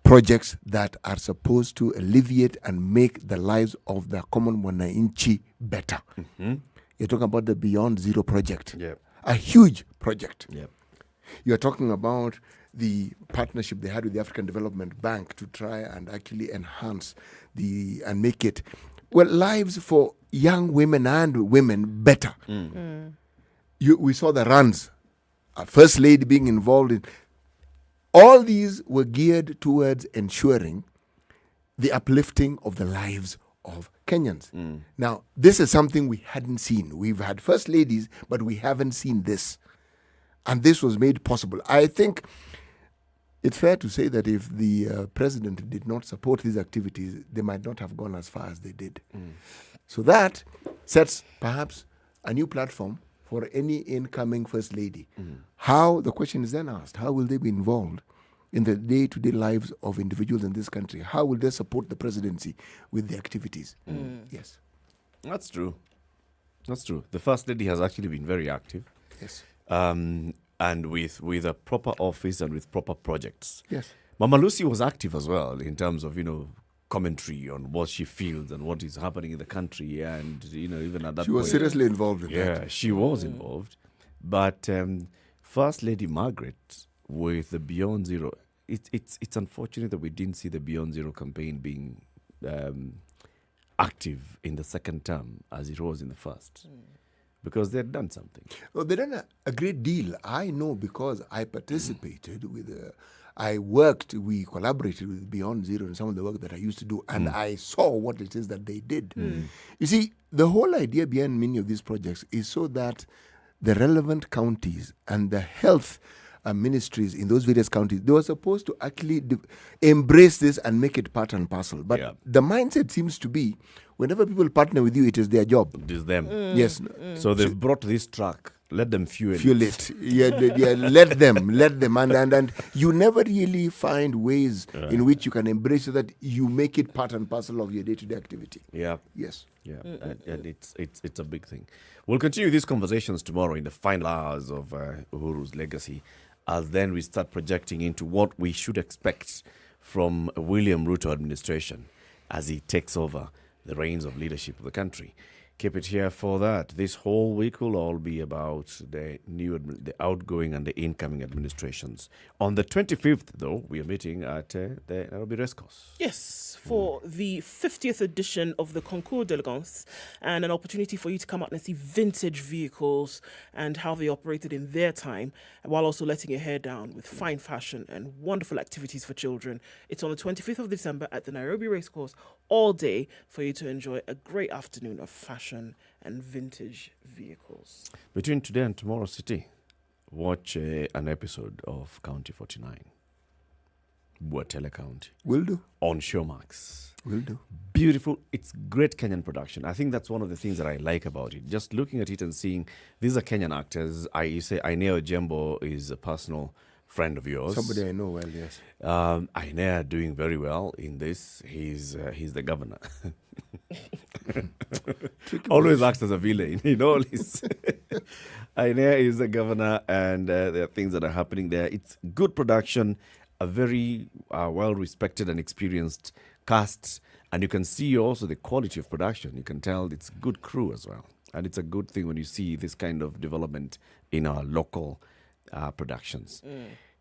projects that are supposed to alleviate and make the lives of the common mwananchi better. You're talking about the Beyond Zero project, a huge project. You're talking about the partnership they had with the African Development Bank to try and actually enhance and make it, lives for young women and women better. We saw the runs, a first lady being involved in. All these were geared towards ensuring the uplifting of the lives of Kenyans. Now, this is something we hadn't seen. We've had first ladies, but we haven't seen this. And this was made possible. I think it's fair to say that if the president did not support these activities, they might not have gone as far as they did. So that sets perhaps a new platform for any incoming first lady. The question is then asked, how will they be involved in the day-to-day lives of individuals in this country? How will they support the presidency with the activities? Yes. That's true. The first lady has actually been very active. Yes. And with a proper office and with proper projects. Yes. Mama Lucy was active as well in terms of, commentary on what she feels and what is happening in the country. And, even at that She was point, seriously involved in that. Yeah, she was involved. But First Lady Margaret with the Beyond Zero, it's unfortunate that we didn't see the Beyond Zero campaign being active in the second term as it was in the first. Because they had done something. Well, they done a great deal. I know because I participated with, we collaborated with Beyond Zero and some of the work that I used to do, and I saw what it is that they did. You see, the whole idea behind many of these projects is so that the relevant counties and the health ministries in those various counties, they were supposed to actually embrace this and make it part and parcel. But the mindset seems to be, whenever people partner with you, it is their job. It is them. Yes. So they've brought this truck. Let them fuel it. Yeah, let them. And you never really find ways in which you can embrace so that you make it part and parcel of your day-to-day activity. Yeah. Yes. Yeah. And it's a big thing. We'll continue these conversations tomorrow in the final hours of Uhuru's legacy, as then we start projecting into what we should expect from William Ruto administration as he takes over the reins of leadership of the country. Keep it here for that. This whole week will all be about the outgoing and the incoming administrations. On the 25th, though, we are meeting at the Nairobi Racecourse. Yes, for the 50th edition of the Concours d'Elegance, and an opportunity for you to come out and see vintage vehicles and how they operated in their time, while also letting your hair down with fine fashion and wonderful activities for children. It's on the 25th of December at the Nairobi Racecourse, all day for you to enjoy a great afternoon of fashion and vintage vehicles. Between today and tomorrow, City, watch an episode of County 49. Buatele County. Will do. On Showmax. Will do. Beautiful. It's great Kenyan production. I think that's one of the things that I like about it. Just looking at it and seeing these are Kenyan actors. You say Aineo Jembo is a personal friend of yours. Somebody I know well, yes. Ainea doing very well in this. He's the governor. Always acts as a villain in all his. Ainea is the governor, and there are things that are happening there. It's good production, a very well-respected and experienced cast, and you can see also the quality of production. You can tell it's good crew as well, and it's a good thing when you see this kind of development in our local productions.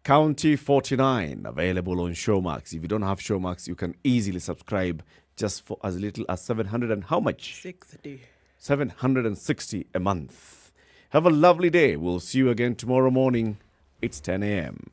County 49, available on Showmax. If you don't have Showmax, you can easily subscribe just for as little as 700 and how much? 60. 760 a month. Have a lovely day. We'll see you again tomorrow morning. It's 10 a.m.